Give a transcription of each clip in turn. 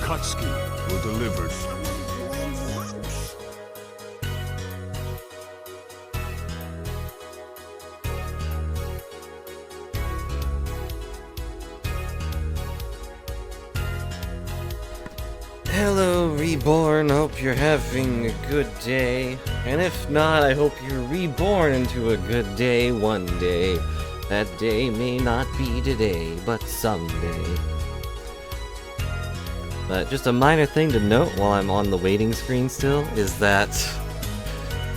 Akatsuki were delivered. Hello, Reborn. Hope you're having a good day. And if not, I hope you're reborn into a good day one day. That day may not be today, but someday. But just a minor thing to note while I'm on the waiting screen still is that,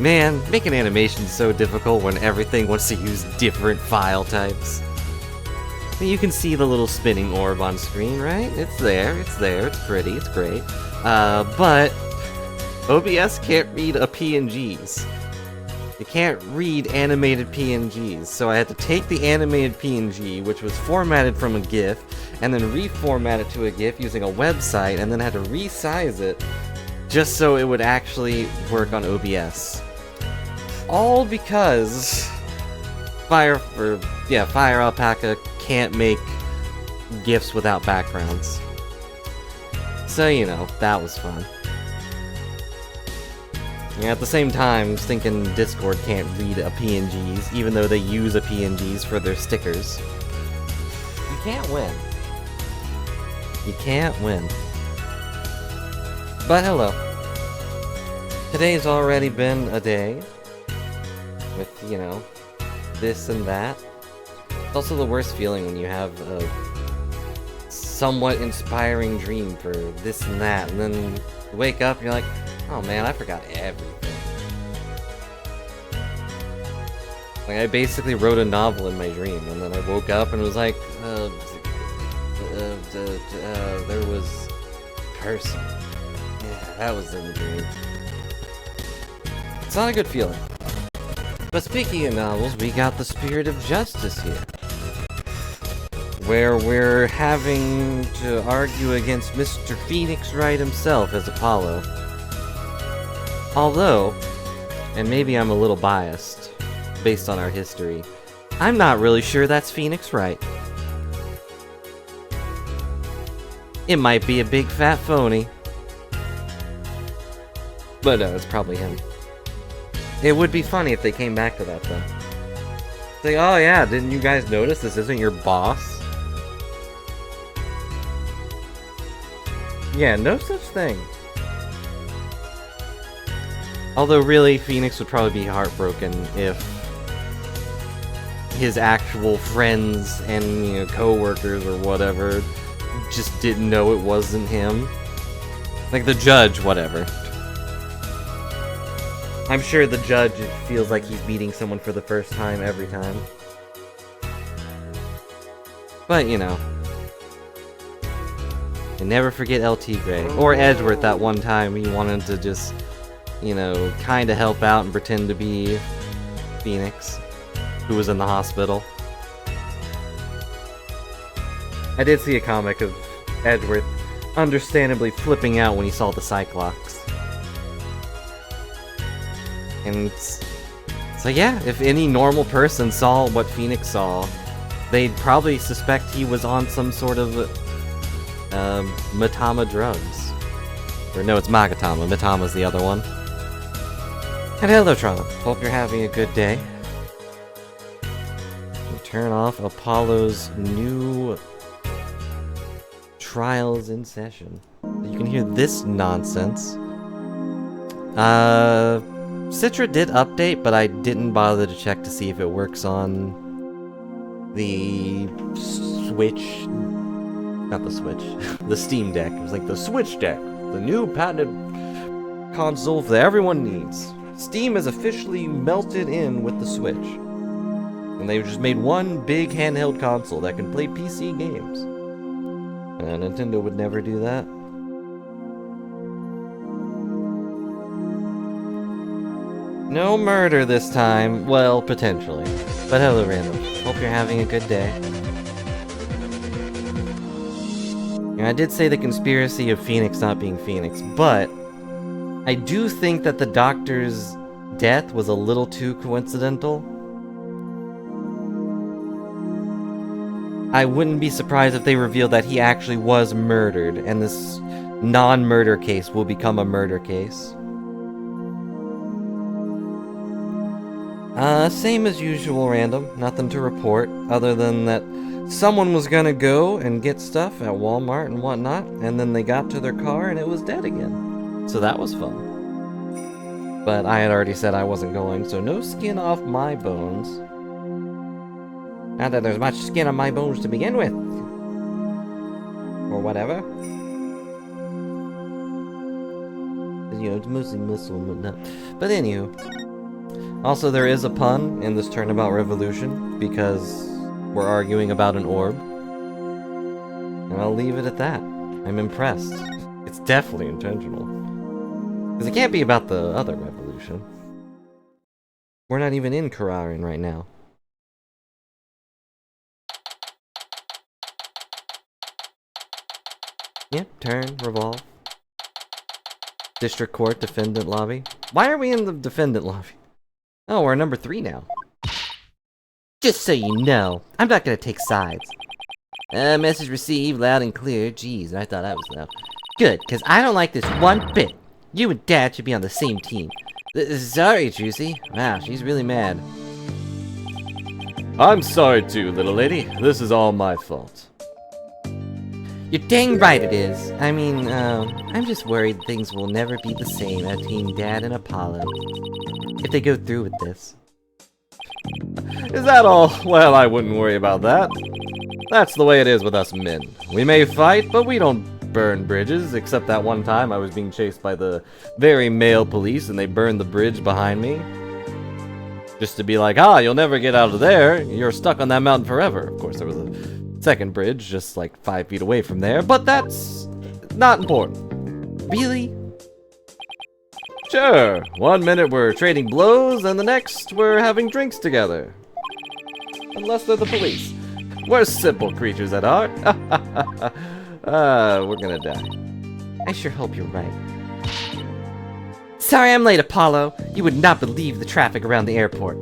man, making animation is so difficult when everything wants to use different file types. You can see the little spinning orb on screen, right? It's there, it's pretty, it's great. But OBS can't read a PNGs. It can't read animated PNGs, so I had to take the animated PNG, which was formatted from a GIF, and then reformat it to a GIF using a website, and then had to resize it just so it would actually work on OBS. All because Fire Alpaca can't make GIFs without backgrounds. So, you know, that was fun. And at the same time, I was thinking Discord can't read a PNGs, even though they use a PNGs for their stickers. You can't win. You can't win. But hello. Today's already been a day with, you know, this and that. It's also the worst feeling when you have a somewhat inspiring dream for this and that, and then you wake up and you're like, oh man, I forgot everything. Like, I basically wrote a novel in my dream, and then I woke up and was like, there was a person. Yeah, that was in the dream. It's not a good feeling. But speaking of novels, we got The Spirit of Justice here, where we're having to argue against Mr. Phoenix Wright himself as Apollo. Although, and maybe I'm a little biased, based on our history, I'm not really sure that's Phoenix Wright. It might be a big fat phony. But no, it's probably him. It would be funny if they came back to that, though. Say, oh yeah, didn't you guys notice this isn't your boss? Yeah, no such thing. Although really, Phoenix would probably be heartbroken if his actual friends and, you know, co-workers or whatever just didn't know it wasn't him. Like the judge, whatever. I'm sure the judge feels like he's meeting someone for the first time every time. But, you know. And never forget LT Gray. Or Edgeworth that one time he wanted to just, you know, kinda help out and pretend to be Phoenix, who was in the hospital. I did see a comic of Edgeworth understandably flipping out when he saw the Cyclops. And so yeah, if any normal person saw what Phoenix saw, they'd probably suspect he was on some sort of Matama drugs. Or no, it's Magatama. Matama's the other one. And hello, Tron. Hope you're having a good day. Turn off Apollo's new trials in session. You can hear this nonsense. Citra did update, but I didn't bother to check to see if it works on the Switch. Not the Switch. The Steam Deck. It was like the Switch Deck. The new patented console that everyone needs. Steam has officially melted in with the Switch. And they've just made one big handheld console that can play PC games. And Nintendo would never do that. No murder this time. Well, potentially. But hello, Random. Hope you're having a good day. And I did say the conspiracy of Phoenix not being Phoenix, but I do think that the doctor's death was a little too coincidental. I wouldn't be surprised if they revealed that he actually was murdered, and this non-murder case will become a murder case. Same as usual, random. Nothing to report, other than that someone was gonna go and get stuff at Walmart and whatnot, and then they got to their car and it was dead again. So that was fun. But I had already said I wasn't going, so no skin off my bones. Not that there's much skin on my bones to begin with. Or whatever. You know, it's mostly muscle and whatnot. But anywho. Also, there is a pun in this Turnabout Revolution, because we're arguing about an orb. And I'll leave it at that. I'm impressed. It's definitely intentional. Because it can't be about the other revolution. We're not even in Kararin right now. Yep, turn, revolve. District Court, Defendant Lobby. Why are we in the Defendant Lobby? Oh, we're number 3 now. Just so you know, I'm not gonna take sides. Message received, loud and clear. Jeez, I thought that was loud. Good, because I don't like this one bit. You and Dad should be on the same team. Sorry, Juicy. Wow, she's really mad. I'm sorry too, little lady. This is all my fault. You're dang right it is. I mean, I'm just worried things will never be the same between Dad and Apollo. If they go through with this. Is that all? Well, I wouldn't worry about that. That's the way it is with us men. We may fight, but we don't burn bridges, except that one time I was being chased by the very male police and they burned the bridge behind me. Just to be like, you'll never get out of there. You're stuck on that mountain forever. Of course, there was a second bridge just like 5 feet away from there, but that's not important. Really? Sure. 1 minute we're trading blows, and the next we're having drinks together. Unless they're the police. We're simple creatures at heart. We're gonna die. I sure hope you're right. Sorry I'm late, Apollo. You would not believe the traffic around the airport.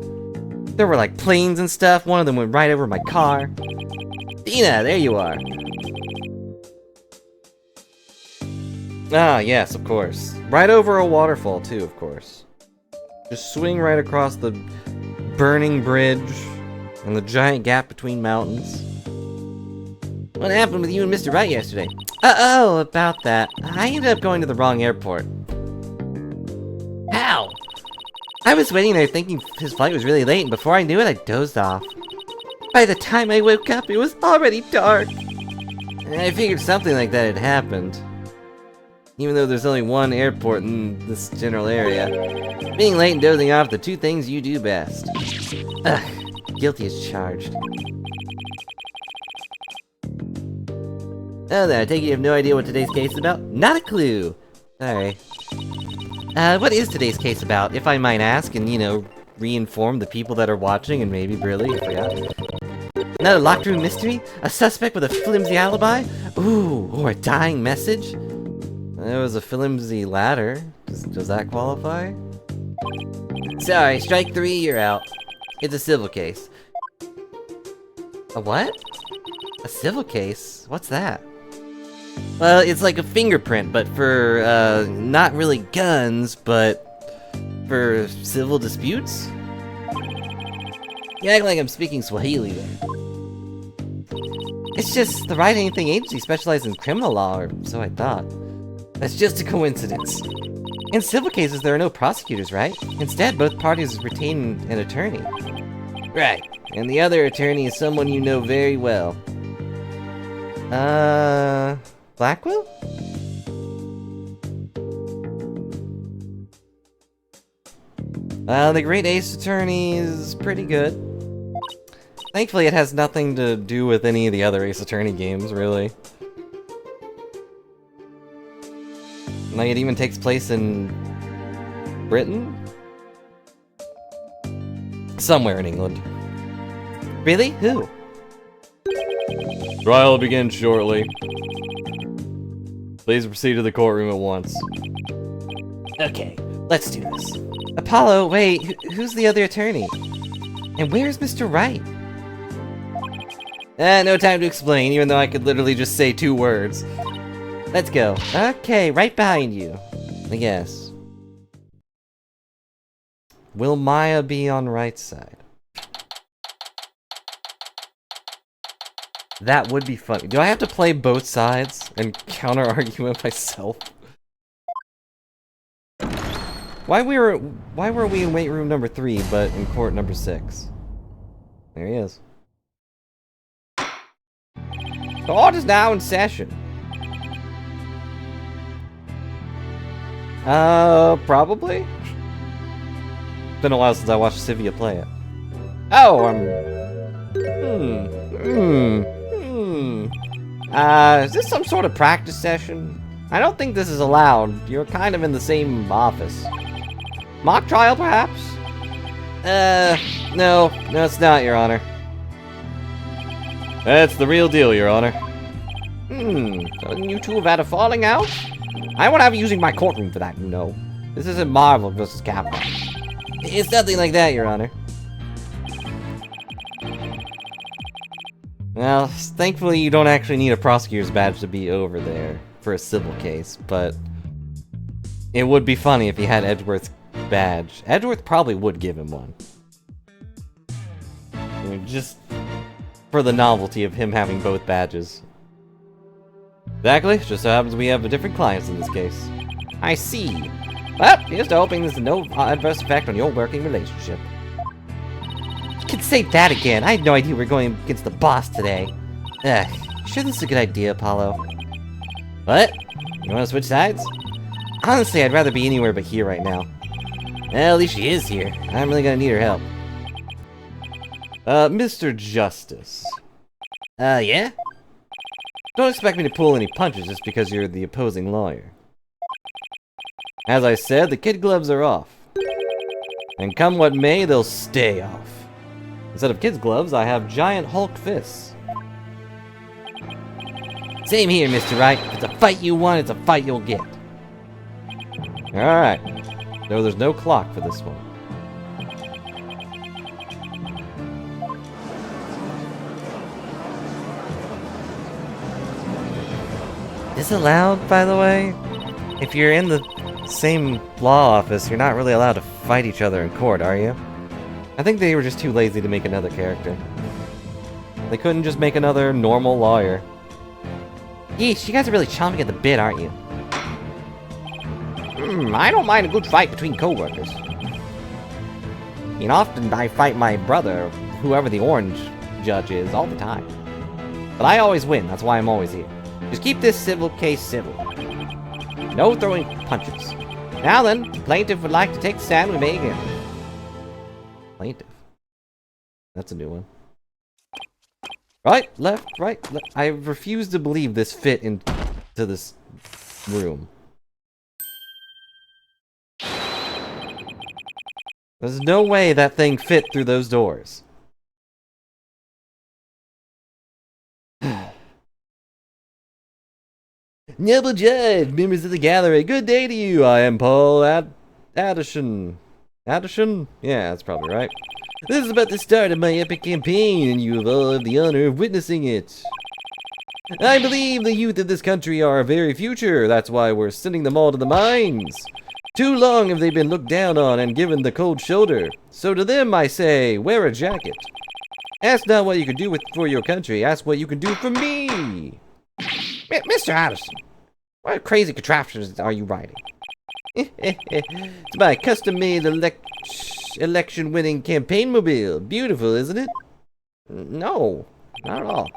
There were like planes and stuff. One of them went right over my car. Dina, there you are. Ah, yes, of course. Right over a waterfall, too, of course. Just swing right across the burning bridge and the giant gap between mountains. What happened with you and Mr. Wright yesterday? Oh, about that. I ended up going to the wrong airport. How? I was waiting there thinking his flight was really late, and before I knew it, I dozed off. By the time I woke up, it was already dark. I figured something like that had happened. Even though there's only one airport in this general area. Being late and dozing off, the two things you do best. Ugh, guilty as charged. Oh, then I take it you have no idea what today's case is about? Not a clue! Sorry. What is today's case about, if I might ask, and, you know, re-inform the people that are watching and maybe really, I forgot. Another locked room mystery? A suspect with a flimsy alibi? Ooh, or a dying message? There was a flimsy ladder. Does that qualify? Sorry, strike 3, you're out. It's a civil case. A what? A civil case? What's that? Well, it's like a fingerprint, but for, not really guns, but for civil disputes? You act like I'm speaking Swahili there. It's just the Right Anything Agency specializes in criminal law, or so I thought. That's just a coincidence. In civil cases, there are no prosecutors, right? Instead, both parties retain an attorney. Right, and the other attorney is someone you know very well. Blackwell? The Great Ace Attorney is pretty good. Thankfully, it has nothing to do with any of the other Ace Attorney games, really. Like, it even takes place in Britain? Somewhere in England. Really? Who? Trial begins shortly. Please proceed to the courtroom at once. Okay, let's do this. Apollo, wait, who's the other attorney? And where's Mr. Wright? No time to explain, even though I could literally just say 2 words. Let's go. Okay, right behind you. I guess. Will Maya be on Wright's side? That would be funny. Do I have to play both sides and counter-argue with myself? Why were we in wait room number 3, but in court number 6? There he is. Court is now in session. Probably? Been a while since I watched Sivia play it. Oh, is this some sort of practice session? I don't think this is allowed. You're kind of in the same office. Mock trial, perhaps? No, it's not, Your Honor. That's the real deal, Your Honor. So you two have had a falling out? I won't have you using my courtroom for that, you know. This isn't Marvel vs. Capcom. It's nothing like that, Your Honor. Well, thankfully you don't actually need a prosecutor's badge to be over there for a civil case, but it would be funny if he had Edgeworth's badge. Edgeworth probably would give him one. I mean, just for the novelty of him having both badges. Exactly, just so happens we have different clients in this case. I see. Well, here's to hoping there's no adverse effect on your working relationship. You can say that again. I had no idea we were going against the boss today. Ugh, sure this is a good idea, Apollo? What? You want to switch sides? Honestly, I'd rather be anywhere but here right now. Well, at least she is here. I'm really gonna need her help. Mr. Justice. Yeah? Don't expect me to pull any punches just because you're the opposing lawyer. As I said, the kid gloves are off. And come what may, they'll stay off. Instead of kids' gloves, I have giant Hulk fists. Same here, Mr. Wright. If it's a fight you want, it's a fight you'll get. Alright. No, there's no clock for this one. Is it allowed, by the way? If you're in the same law office, you're not really allowed to fight each other in court, are you? I think they were just too lazy to make another character. They couldn't just make another normal lawyer. Yeesh, you guys are really chomping at the bit, aren't you? I don't mind a good fight between co-workers. I mean, often I fight my brother, whoever the orange judge is, all the time. But I always win, that's why I'm always here. Just keep this civil case civil. No throwing punches. Now then, the plaintiff would like to take the stand, we may again. Plaintiff. That's a new one. Right, left, right, left. I refuse to believe this fit into this room. There's no way that thing fit through those doors. Noble Judge, members of the gallery, good day to you. I am Paul Addison. Addison? Yeah, that's probably right. This is about the start of my epic campaign, and you have all the honor of witnessing it. I believe the youth of this country are our very future. That's why we're sending them all to the mines. Too long have they been looked down on and given the cold shoulder. So to them I say, wear a jacket. Ask not what you can do for your country, ask what you can do for me. Mr. Addison, what crazy contraptions are you riding? It's my custom-made election-winning campaign mobile. Beautiful, isn't it? No, not at all.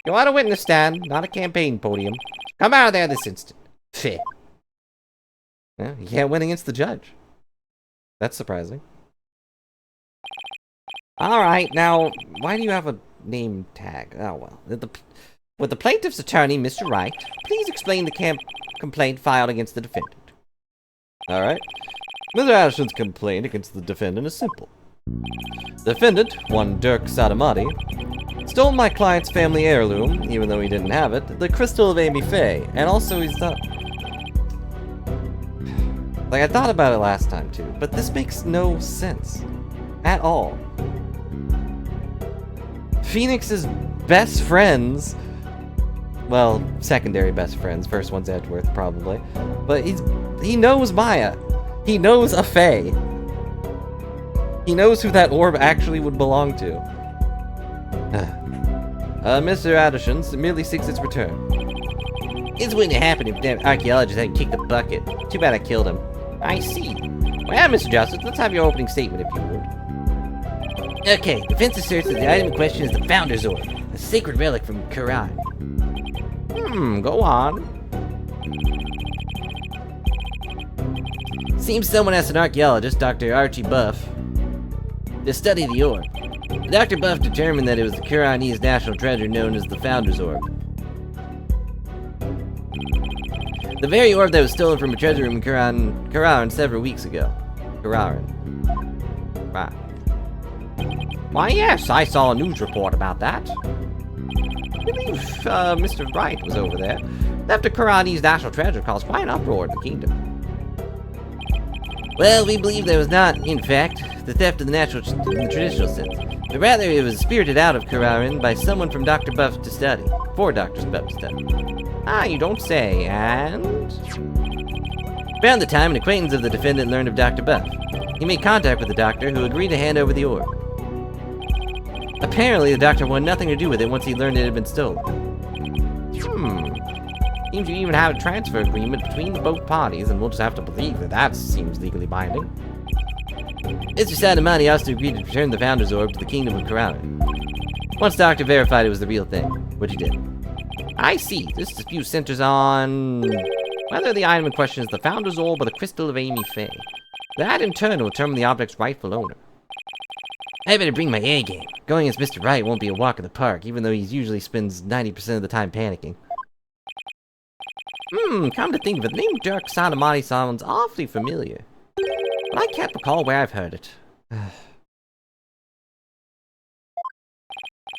You want a witness stand, not a campaign podium. Come out of there this instant. Feh. Yeah, you can't win against the judge. That's surprising. Alright, now, why do you have a name tag? Oh, well. With the plaintiff's attorney, Mr. Wright, please explain the complaint filed against the defendant. Alright. Mr. Addison's complaint against the defendant is simple. The defendant, one Dirk Sadamati, stole my client's family heirloom, even though he didn't have it, the crystal of Amy Faye, and also he's not... Like, I thought about it last time, too, but this makes no sense. At all. Phoenix's best friends Well, secondary best friends. First one's Edgeworth, probably. But he knows Maya. He knows a Fae. He knows who that orb actually would belong to. Mr. Addison merely seeks its return. It's wouldn't have happened if damn archaeologist hadn't kicked the bucket. Too bad I killed him. I see. Well, Mr. Justice, let's have your opening statement if you would. Okay, defense asserts that the item in question is the Founder's Orb, a sacred relic from Quran. Go on. Seems someone asked an archaeologist, Dr. Archie Buff, to study the orb. Dr. Buff determined that it was the Quranese national treasure known as the Founder's Orb. The very orb that was stolen from a treasure room in Quran several weeks ago. Quran. Right. Why, yes, I saw a news report about that. I believe Mr. Wright was over there. Theft of Quranese national treasure caused quite an uproar in the kingdom. Well, we believe there was not, in fact, the theft of the natural in the traditional sense, but rather it was spirited out of Quran by someone from Dr. Buff to study. For Dr. Buff to study. Ah, you don't say, and... Around the time, an acquaintance of the defendant learned of Dr. Buff. He made contact with the doctor, who agreed to hand over the orb. Apparently, the doctor wanted nothing to do with it once he learned it had been stolen. Seems you even have a transfer agreement between the both parties, and we'll just have to believe that that seems legally binding. Mr. Sadamani also agreed to return the Founder's Orb to the Kingdom of Quran. Once the doctor verified it was the real thing, which he did. I see. This dispute centers on whether the item in question is the Founder's Orb or the Crystal of Amy Faye. That, in turn, will determine the object's rightful owner. I better bring my A game. Going as Mr. Wright won't be a walk in the park, even though he usually spends 90% of the time panicking. Come to think of it, the name Dirk Sadamati sounds awfully familiar. But I can't recall where I've heard it.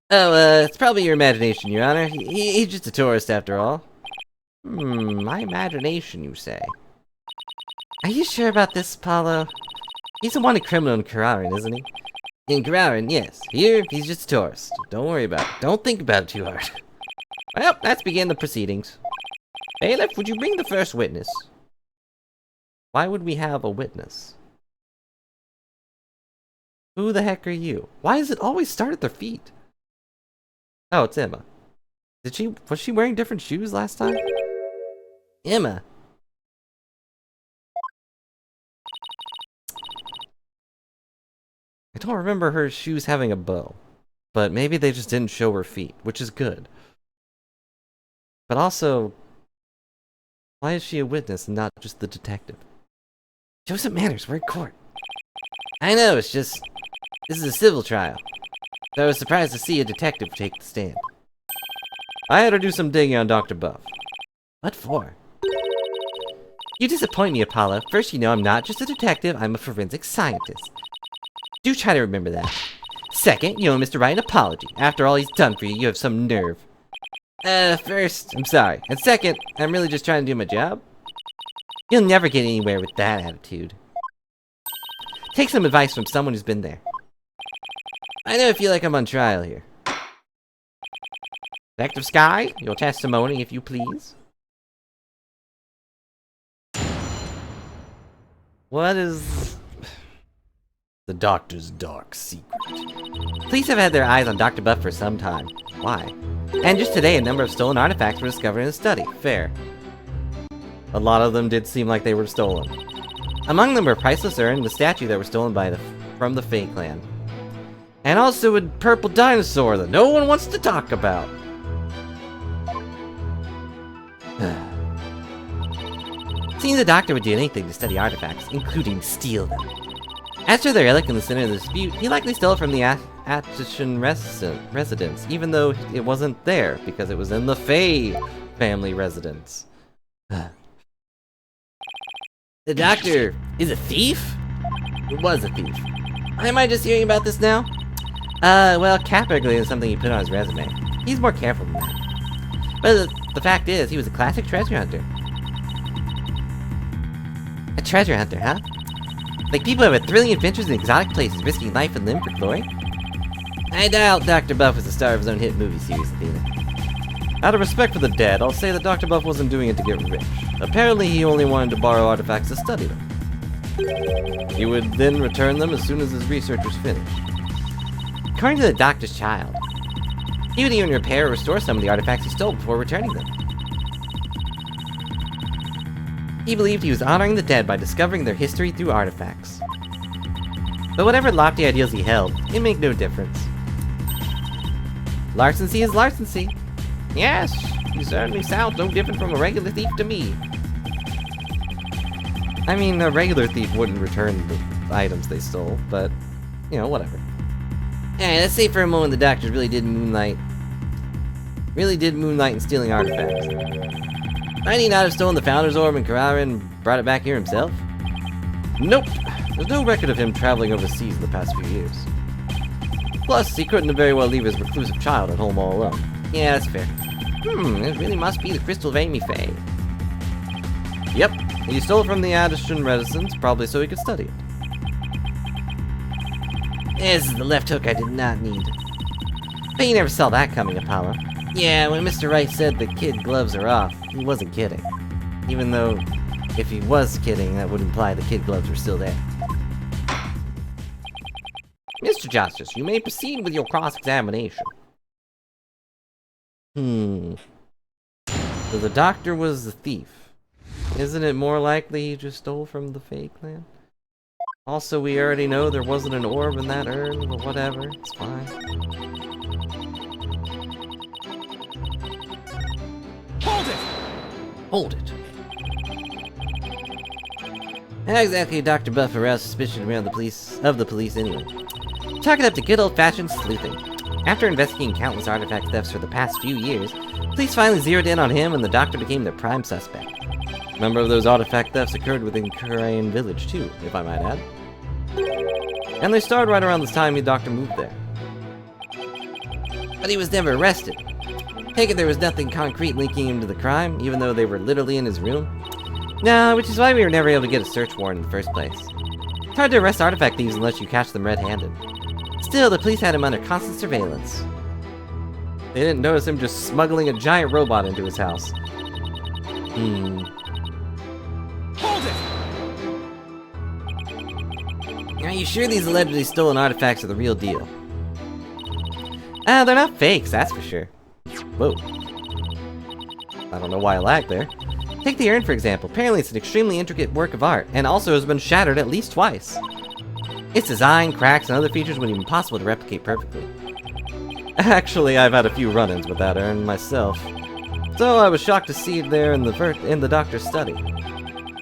It's probably your imagination, Your Honor. He's just a tourist, after all. My imagination, you say? Are you sure about this, Paulo? He's a wanted criminal in Kararan, isn't he? In Kararan, yes. Here, he's just a tourist. Don't worry about it. Don't think about it too hard. Well, let's begin the proceedings. Bailiff, would you bring the first witness? Why would we have a witness? Who the heck are you? Why does it always start at their feet? Oh, it's Emma. Was she wearing different shoes last time? Emma. I don't remember her shoes having a bow. But maybe they just didn't show her feet, which is good. But also, why is she a witness and not just the detective? Joseph Manners, we're in court. I know, it's just... This is a civil trial. So I was surprised to see a detective take the stand. I had to do some digging on Dr. Buff. What for? You disappoint me, Apollo. First, you know I'm not just a detective, I'm a forensic scientist. Do try to remember that. Second, you owe Mr. Wright an apology. After all he's done for you, you have some nerve. First, I'm sorry. And second, I'm really just trying to do my job. You'll never get anywhere with that attitude. Take some advice from someone who's been there. I know I feel like I'm on trial here. Detective Sky, your testimony, if you please. What is... the doctor's dark secret? Police have had their eyes on Dr. Buff for some time. Why? And just today, a number of stolen artifacts were discovered in his study. Fair. A lot of them did seem like they were stolen. Among them were priceless urn and the statue that were stolen from the Fae clan. And also a purple dinosaur that no one wants to talk about. Seems the doctor would do anything to study artifacts, including steal them. As for the relic in the center of the dispute, he likely stole it from the Atchison residence, even though it wasn't there, because it was in the Fae family residence. The doctor is a thief? It was a thief. Why am I just hearing about this now? Well, cat burglary is something he put on his resume. He's more careful than that. But the fact is, he was a classic treasure hunter. A treasure hunter, huh? Like people who have thrilling adventures in exotic places, risking life and limb for glory? I doubt Dr. Buff was the star of his own hit movie series, Athena. Out of respect for the dead, I'll say that Dr. Buff wasn't doing it to get rich. Apparently, he only wanted to borrow artifacts to study them. He would then return them as soon as his research was finished. According to the doctor's child, he would even repair or restore some of the artifacts he stole before returning them. He believed he was honoring the dead by discovering their history through artifacts. But whatever lofty ideals he held, it made no difference. Larceny is larceny. Yes, he certainly sounds no different from a regular thief to me. I mean, a regular thief wouldn't return the items they stole, but, you know, whatever. Alright, let's say for a moment the doctor really did moonlight in stealing artifacts. Might he not have stolen the Founder's Orb in Carrara and brought it back here himself? Nope. There's no record of him traveling overseas in the past few years. Plus, he couldn't very well leave his reclusive child at home all alone. Yeah, that's fair. It really must be the Crystal of Amy Faye. Yep, he stole it from the Addison residence, probably so he could study it. This is the left hook I did not need. But you never saw that coming, Apollo. Yeah, when Mr. Wright said the kid gloves are off, he wasn't kidding. Even though, if he was kidding, that would imply the kid gloves were still there. Mr. Justice, you may proceed with your cross-examination. So the doctor was the thief. Isn't it more likely he just stole from the Fae clan? Also, we already know there wasn't an orb in that urn, but whatever, it's fine. Hold it! Hold it. How exactly did Dr. Buff arouse suspicion around the police anyway? Chalk it up to good old-fashioned sleuthing. After investigating countless artifact thefts for the past few years, police finally zeroed in on him and the doctor became their prime suspect. A number of those artifact thefts occurred within Korean village too, if I might add. And they started right around the time the doctor moved there. But he was never arrested. Take it there was nothing concrete linking him to the crime, even though they were literally in his room. No, which is why we were never able to get a search warrant in the first place. It's hard to arrest artifact thieves unless you catch them red-handed. Still, the police had him under constant surveillance. They didn't notice him just smuggling a giant robot into his house. Hold it! Are you sure these allegedly stolen artifacts are the real deal? They're not fakes, that's for sure. Whoa. I don't know why I lagged there. Take the urn, for example. Apparently it's an extremely intricate work of art, and also has been shattered at least twice. Its design, cracks, and other features would be impossible to replicate perfectly. Actually, I've had a few run-ins with that urn myself, so I was shocked to see it there in the doctor's study.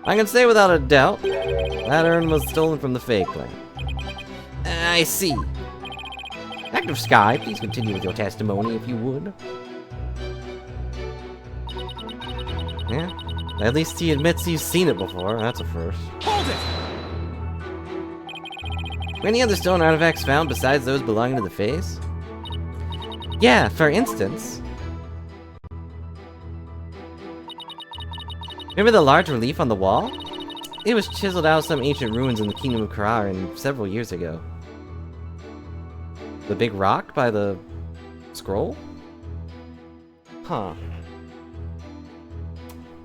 I can say without a doubt, that urn was stolen from the Fae clan. I see. Active Sky, please continue with your testimony if you would. Yeah, at least he admits he's seen it before, that's a first. Hold it! Any other stolen artifacts found besides those belonging to the Faes? Yeah, for instance... Remember the large relief on the wall? It was chiseled out of some ancient ruins in the Kingdom of Carrara several years ago. The big rock by the scroll? Huh.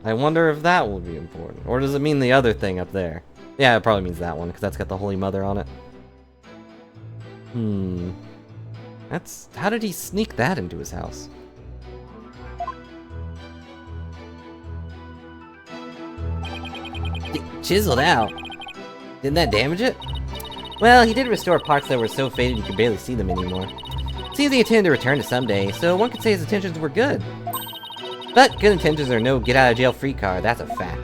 I wonder if that will be important. Or does it mean the other thing up there? Yeah, it probably means that one, because that's got the Holy Mother on it. That's... How did he sneak that into his house? Chiseled out? Didn't that damage it? Well, he did restore parts that were so faded you could barely see them anymore. Seems he intended to return to someday, so one could say his intentions were good. But good intentions are no get-out-of-jail-free card, that's a fact.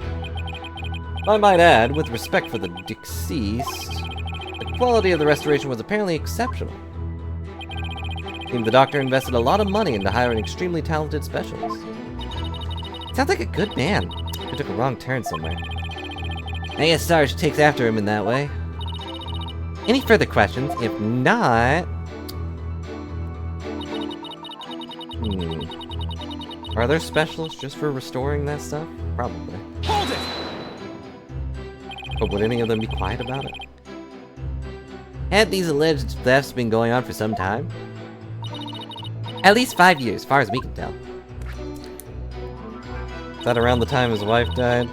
I might add, with respect for the deceased, the quality of the restoration was apparently exceptional. Seems the doctor invested a lot of money into hiring extremely talented specialists. Sounds like a good man who took a wrong turn somewhere. I guess Sarge takes after him in that way. Any further questions? If not... Are there specialists just for restoring that stuff? Probably. Hold it! But would any of them be quiet about it? Had these alleged thefts been going on for some time? At least 5 years, far as we can tell. Is that around the time his wife died?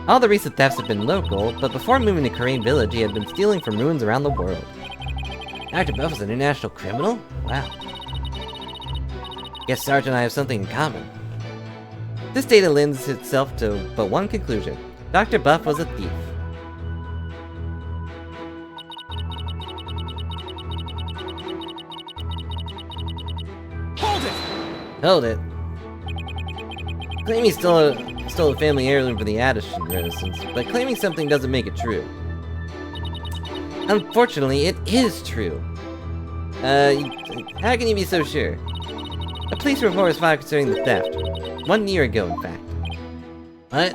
All the recent thefts have been local, but before moving to Crane Village, he had been stealing from ruins around the world. Dr. Buff is an international criminal? Wow. Guess Sarge and I have something in common. This data lends itself to but one conclusion. Dr. Buff was a thief. Hold it! Hold it. Claiming he stole a family heirloom for the Addison reticence, but claiming something doesn't make it true. Unfortunately, it is true. How can you be so sure? A police report was filed concerning the theft. 1 year ago, in fact. What?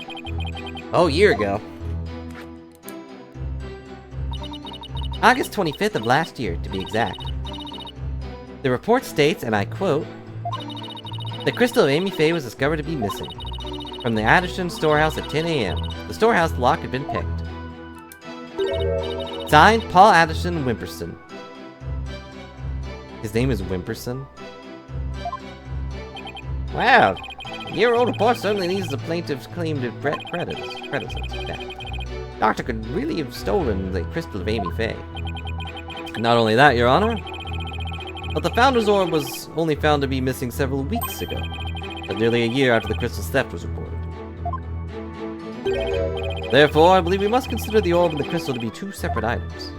Oh, a year ago. August 25th of last year, to be exact. The report states, and I quote, "The crystal of Amy Faye was discovered to be missing. From the Addison storehouse at 10 a.m. The storehouse lock had been picked. Signed, Paul Addison Wimperson." His name is Wimperson? Wow! A year-old report certainly leads the plaintiff's claim to creditors. Yeah. Doctor could really have stolen the crystal of Amy Faye. Not only that, Your Honor, but the Founder's Orb was only found to be missing several weeks ago, but nearly a year after the crystal's theft was reported. Therefore, I believe we must consider the orb and the crystal to be two separate items.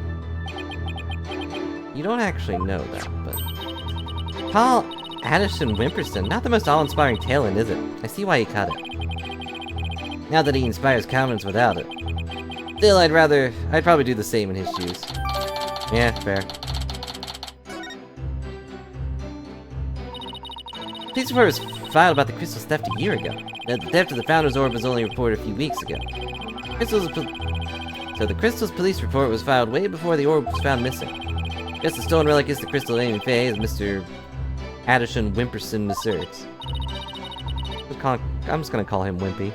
You don't actually know that, but... Paul Addison Wimperson, not the most awe-inspiring talent, is it? I see why he cut it. Not that he inspires confidence without it. Still, I'd probably do the same in his shoes. Yeah, fair. Police report was filed about the crystal's theft a year ago. The theft of the Founder's Orb was only reported a few weeks ago. So the crystal's police report was filed way before the orb was found missing. Guess the stolen relic is the crystal of Amy Faye, as Mr. Addison Wimperson asserts. I'm just gonna call him Wimpy.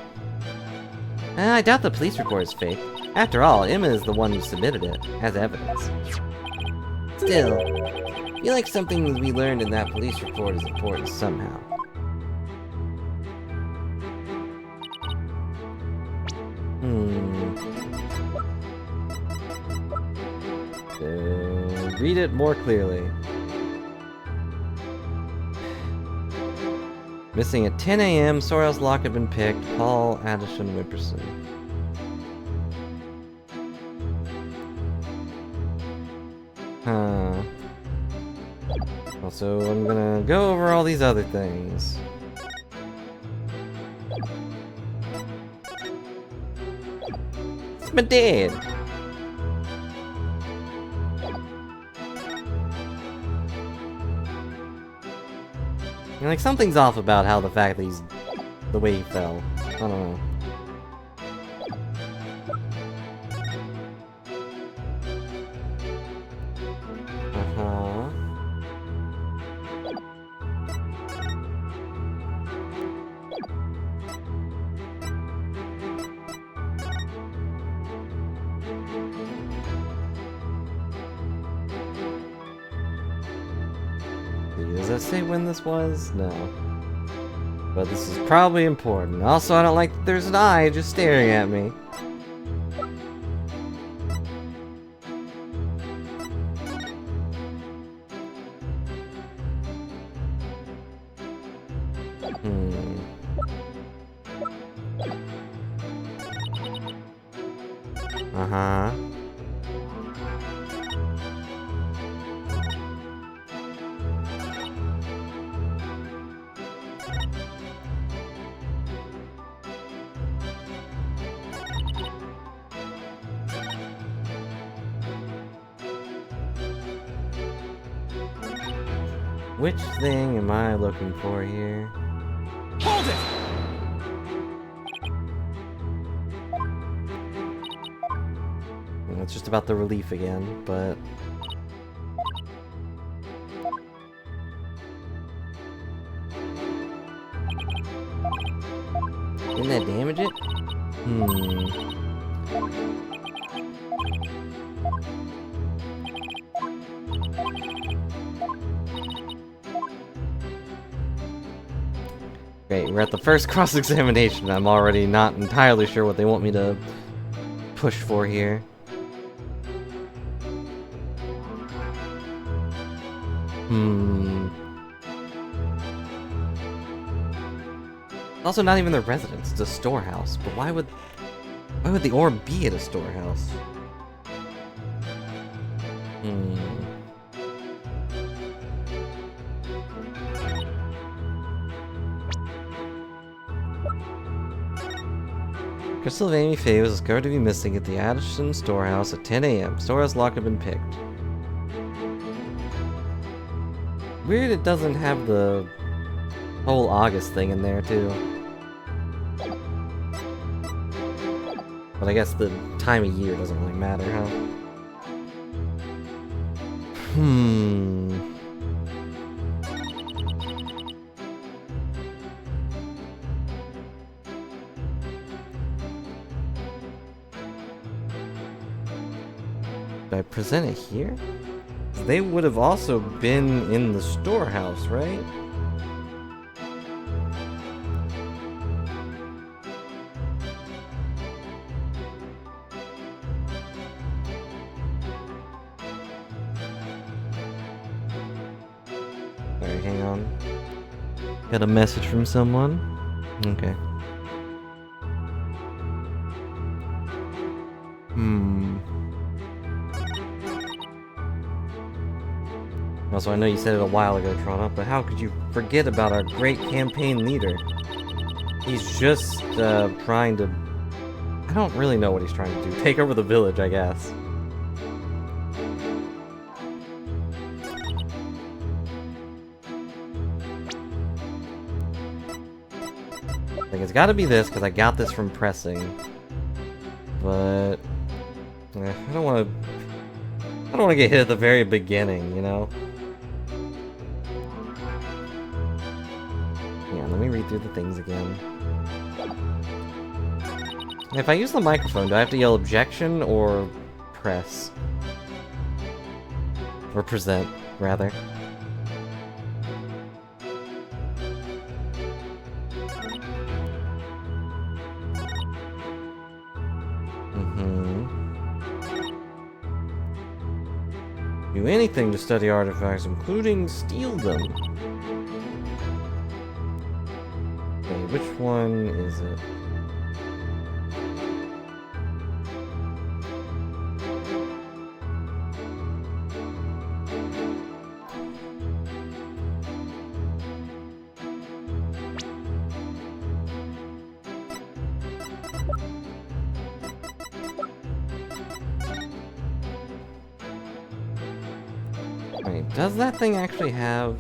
I doubt the police report is fake. After all, Emma is the one who submitted it, as evidence. Still, I feel like something we learned in that police report is important somehow. Read it more clearly. Missing at 10 a.m., storehouse lock had been picked. Paul Addison Wimperson. Huh. Also, I'm gonna go over all these other things. It's my dad! And, like, something's off about how the fact that he's... the way he fell. I don't know. Does that say when this was? No. But this is probably important. Also, I don't like that there's an eye just staring at me. Uh-huh. Which thing am I looking for here? Hold it! It's just about the relief again, but... Didn't that damage it? Great, we're at the first cross-examination. I'm already not entirely sure what they want me to push for here. Also, not even the residence, it's a storehouse. But why would the orb be at a storehouse? Crystal of Amy Faye was discovered to be missing at the Addison storehouse at 10 a.m. Storehouse lock had been picked. Weird it doesn't have the whole August thing in there, too. But I guess the time of year doesn't really matter, huh? Do I present it here? They would have also been in the storehouse, right? Alright, hang on. Got a message from someone? Okay. Also, I know you said it a while ago, Toronto, but how could you forget about our great campaign leader? He's just, trying to... I don't really know what he's trying to do. Take over the village, I guess. Like, it's gotta be this, because I got this from pressing. But... I don't want to get hit at the very beginning, you know? Yeah, let me read through the things again. If I use the microphone, do I have to yell objection or press? Or present, rather. Do anything to study artifacts, including steal them. Okay, which one is it? Wait, does that thing actually have...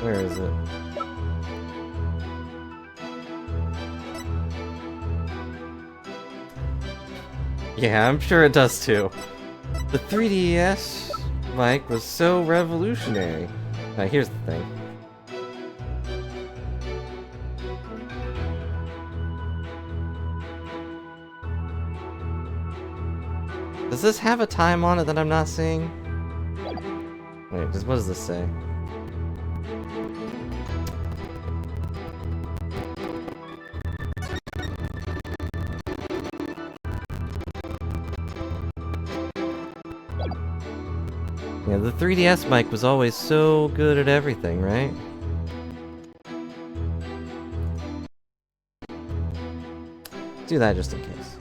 Where is it? Yeah, I'm sure it does too. The 3DS mic was so revolutionary. Now here's the thing. Does this have a time on it that I'm not seeing? Wait, what does this say? Yeah, the 3DS mic was always so good at everything, right? Do that just in case.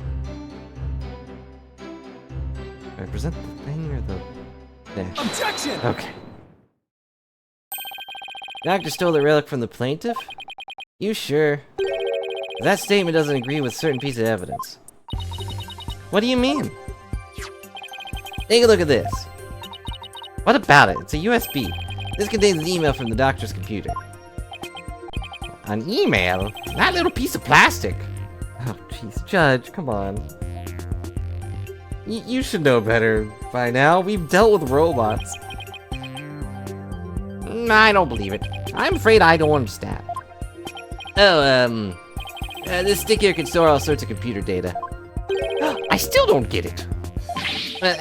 Do I present the thing or the... Yeah. Objection! Okay. Doctor stole the relic from the plaintiff? You sure? That statement doesn't agree with certain piece of evidence. What do you mean? Take a look at this. What about it? It's a USB. This contains an email from the doctor's computer. An email? That little piece of plastic. Oh, jeez, Judge, come on. You should know better by now. We've dealt with robots. I don't believe it. I'm afraid I don't understand. Oh, this stick here can store all sorts of computer data. I still don't get it.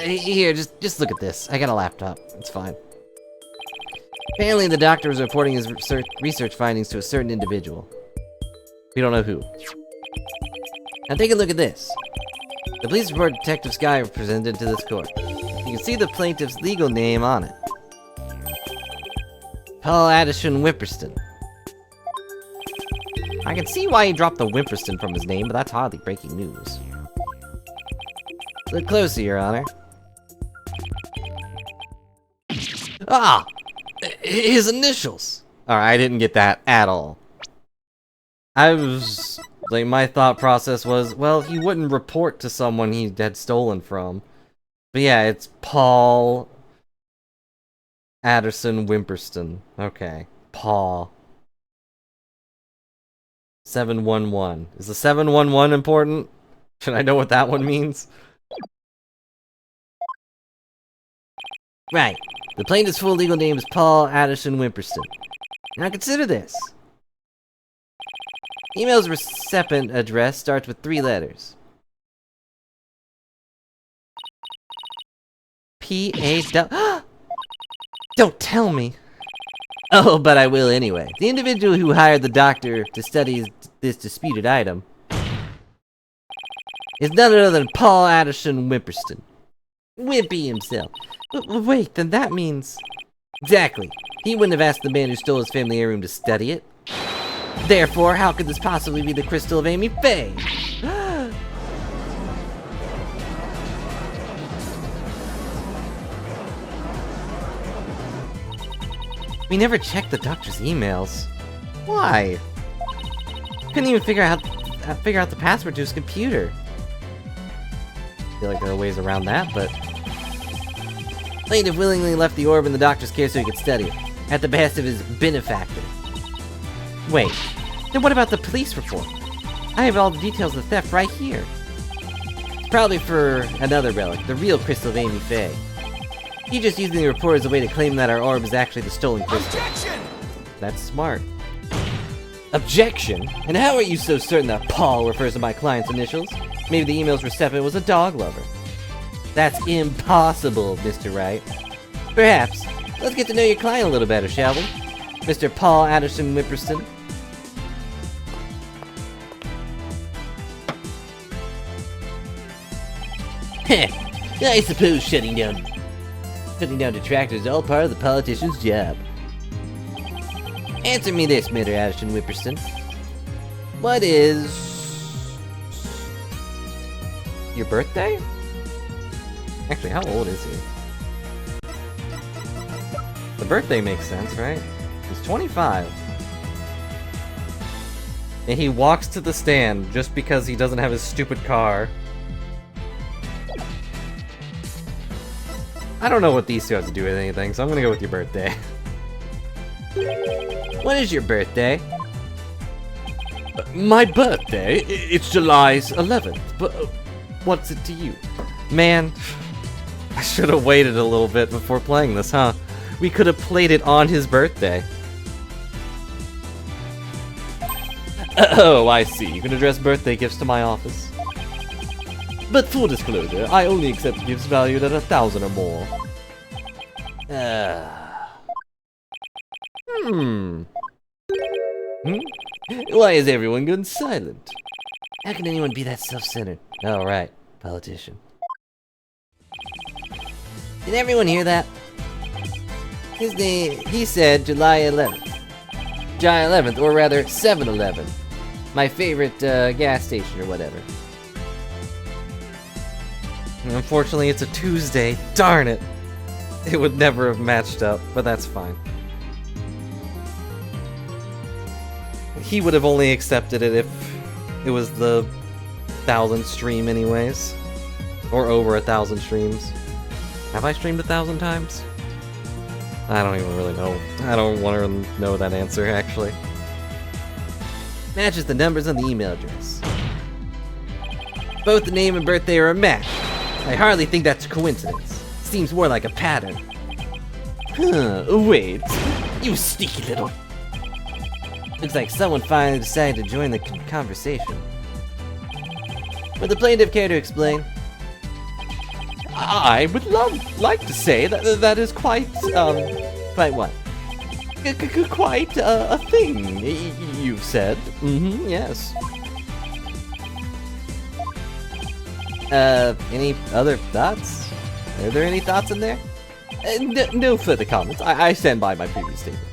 Here, just look at this. I got a laptop. It's fine. Apparently, the doctor is reporting his research findings to a certain individual. We don't know who. Now take a look at this. The police report Detective Sky presented to this court. You can see the plaintiff's legal name on it. Paul Addison Wimperston. I can see why he dropped the Wimperston from his name, but that's hardly breaking news. Look closer, Your Honor. Ah! His initials! Alright, I didn't get that at all. My thought process was, well, he wouldn't report to someone he had stolen from. But yeah, it's Paul Addison Wimperston. Okay. Paul. 711. Is the 711 important? Should I know what that one means? Right. The plaintiff's full legal name is Paul Addison Wimperston. Now consider this. Email's recipient address starts with 3 letters. P-A-W... Don't tell me! Oh, but I will anyway. The individual who hired the doctor to study this disputed item is none other than Paul Addison Wimperston. Wimpy himself. Wait, then that means... Exactly. He wouldn't have asked the man who stole his family heirloom to study it. Therefore, how could this possibly be the crystal of Amy Faye? We never checked the doctor's emails. Why? Couldn't even figure out the password to his computer. I feel like there are ways around that, but... Plaintiff willingly left the orb in the doctor's care so he could study it, at the behest of his benefactor. Wait, then what about the police report? I have all the details of the theft right here. It's probably for another relic, the real crystal of Amy Faye. He just using the report as a way to claim that our orb is actually the stolen crystal. Objection! That's smart. Objection? And how are you so certain that Paul refers to my client's initials? Maybe the email's recipient was a dog lover. That's impossible, Mr. Wright. Perhaps. Let's get to know your client a little better, shall we? Mr. Paul Addison Wimperston. Heh, I suppose shutting down detractors is all part of the politician's job. Answer me this, Mr. Addison Wimperston. What is... your birthday? Actually, how old is he? The birthday makes sense, right? He's 25. And he walks to the stand just because he doesn't have his stupid car. I don't know what these two have to do with anything, so I'm gonna go with your birthday. When is your birthday? My birthday? It's July 11th, but what's it to you? Man, I should have waited a little bit before playing this, huh? We could have played it on his birthday. Oh, I see. You can address birthday gifts to my office. But full disclosure, I only accept gifts valued at 1,000 or more. Why is everyone gone silent? How can anyone be that self-centered? Oh, right. Politician. Did everyone hear that? His name, he said July 11th. July 11th, or rather 7-Eleven. My favorite gas station or whatever. Unfortunately, it's a Tuesday. Darn it! It would never have matched up, but that's fine. He would have only accepted it if it was the 1,000th stream anyways. Or over 1,000 streams. Have I streamed 1,000 times? I don't even really know. I don't want to know that answer, actually. Matches the numbers on the email address. Both the name and birthday are a match. I hardly think that's a coincidence. Seems more like a pattern. Huh, wait. You sneaky little... Looks like someone finally decided to join the conversation. Would the plaintiff care to explain? I would like to say that is quite, quite what? Quite a thing, you've said. Yes. Any other thoughts? Are there any thoughts in there? No further comments. I stand by my previous statement.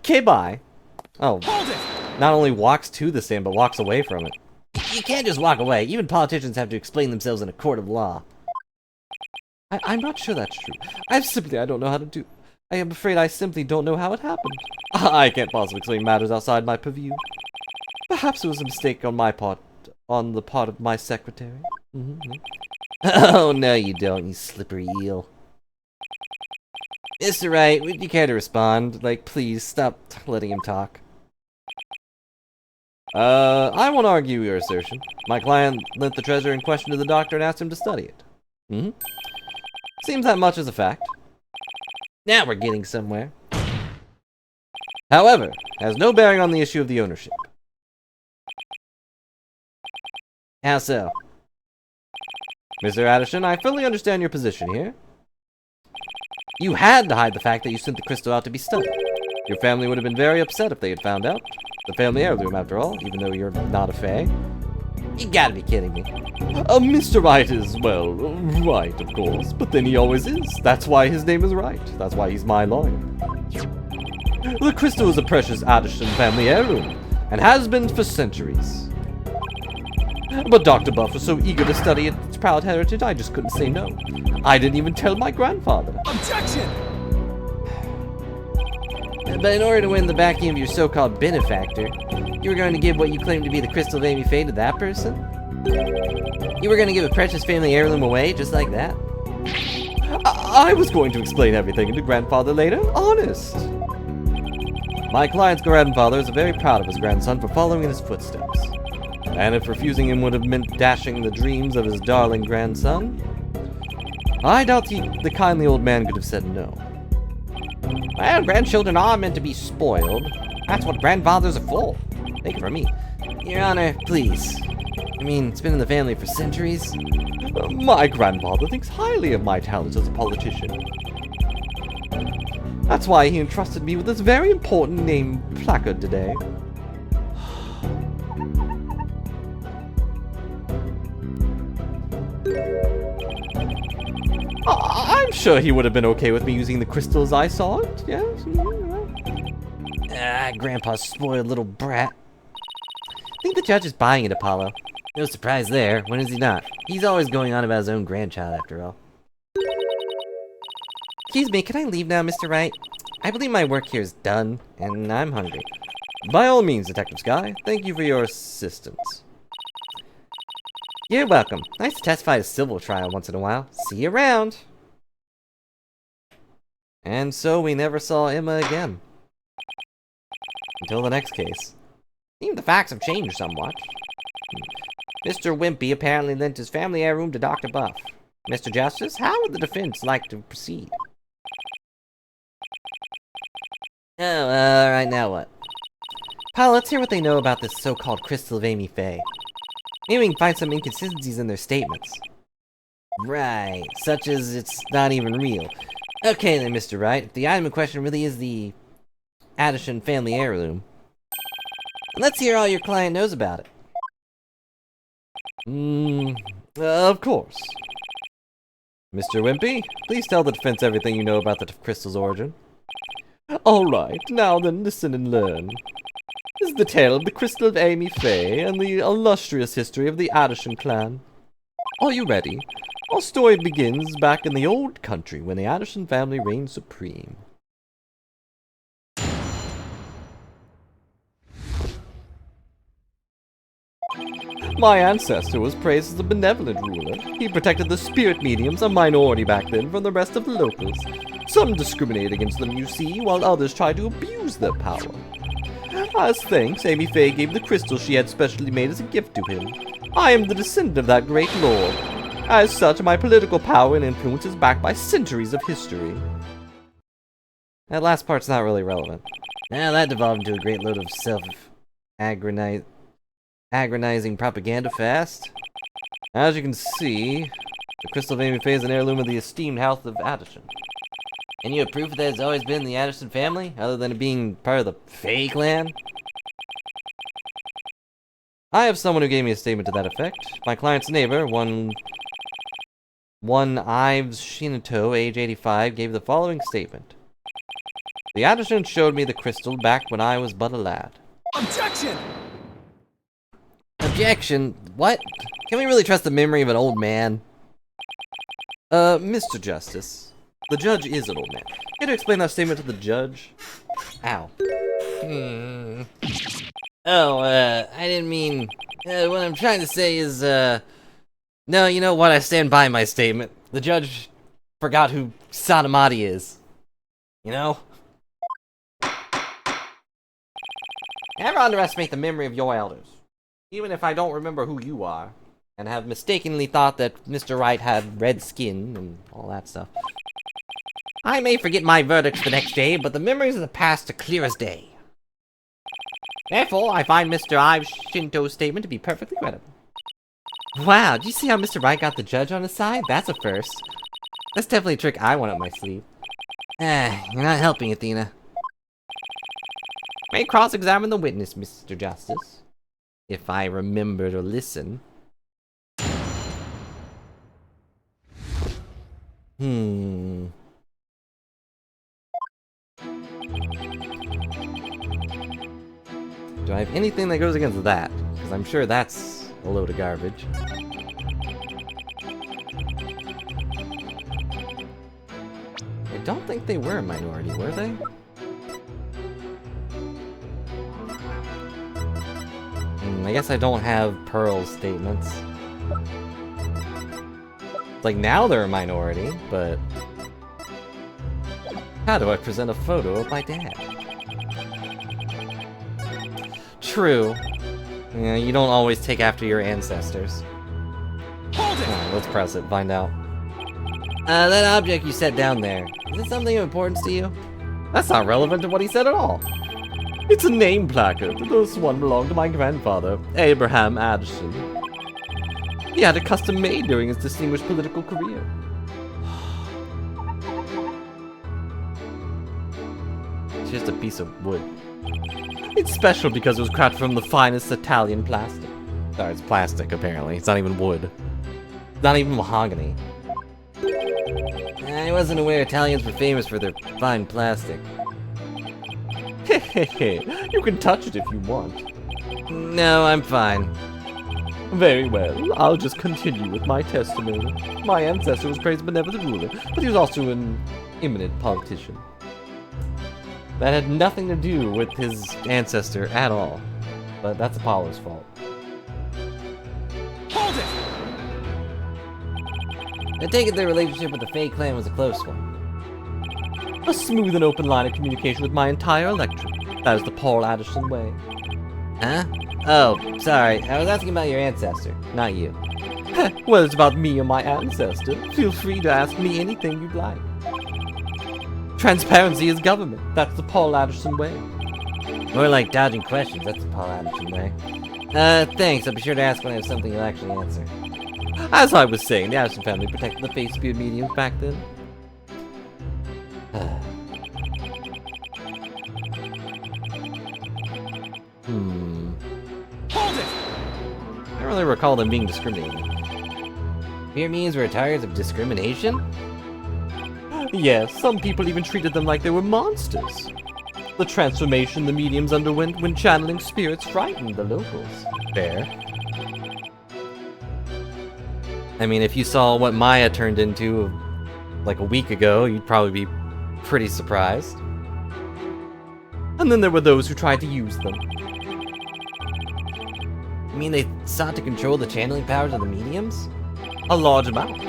Okay, bye. Oh, Hold it! not only walks to the stand, but walks away from it. You can't just walk away. Even politicians have to explain themselves in a court of law. I'm not sure that's true. I don't know how to do. I am afraid I simply don't know how it happened. I can't possibly explain matters outside my purview. Perhaps it was a mistake on my part, on the part of my secretary. Oh, no you don't, you slippery eel. Mr. Wright, would you care to respond? Like, please, stop letting him talk. I won't argue your assertion. My client lent the treasure in question to the doctor and asked him to study it. Seems that much is a fact. Now we're getting somewhere. However, has no bearing on the issue of the ownership. How so? Mr. Addison, I fully understand your position here. You had to hide the fact that you sent the crystal out to be studied. Your family would have been very upset if they had found out. The family heirloom, after all, even though you're not a fae. You gotta be kidding me. Mr. Wright is, well, right, of course, but then he always is. That's why his name is Wright. That's why he's my lawyer. The crystal is a precious Addison family heirloom, and has been for centuries. But Dr. Buff was so eager to study its proud heritage, I just couldn't say no. I didn't even tell my grandfather. Objection! But in order to win the backing of your so-called benefactor, you were going to give what you claimed to be the crystal of Amy Faye to that person? You were going to give a precious family heirloom away just like that? I was going to explain everything to grandfather later, honest. My client's grandfather is very proud of his grandson for following in his footsteps. And if refusing him would have meant dashing the dreams of his darling grandson, I doubt the kindly old man could have said no. Well, grandchildren are meant to be spoiled. That's what grandfathers are for. Take it from me. Your Honor, please. I mean, it's been in the family for centuries. My grandfather thinks highly of my talents as a politician. That's why he entrusted me with this very important name placard today. I'm sure he would have been okay with me using the crystal as I saw it, yes? Grandpa's spoiled little brat. I think the judge is buying it, Apollo. No surprise there, when is he not? He's always going on about his own grandchild, after all. Excuse me, can I leave now, Mr. Wright? I believe my work here is done, and I'm hungry. By all means, Detective Sky. Thank you for your assistance. You're welcome. Nice to testify at a civil trial once in a while. See you around. And so we never saw Emma again. Until the next case. Even the facts have changed somewhat. Mr. Wimpy apparently lent his family heirloom to Dr. Buff. Mr. Justice, how would the defense like to proceed? Oh, alright, now what? Pal, let's hear what they know about this so-called crystal of Amy Faye. Maybe we can find some inconsistencies in their statements. Right, such as it's not even real. Okay then, Mr. Wright, if the item in question really is the Addison family heirloom, let's hear all your client knows about it. Of course. Mr. Wimpy, please tell the defense everything you know about the crystal's origin. Alright, now then listen and learn. This is the tale of the crystal of Amy Faye and the illustrious history of the Addison clan. Are you ready? Our story begins back in the old country when the Addison family reigned supreme. My ancestor was praised as a benevolent ruler. He protected the spirit mediums, a minority back then, from the rest of the locals. Some discriminated against them, you see, while others tried to abuse their power. As thanks, Amy Faye gave the crystal she had specially made as a gift to him. I am the descendant of that great lord. As such, my political power and influence is backed by centuries of history. That last part's not really relevant. Now that devolved into a great load of agronizing propaganda fast. As you can see, the crystal of Amy Faye is an heirloom of the esteemed house of Addison. And you have proof that it's always been the Anderson family, other than it being part of the Fae clan? I have someone who gave me a statement to that effect. My client's neighbor, one Ives Shinto, age 85, gave the following statement. The Anderson showed me the crystal back when I was but a lad. Objection! Objection? What? Can we really trust the memory of an old man? Mr. Justice. The judge is an old man. Can you explain that statement to the judge? Ow. Oh, I didn't mean... what I'm trying to say is, no, you know what? I stand by my statement. The judge forgot who Sodomati is. You know? Never underestimate the memory of your elders. Even if I don't remember who you are, and have mistakenly thought that Mr. Wright had red skin and all that stuff. I may forget my verdicts the next day, but the memories of the past are clear as day. Therefore, I find Mr. Ives Shinto's statement to be perfectly credible. Wow, do you see how Mr. Wright got the judge on his side? That's a first. That's definitely a trick I want up my sleeve. You're not helping, Athena. May cross-examine the witness, Mr. Justice. If I remember to listen. Do I have anything that goes against that? Because I'm sure that's a load of garbage. I don't think they were a minority, were they? I guess I don't have Pearl's statements. Like, now they're a minority, but... How do I present a photo of my dad? True. Yeah, you don't always take after your ancestors. Hold it! Oh, let's press it, find out. That object you set down there, is it something of importance to you? That's not relevant to what he said at all. It's a name placard. This one belonged to my grandfather, Abraham Addison. He had a custom made during his distinguished political career. It's just a piece of wood. It's special because it was crafted from the finest Italian plastic. Sorry, it's plastic, apparently. It's not even wood. It's not even mahogany. I wasn't aware Italians were famous for their fine plastic. Hehehe, you can touch it if you want. No, I'm fine. Very well, I'll just continue with my testimony. My ancestor was praised benevolent ruler, but he was also an eminent politician. That had nothing to do with his ancestor at all. But that's Apollo's fault. Hold it! I take it their relationship with the Fae clan was a close one. A smooth and open line of communication with my entire electorate. That is the Paul Addison way. Huh? Oh, sorry. I was asking about your ancestor, not you. Well, it's about me and my ancestor. Feel free to ask me anything you'd like. Transparency is government. That's the Paul Addison way. More like dodging questions. That's the Paul Addison way. Thanks. I'll be sure to ask when I have something you'll actually answer. As I was saying, the Addison family protected the Fae Spear mediums back then. Hold it! I don't really recall them being discriminated. Fear means we're tired of discrimination? Yes, some people even treated them like they were monsters. The transformation the mediums underwent when channeling spirits frightened the locals. Fair. I mean, if you saw what Maya turned into like a week ago, you'd probably be pretty surprised. And then there were those who tried to use them. You mean they sought to control the channeling powers of the mediums? A large amount.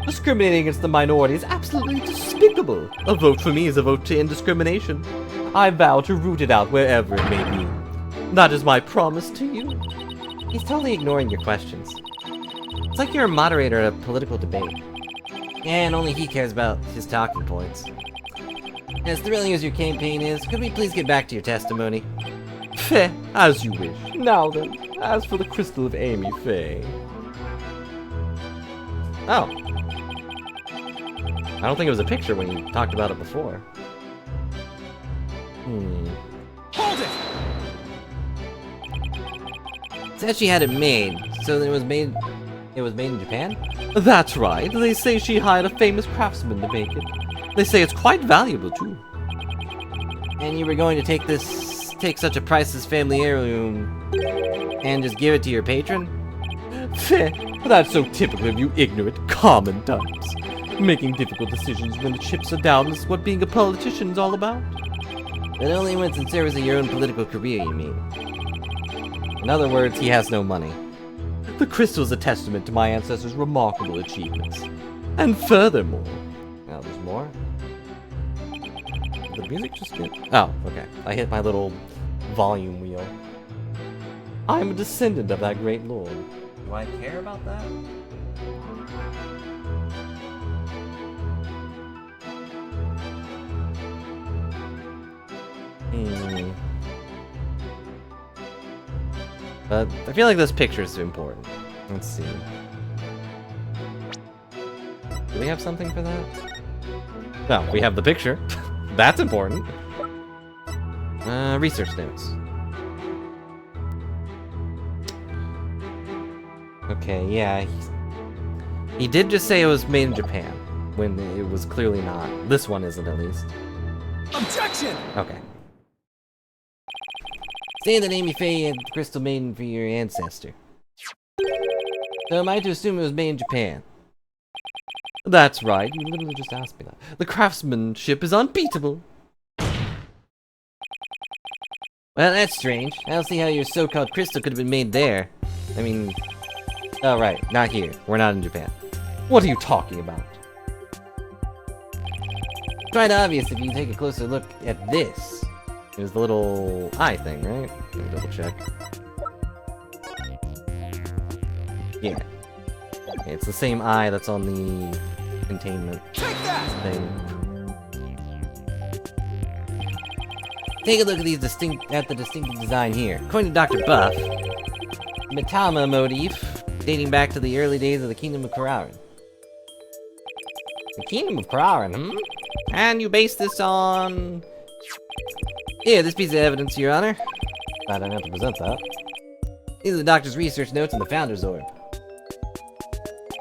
Discriminating against the minority is absolutely despicable. A vote for me is a vote to end discrimination. I vow to root it out wherever it may be. That is my promise to you. He's totally ignoring your questions. It's like you're a moderator at a political debate. And only he cares about his talking points. As thrilling as your campaign is, could we please get back to your testimony? Feh, as you wish. Now then, as for the crystal of Amy Faye. Oh. I don't think it was a picture when you talked about it before. Hold it! Said she had it made, so it was made in Japan? That's right. They say she hired a famous craftsman to make it. They say it's quite valuable too. And you were going to take such a priceless family heirloom and just give it to your patron? Feh, that's so typical of you ignorant, common types. Making difficult decisions when the chips are down is what being a politician's all about. But only when it's in service of your own political career, you mean? In other words, he has no money. The crystal is a testament to my ancestors' remarkable achievements. And furthermore... Now, there's more? Did the music just get... Oh, okay. I hit my little volume wheel. I'm a descendant of that great lord. Do I care about that? But I feel like this picture is important. Let's see. Do we have something for that? No, we have the picture. That's important. Research notes. Okay, yeah. He did just say it was made in Japan, when it was clearly not. This one isn't, at least. Objection! Okay. Say the name you Faye had the crystal maiden for your ancestor. So am I to assume it was made in Japan? That's right, you literally just asked me that. The craftsmanship is unbeatable. Well, that's strange. I don't see how your so-called crystal could have been made there. I mean... Oh, right, not here. We're not in Japan. What are you talking about? Quite obvious if you take a closer look at this. It was the little eye thing, right? Let me double check. Yeah. It's the same eye that's on the containment thing. Take a look at the distinctive design here. According to Dr. Buff, Mitama motif dating back to the early days of the Kingdom of Kararan. The Kingdom of Kararan, hmm? And you base this on... Here, this piece of evidence, Your Honor. I don't have to present that. These are the doctor's research notes on the Founder's Orb.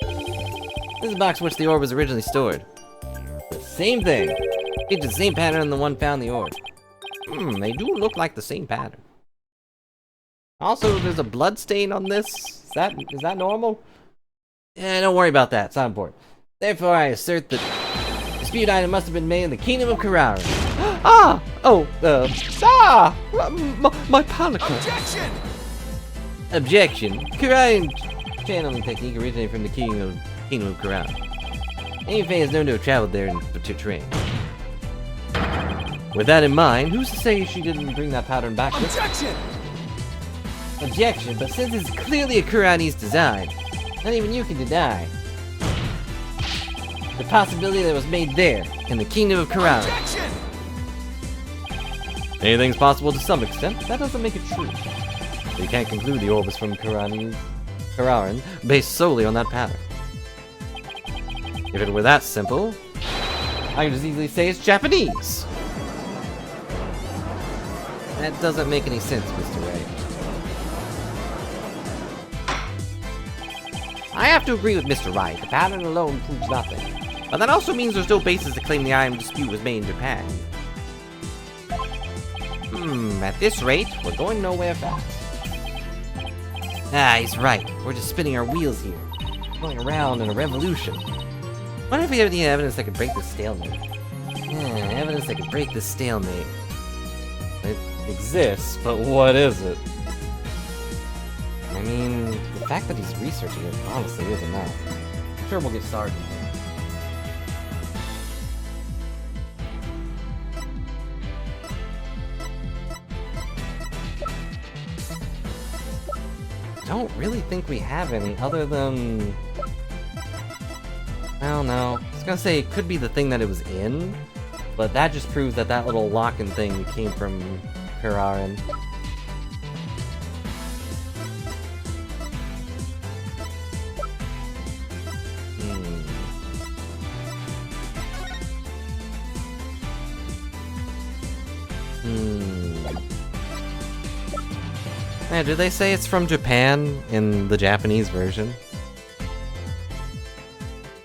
This is the box in which the orb was originally stored. The same thing. It's the same pattern on the one found in the orb. They do look like the same pattern. Also, there's a blood stain on this. Is that normal? Yeah, don't worry about that. It's not important. Therefore, I assert that the disputed item must have been made in the Kingdom of Kararan. Ah! Oh, my panicle. Objection! Objection. Kararan channeling technique originated from the Kingdom of Kararan. Amy Faye is known to have traveled there to train. With that in mind, who's to say she didn't bring that pattern back with her? Objection! Objection, but since it's clearly a Kararanese design, not even you can deny the possibility that it was made there, in the Kingdom of Kararan. Objection! Anything's possible to some extent, but that doesn't make it true. So you can't conclude the orb is from Kararan based solely on that pattern. If it were that simple, I could just easily say it's Japanese. That doesn't make any sense, Mr. Wright. I have to agree with Mr. Wright. The pattern alone proves nothing. But that also means there's no basis to claim the item dispute was made in Japan. At this rate, we're going nowhere fast. Ah, he's right. We're just spinning our wheels here. Going around in a revolution. What if we have any evidence that could break this stalemate? Evidence that could break this stalemate. It exists, but what is it? I mean, the fact that he's researching it honestly is enough. I'm sure we'll get started. I don't really think we have any other than... I don't know. I was gonna say it could be the thing that it was in, but that just proves that that little lock-in thing came from Kararan. Man, did they say it's from Japan in the Japanese version?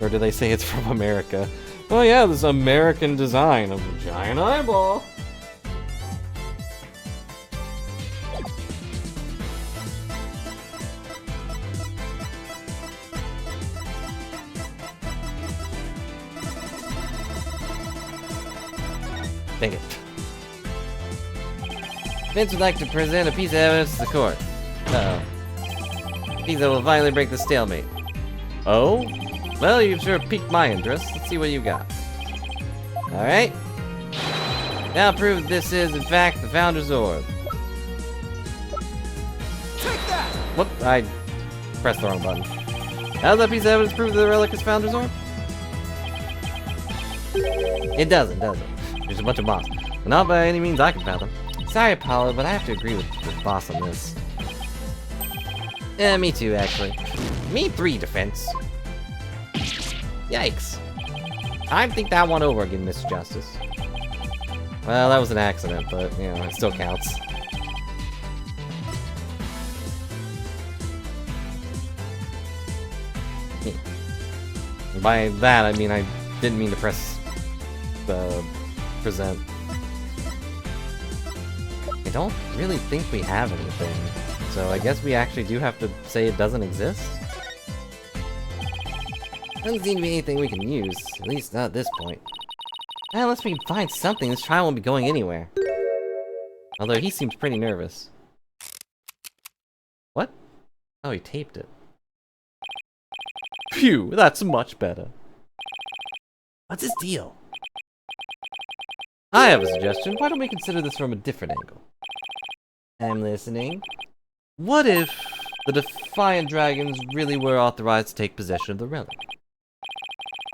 Or did they say it's from America? Oh yeah, this American design of a giant eyeball. Dang it. Vince would like to present a piece of evidence to the court. Uh-oh. Piece that will finally break the stalemate. Oh? Well, you've sure piqued my interest. Let's see what you got. Alright. Now prove this is, in fact, the Founder's Orb. Take that! Whoop, I pressed the wrong button. How does that piece of evidence prove that the relic is Founder's Orb? It doesn't, does it? There's a bunch of boss. But not by any means I can fathom. Sorry, Apollo, but I have to agree with the boss on this. Yeah, me too, actually. Me 3, Defense. Yikes. I think that one over again, Mr. Justice. Well, that was an accident, but, you know, it still counts. By that, I mean I didn't mean to press present. I don't really think we have anything, so I guess we actually do have to say it doesn't exist? Doesn't seem to be anything we can use, at least not at this point. Unless we can find something, this trial won't be going anywhere. Although he seems pretty nervous. What? Oh, he taped it. Phew, that's much better. What's his deal? I have a suggestion. Why don't we consider this from a different angle? I'm listening. What if the Defiant Dragons really were authorized to take possession of the relic?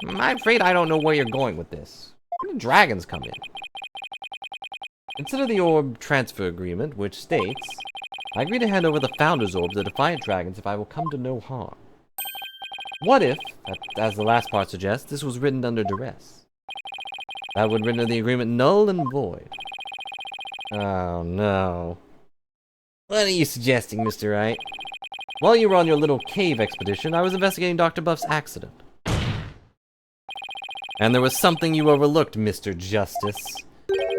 I'm afraid I don't know where you're going with this. Where do dragons come in? Consider the orb transfer agreement, which states, I agree to hand over the Founder's Orb to the Defiant Dragons if I will come to no harm. What if, as the last part suggests, this was written under duress? That would render the agreement null and void. Oh no. What are you suggesting, Mr. Wright? While you were on your little cave expedition, I was investigating Dr. Buff's accident. And there was something you overlooked, Mr. Justice.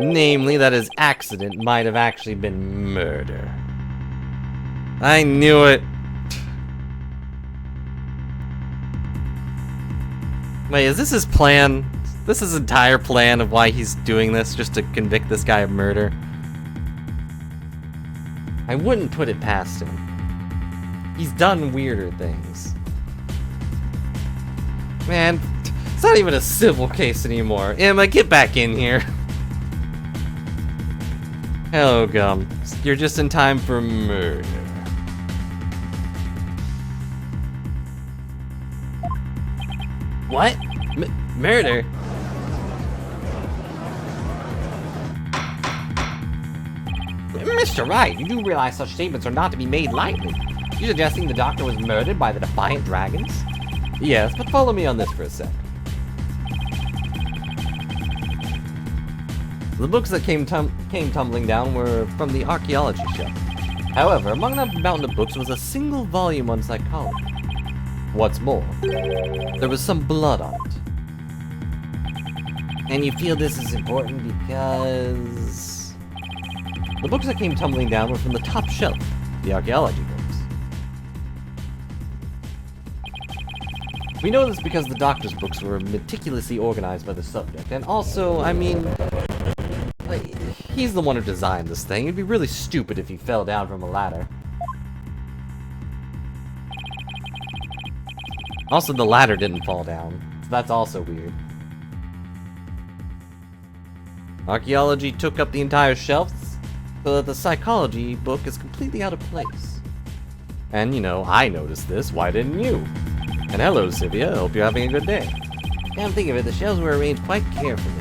Namely, that his accident might have actually been murder. I knew it! Wait, is this his plan? This is his entire plan of why he's doing this, just to convict this guy of murder? I wouldn't put it past him. He's done weirder things. Man, it's not even a civil case anymore. Emma, get back in here. Hello, Gum. You're just in time for murder. What? Murder? Mr. Wright, you do realize such statements are not to be made lightly. You suggesting the doctor was murdered by the Defiant Dragons? Yes, but follow me on this for a sec. The books that came tumbling down were from the archaeology shelf. However, among that mountain of books was a single volume on psychology. What's more, there was some blood on it. And you feel this is important because... the books that came tumbling down were from the top shelf, the archaeology books. We know this because the doctor's books were meticulously organized by the subject, and also, I mean, like, he's the one who designed this thing. It'd be really stupid if he fell down from a ladder. Also, the ladder didn't fall down, so that's also weird. Archaeology took up the entire shelf, so that the psychology book is completely out of place. And, you know, I noticed this, why didn't you? And hello, Sivia, hope you're having a good day. Come think of it, the shelves were arranged quite carefully.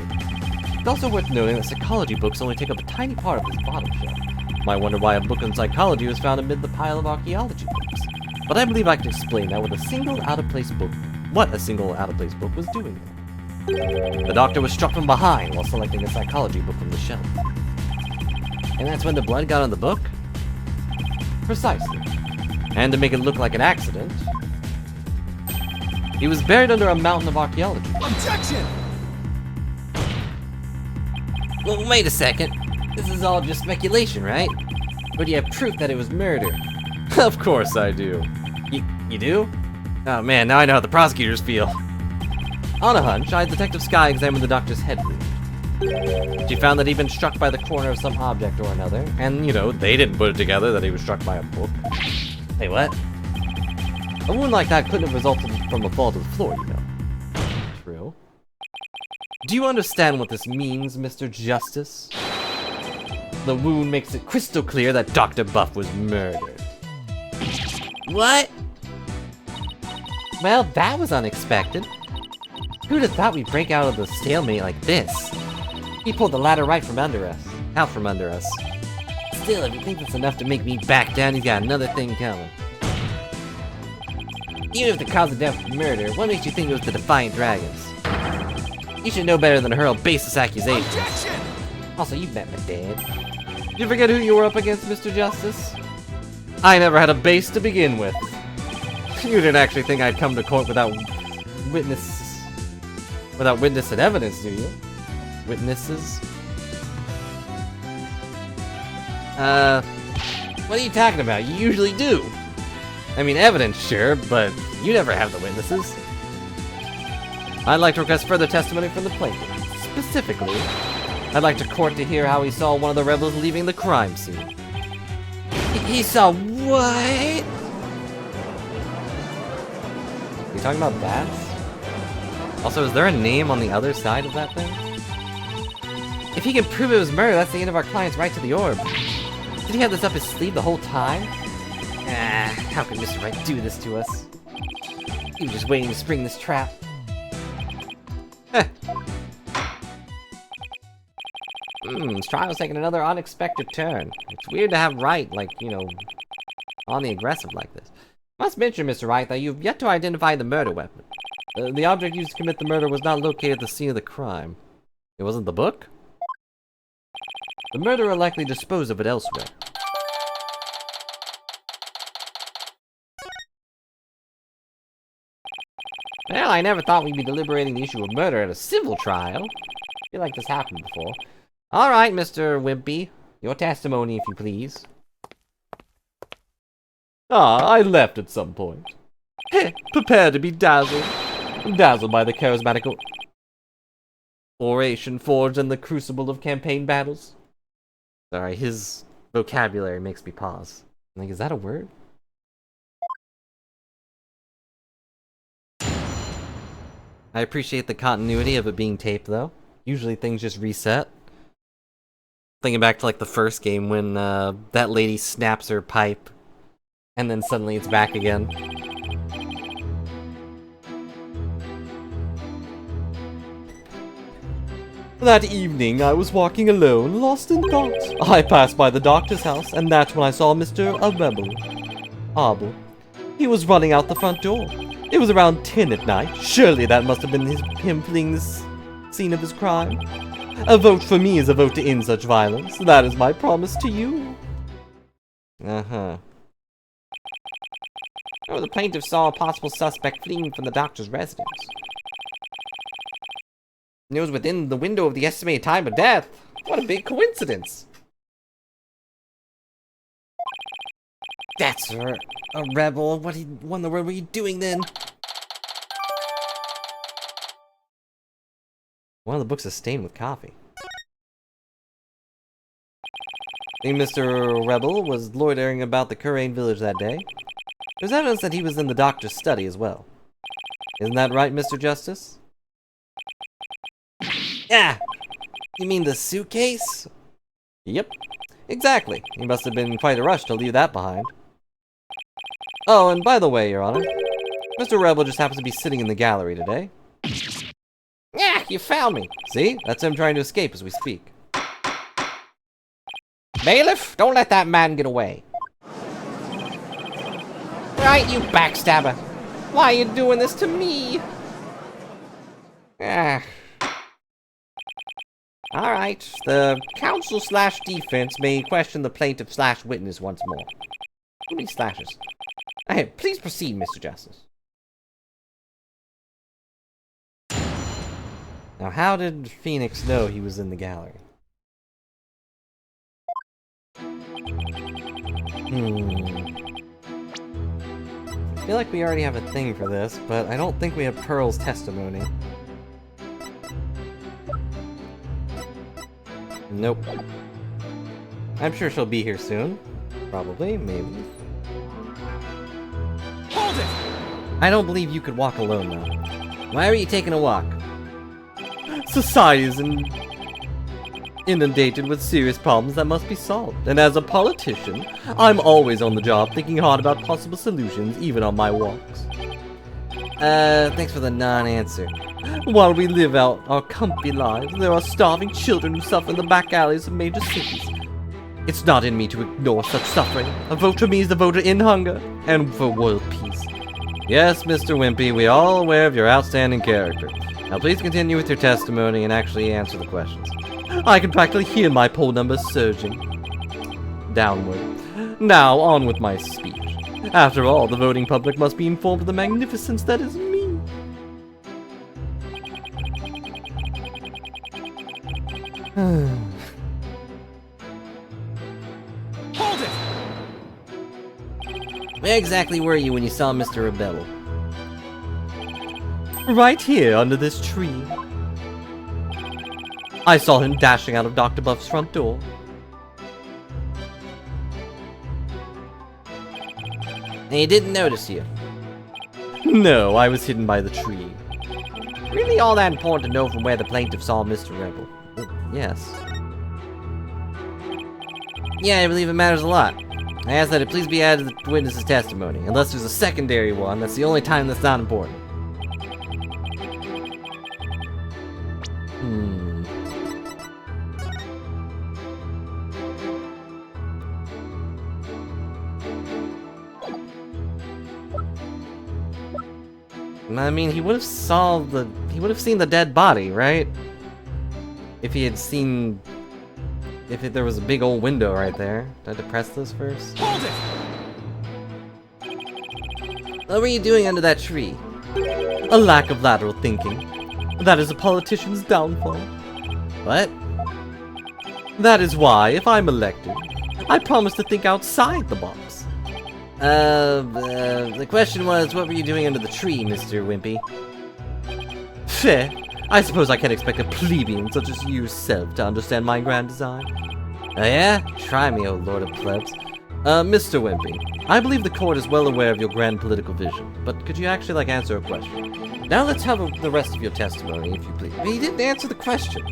It's also worth noting that psychology books only take up a tiny part of this bottom shelf. Might wonder why a book on psychology was found amid the pile of archaeology books. But I believe I can explain that with a single out-of-place book, what a single out-of-place book was doing there. The doctor was struck from behind while selecting a psychology book from the shelf. And that's when the blood got on the book? Precisely. And to make it look like an accident, he was buried under a mountain of archaeology. Objection! Well, wait a second. This is all just speculation, right? But you have proof that it was murder. Of course I do. You do? Oh man, now I know how the prosecutors feel. On a hunch, I had Detective Sky examine the doctor's head wound. She found that he'd been struck by the corner of some object or another, and, you know, they didn't put it together that he was struck by a book. Hey, what? A wound like that couldn't have resulted from a fall to the floor, you know. True. Do you understand what this means, Mr. Justice? The wound makes it crystal clear that Dr. Buff was murdered. What? Well, that was unexpected. Who'd have thought we'd break out of the stalemate like this? He pulled the ladder right from under us. Out from under us. Still, if you think that's enough to make me back down, he's got another thing coming. Even if the cause of death was murder, what makes you think it was the Defiant Dragons? You should know better than to hurl baseless accusations. Objection! Also, you met my dad. Did you forget who you were up against, Mr. Justice? I never had a base to begin with. You didn't actually think I'd come to court without witness and evidence, do you? Witnesses? What are you talking about? You usually do. I mean, evidence, sure, but you never have the witnesses. I'd like to request further testimony from the plaintiff. Specifically, I'd like to court to hear how he saw one of the rebels leaving the crime scene. He saw what? You talking about bats? Also, is there a name on the other side of that thing? If he can prove it was murder, that's the end of our client's right to the orb. Did he have this up his sleeve the whole time? How could Mr. Wright do this to us? He was just waiting to spring this trap. This trial's taking another unexpected turn. It's weird to have Wright, like, you know, on the aggressive like this. Must mention, Mr. Wright, that you've yet to identify the murder weapon. The object used to commit the murder was not located at the scene of the crime. It wasn't the book? The murderer likely disposed of it elsewhere. Well, I never thought we'd be deliberating the issue of murder at a civil trial. I feel like this happened before. Alright, Mr. Wimpy. Your testimony, if you please. I left at some point. Prepare to be dazzled. Dazzled by the charismatic oration forged in the crucible of campaign battles. Sorry, his vocabulary makes me pause. Like, is that a word? I appreciate the continuity of it being taped, though. Usually things just reset. Thinking back to, like, the first game when that lady snaps her pipe, and then suddenly it's back again. That evening, I was walking alone, lost in thought. I passed by the doctor's house, and that's when I saw Mr. Abel. He was running out the front door. It was around 10 at night. Surely that must have been him fleeing the scene of his crime. A vote for me is a vote to end such violence. That is my promise to you. Uh-huh. Oh, the plaintiff saw a possible suspect fleeing from the doctor's residence. And it was within the window of the estimated time of death. What a big coincidence. That's a rebel. What in the world were you doing then? One of the books is stained with coffee. I think Mr. Rebel was loitering about the Kurain village that day. There's evidence that he was in the doctor's study as well. Isn't that right, Mr. Justice? Yeah! You mean the suitcase? Yep. Exactly. He must have been quite a rush to leave that behind. Oh, and by the way, Your Honor, Mr. Rebel just happens to be sitting in the gallery today. Yeah, you found me! See? That's him trying to escape as we speak. Bailiff, don't let that man get away. Right, you backstabber. Why are you doing this to me? Ah. Alright, the counsel/defense may question the plaintiff/witness once more. Too many slashes. Hey, please proceed, Mr. Justice. Now, how did Phoenix know he was in the gallery? I feel like we already have a thing for this, but I don't think we have Pearl's testimony. Nope. I'm sure she'll be here soon. Probably, maybe. Hold it! I don't believe you could walk alone, though. Why are you taking a walk? Society is inundated with serious problems that must be solved, and as a politician, I'm always on the job thinking hard about possible solutions, even on my walks. Thanks for the non-answer. While we live out our comfy lives, there are starving children who suffer in the back alleys of major cities. It's not in me to ignore such suffering. A vote for me is a vote in hunger and for world peace. Yes, Mr. Wimpy, we are all aware of your outstanding character. Now please continue with your testimony and actually answer the questions. I can practically hear my poll numbers surging downward. Now, on with my speech. After all, the voting public must be informed of the magnificence that is me. Hold it! Where exactly were you when you saw Mr. Rebel? Right here, under this tree. I saw him dashing out of Dr. Buff's front door. And he didn't notice you? No, I was hidden by the tree. Really all that important to know from where the plaintiff saw Mr. Rebel? Yes. Yeah, I believe it matters a lot. I ask that it please be added to the witness's testimony. Unless there's a secondary one, that's the only time that's not important. I mean, he would have seen the dead body, right? If he had seen, there was a big old window right there. Do I have to press this first? Hold it! What were you doing under that tree? A lack of lateral thinking. That is a politician's downfall. What? That is why, if I'm elected, I promise to think outside the box. The question was, what were you doing under the tree, Mr. Wimpy? Fair. I suppose I can't expect a plebeian such as yourself to understand my grand design. Oh yeah? Try me, O Lord of Plebs. Mr. Wimpy, I believe the court is well aware of your grand political vision, but could you actually, answer a question? Now let's have the rest of your testimony, if you please. But he didn't answer the question.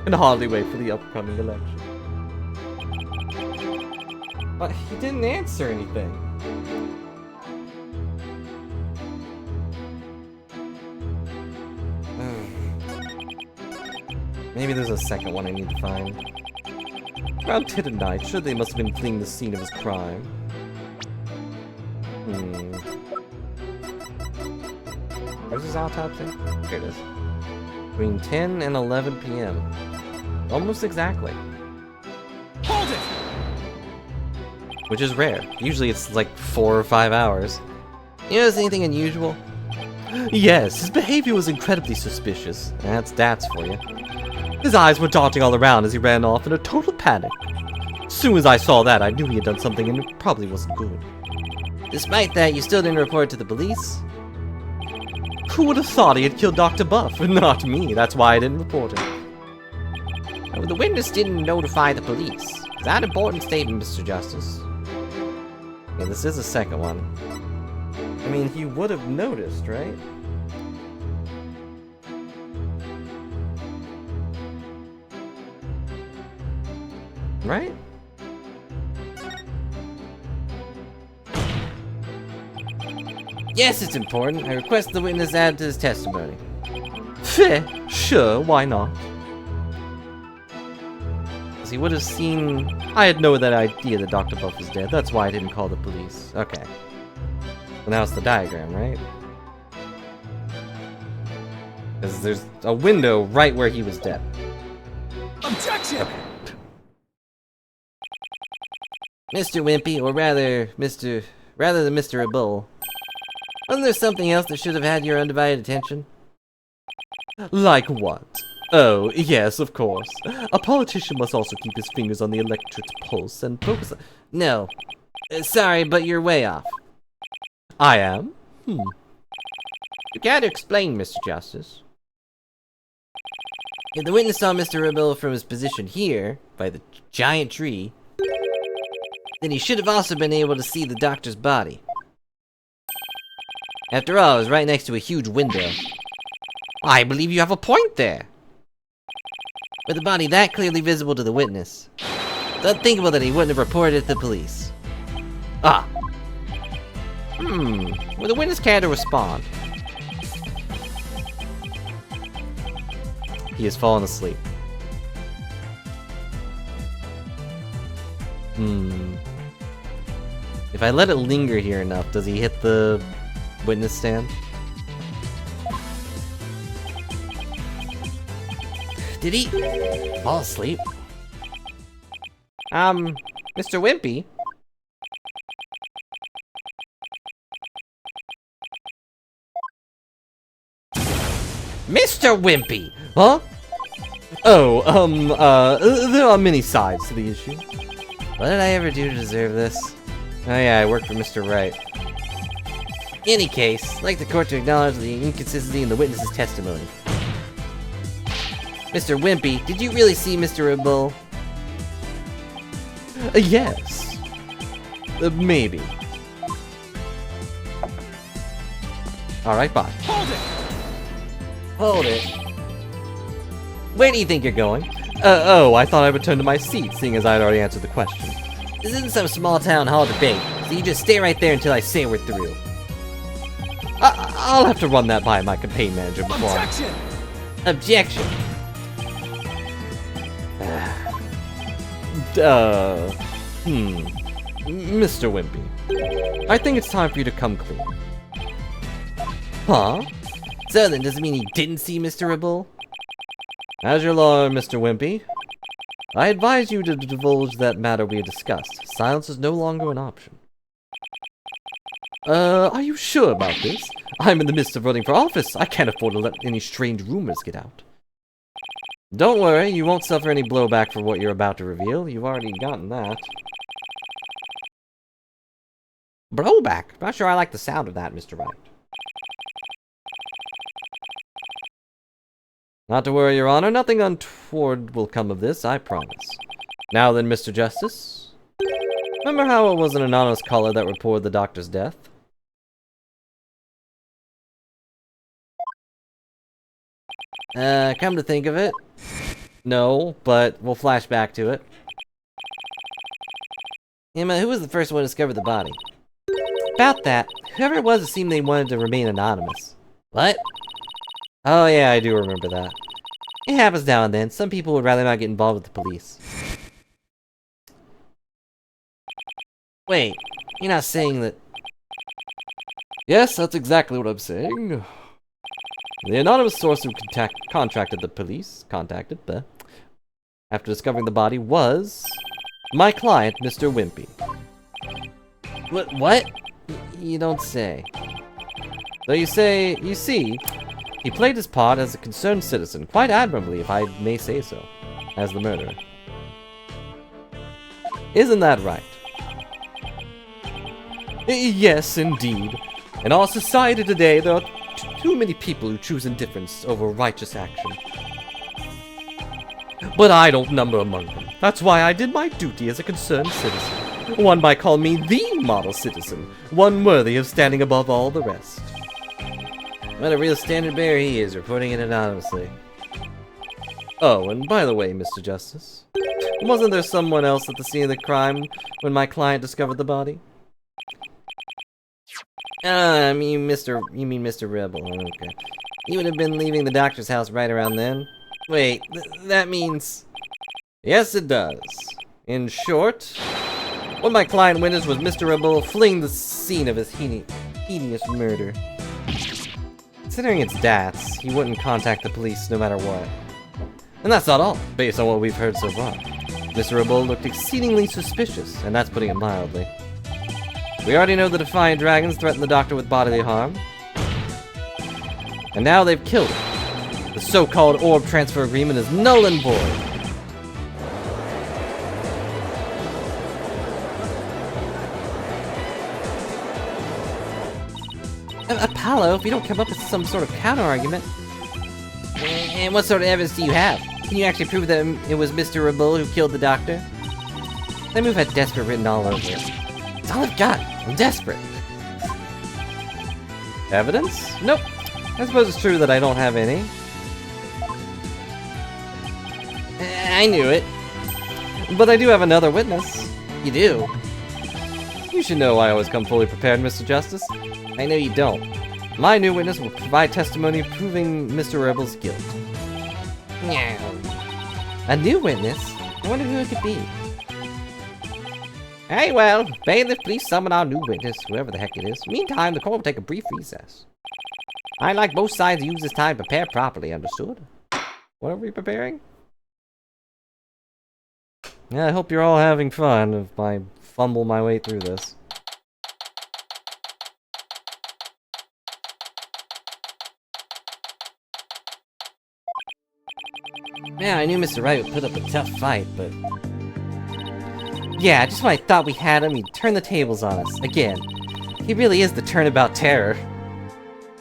Can hardly wait for the upcoming election. But he didn't answer anything. Maybe there's a second one I need to find. Around 10 at night, sure they must have been fleeing the scene of his crime. Where's his autopsy? Here it is. Between 10 and 11 p.m. Almost exactly. Hold it! Which is rare. Usually it's like 4 or 5 hours. You notice anything unusual? Yes, his behavior was incredibly suspicious. That's for you. His eyes were darting all around as he ran off in a total panic. As soon as I saw that, I knew he had done something and it probably wasn't good. Despite that, you still didn't report it to the police? Who would have thought he had killed Dr. Buff? Not me, that's why I didn't report it. Oh, the witness didn't notify the police. Is that an important statement, Mr. Justice? Yeah, this is the second one. I mean, he would have noticed, right? Right? Yes, it's important. I request the witness add to his testimony. Fair. Sure, why not? He would have seen... I had no idea that Dr. Buff was dead. That's why I didn't call the police. Okay. Well, now it's the diagram, right? Because there's a window right where he was dead. Objection! Mr. Wimpy, or rather than Mr. Bull. Wasn't there something else that should have had your undivided attention? Like what? Oh, yes, of course. A politician must also keep his fingers on the electorate's pulse and focus on— No. Sorry, but you're way off. I am? You can't explain, Mr. Justice. If the witness saw Mr. Rebel from his position here, by the giant tree, then he should have also been able to see the doctor's body. After all, it was right next to a huge window. I believe you have a point there. With a body that clearly visible to the witness, it's unthinkable that he wouldn't have reported it to the police. Ah. Would the witness care to respond? He has fallen asleep. If I let it linger here enough, does he hit the witness stand? Did he fall asleep? Mr. Wimpy? Mr. Wimpy! Huh? Oh, there are many sides to the issue. What did I ever do to deserve this? Oh yeah, I work for Mr. Wright. In any case, I'd like the court to acknowledge the inconsistency in the witness's testimony. Mr. Wimpy, did you really see Mr. Bull? Yes. Maybe. Alright, bye. Hold it! Hold it. Where do you think you're going? Oh, I thought I would turn to my seat, seeing as I had already answered the question. This isn't some small town hall debate, so you just stay right there until I say we're through. I'll have to run that by my campaign manager before Objection! Objection! Mr. Wimpy, I think it's time for you to come clean. Huh? So then, does it mean he didn't see Mr. Bull? As your lawyer, Mr. Wimpy, I advise you to divulge that matter we had discussed. Silence is no longer an option. Are you sure about this? I'm in the midst of running for office. I can't afford to let any strange rumors get out. Don't worry, you won't suffer any blowback for what you're about to reveal. You've already gotten that. Blowback? Not sure I like the sound of that, Mr. Wright. Not to worry, Your Honor. Nothing untoward will come of this, I promise. Now then, Mr. Justice. Remember how it was an anonymous caller that reported the doctor's death? Come to think of it. No, but we'll flash back to it. Emma, who was the first one to discover the body? About that, whoever it was, it seemed they wanted to remain anonymous. What? Oh yeah, I do remember that. It happens now and then. Some people would rather not get involved with the police. Wait, you're not saying that... Yes, that's exactly what I'm saying. The anonymous source who contacted the police, after discovering the body was... my client, Mr. Wimpy. What? You don't say. So you see, he played his part as a concerned citizen, quite admirably, if I may say so, as the murderer. Isn't that right? Yes, indeed. In our society today, there are too many people who choose indifference over righteous action. But I don't number among them. That's why I did my duty as a concerned citizen. One might call me the model citizen, one worthy of standing above all the rest. What a real standard bearer he is, reporting it anonymously. Oh, and by the way, Mr. Justice, wasn't there someone else at the scene of the crime when my client discovered the body? You mean Mr. Rebel, okay. He would have been leaving the doctor's house right around then? Wait, that means... Yes, it does. In short, what my client witnessed was Mr. Rebel fleeing the scene of his heinous murder. Considering it's Dats, he wouldn't contact the police no matter what. And that's not all, based on what we've heard so far. Mr. Orbital looked exceedingly suspicious, and that's putting it mildly. We already know the Defiant Dragons threatened the Doctor with bodily harm. And now they've killed him. The so-called orb transfer agreement is null and void. Apollo, if you don't come up with some sort of counter-argument... And what sort of evidence do you have? Can you actually prove that it was Mr. Orbital who killed the Doctor? That move had desperate written all over it. It's all I've got. I'm desperate. Evidence? Nope. I suppose it's true that I don't have any. I knew it. But I do have another witness. You do? You should know I always come fully prepared, Mr. Justice. I know you don't. My new witness will provide testimony proving Mr. Rebel's guilt. A new witness? I wonder who it could be. Hey, well, bailiff, please summon our new witness, whoever the heck it is. Meantime, the court will take a brief recess. I'd like both sides to use this time to prepare properly, understood? What are we preparing? Yeah, I hope you're all having fun if I fumble my way through this. Yeah, I knew Mr. Wright would put up a tough fight, but... Yeah, just when I thought we had him, he turned the tables on us, again. He really is the turnabout terror.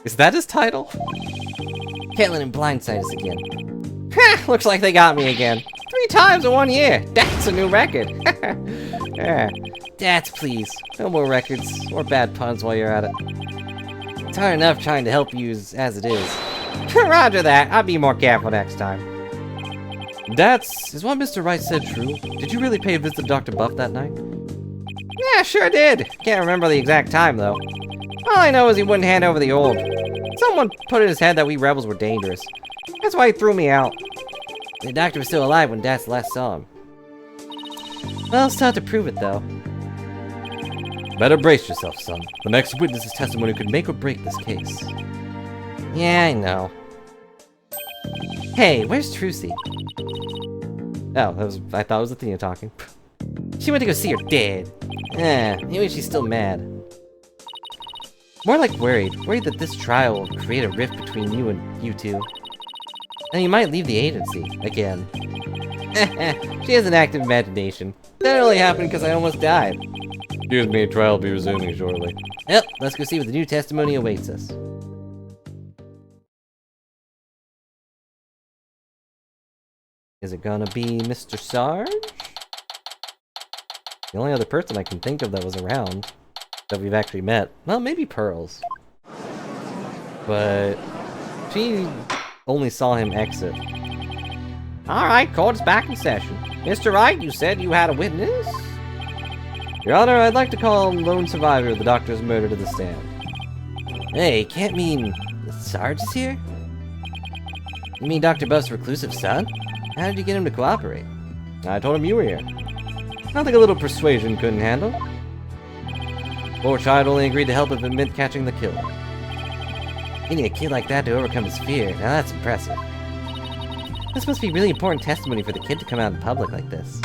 Is that his title? Can't let him blindside us again. Ha! Looks like they got me again. 3 times in 1 year! That's a new record! Yeah. Dads, please. No more records, or bad puns while you're at it. It's hard enough trying to help you as it is. Roger that, I'll be more careful next time. Is what Mr. Wright said true? Did you really pay a visit to Dr. Buff that night? Yeah, sure did. Can't remember the exact time, though. All I know is he wouldn't hand over the orb. Someone put in his head that we rebels were dangerous. That's why he threw me out. The Doctor was still alive when Dad last saw him. Well, it's tough to prove it, though. Better brace yourself, son. The next witness's testimony could make or break this case. Yeah, I know. Hey, where's Trucy? Oh, I thought it was Athena talking. She went to go see her dad. Maybe she's still mad. More like worried. Worried that this trial will create a rift between you two. And you might leave the agency, again. She has an active imagination. That only happened because I almost died. Excuse me, trial will be resuming shortly. Yep, let's go see what the new testimony awaits us. Is it gonna be Mr. Sarge? The only other person I can think of that was around, that we've actually met. Well, maybe Pearls. But she only saw him exit. Alright, court's back in session. Mr. Wright, you said you had a witness? Your Honor, I'd like to call lone survivor of the Doctor's murder to the stand. Hey, can't mean the Sarge is here? You mean Dr. Buff's reclusive son? How did you get him to cooperate? I told him you were here. Nothing a little persuasion couldn't handle. Poor child only agreed to help if it meant catching the killer. Getting a kid like that to overcome his fear, now that's impressive. This must be really important testimony for the kid to come out in public like this.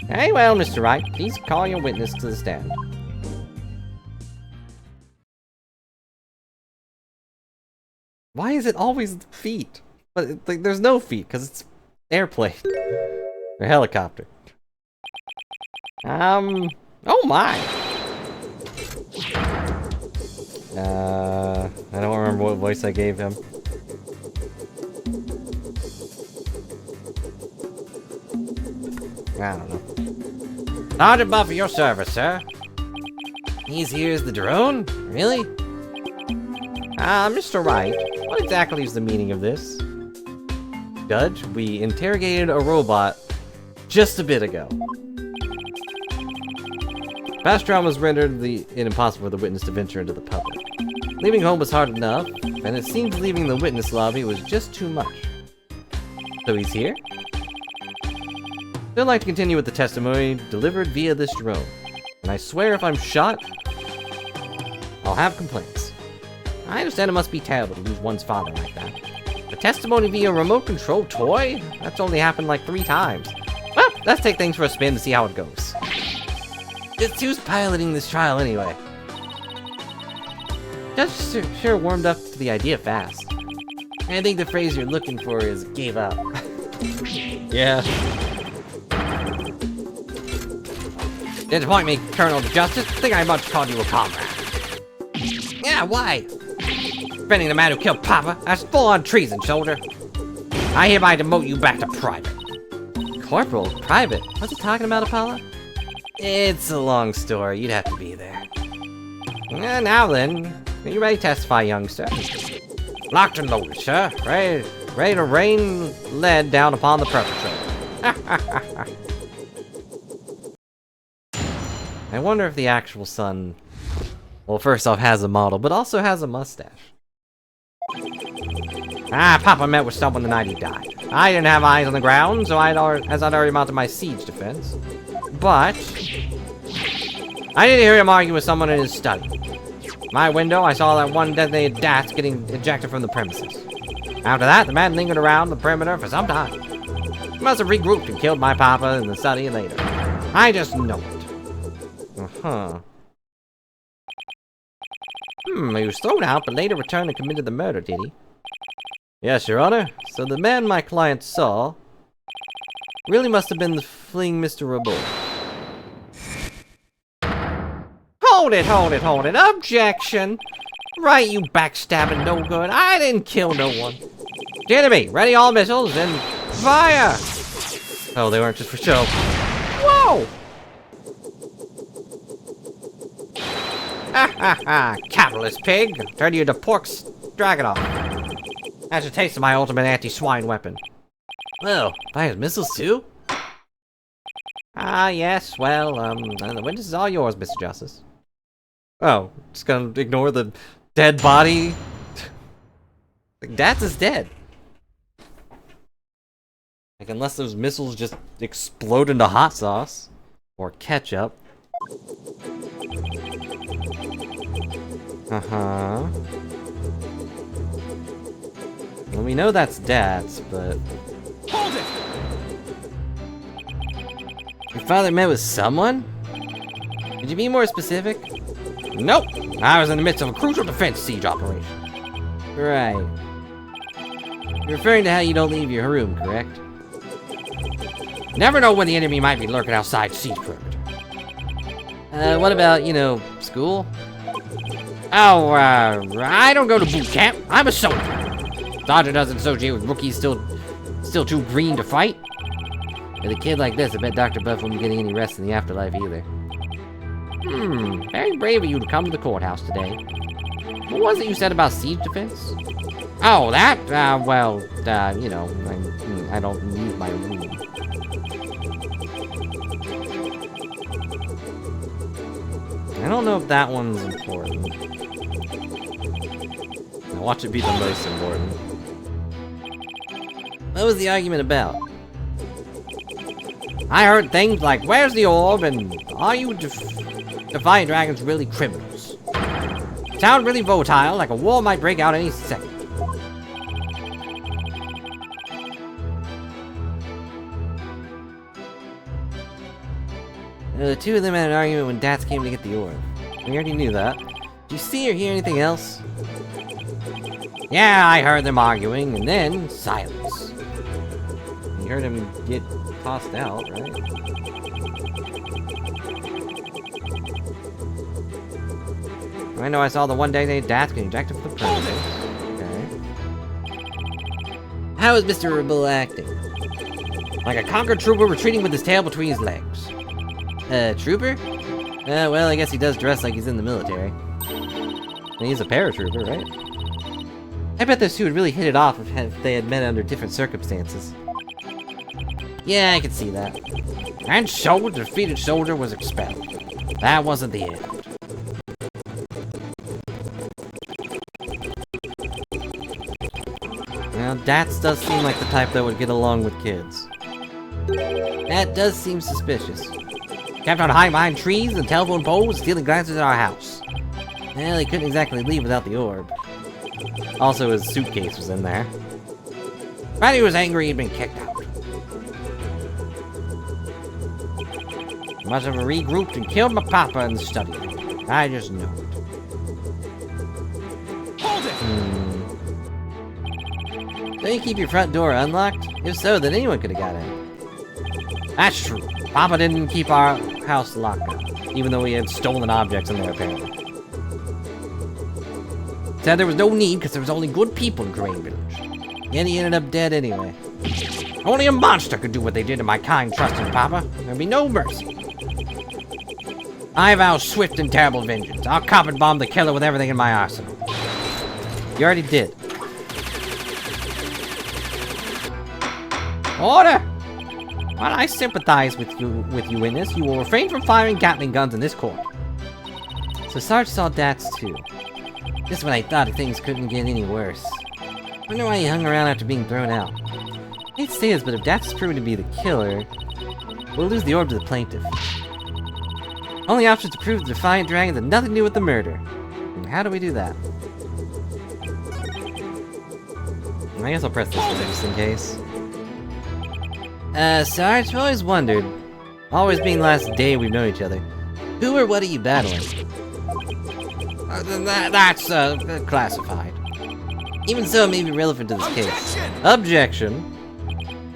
Very well, Mr. Wright. Please call your witness to the stand. Why is it always feet? But like, there's no feet, because it's airplane. Or helicopter. Oh my! I don't remember what voice I gave him. I don't know. Sergeant Buff at your service, sir. He's here as the drone? Really? Mr. Wright, what exactly is the meaning of this? Judge, we interrogated a robot just a bit ago. Past traumas rendered it impossible for the witness to venture into the public. Leaving home was hard enough, and it seems leaving the witness lobby was just too much. So he's here? I'd like to continue with the testimony delivered via this drone. And I swear if I'm shot, I'll have complaints. I understand it must be terrible to lose one's father like that. But Testimony via remote control toy? That's only happened like 3 times. Well, let's take things for a spin to see how it goes. Just who's piloting this trial anyway? Just sure warmed up to the idea fast. I think the phrase you're looking for is gave up. Yeah. Disappoint me, Colonel of Justice. Think I much called you a comrade. Yeah, why? Defending the man who killed Papa? That's full-on treason, soldier. I hereby demote you back to private. Corporal? Private? What's he talking about, Apollo? It's a long story. You'd have to be there. Now then, are you ready to testify, youngster? Locked and loaded, sir. Ready to rain lead down upon the perpetrator. I wonder if the actual son, well, first off, has a model, but also has a mustache. Papa met with someone the night he died. I didn't have eyes on the ground, so I'd already mounted my siege defense. But I did hear him argue with someone in his study. My window, I saw that one detonated DATS getting ejected from the premises. After that, the man lingered around the perimeter for some time. He must have regrouped and killed my papa in the study later. I just know it. Uh-huh. He was thrown out, but later returned and committed the murder, did he? Yes, Your Honor. So the man my client saw really must have been the fleeing Mr. Rabot. Hold it! Objection! Right, you backstabbing no good. I didn't kill no one. Enemy, ready all missiles and fire! Oh, they weren't just for show. Whoa! Ha ha ha! Capitalist pig! Turn you into pork stroganoff. That's a taste of my ultimate anti-swine weapon. Oh, fires missiles too? Yes, well, the witness is all yours, Mr. Justice. Oh, just gonna ignore the dead body? Dats is dead. Like, unless those missiles just explode into hot sauce. Or ketchup. Uh-huh. Well, we know that's Dats, but... Hold it! Your father met with someone? Could you be more specific? Nope! I was in the midst of a crucial defense siege operation. Right. You're referring to how you don't leave your room, correct? Never know when the enemy might be lurking outside siege perimeter. What about, you know, school? Oh, I don't go to boot camp. I'm a soldier. Sergeant doesn't associate with rookies still too green to fight. With a kid like this, I bet Dr. Buff won't be getting any rest in the afterlife either. Very brave of you to come to the courthouse today. What was it you said about siege defense? Oh, that? Well, you know, I don't use my room. I don't know if that one's important. Now watch it be the most important. What was the argument about? I heard things like, where's the orb, and are you Defiant Dragons really criminals? Sound really volatile, like a war might break out any second. The two of them had an argument when Dats came to get the orb. We already knew that. Did you see or hear anything else? Yeah, I heard them arguing, and then silence. You heard him get tossed out, right? I know I saw the one day they Dats get ejected from the premises. Okay. How is Mr. Rabot acting? Like a conquered trooper retreating with his tail between his legs. Trooper? Well, I guess he does dress like he's in the military. And he's a paratrooper, right? I bet those two would really hit it off if they had met under different circumstances. Yeah, I can see that. And so, the defeated soldier was expelled. That wasn't the end. Well, Dats does seem like the type that would get along with kids. That does seem suspicious. Kept on hiding behind trees and telephone poles, stealing glances at our house. Well, he couldn't exactly leave without the orb. Also, his suitcase was in there. But he was angry he'd been kicked out. Must have regrouped and killed my papa in the study. I just know it. Hold it! Don't you keep your front door unlocked? If so, then anyone could have got in. That's true. Papa didn't keep our house locked up, even though we had stolen objects in there, apparently. Said there was no need because there was only good people in Grain Village. And he ended up dead anyway. Only a monster could do what they did to my kind, trusting Papa. There'd be no mercy. I vow swift and terrible vengeance. I'll carpet bomb the killer with everything in my arsenal. You already did. Order! While I sympathize with you in this, you will refrain from firing Gatling guns in this court. So Sarge saw Dats too. Just when I thought things couldn't get any worse. Wonder why he hung around after being thrown out. I hate to say this, but if Dats is proven to be the killer, we'll lose the orb to the plaintiff. Only option to prove the Defiant Dragons had nothing to do with the murder. And how do we do that? I guess I'll press this one just in case. Sarge, I've always wondered, always being the last day we've known each other, who or what are you battling? That's classified. Even so, it may be relevant to this case. Objection!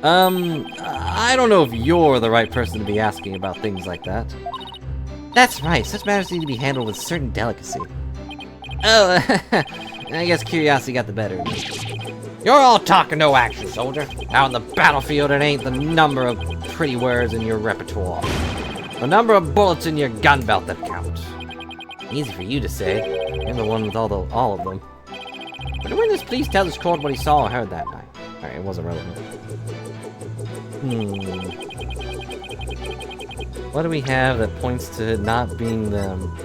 I don't know if you're the right person to be asking about things like that. That's right, such matters need to be handled with certain delicacy. Oh, I guess curiosity got the better of me. You're all talk and no action, soldier. Out on the battlefield, it ain't the number of pretty words in your repertoire. The number of bullets in your gun belt that counts. Easy for you to say. I'm the one with all of them. Would the witness please tell this court what he saw or heard that night? Alright, it wasn't relevant. What do we have that points to it not being them?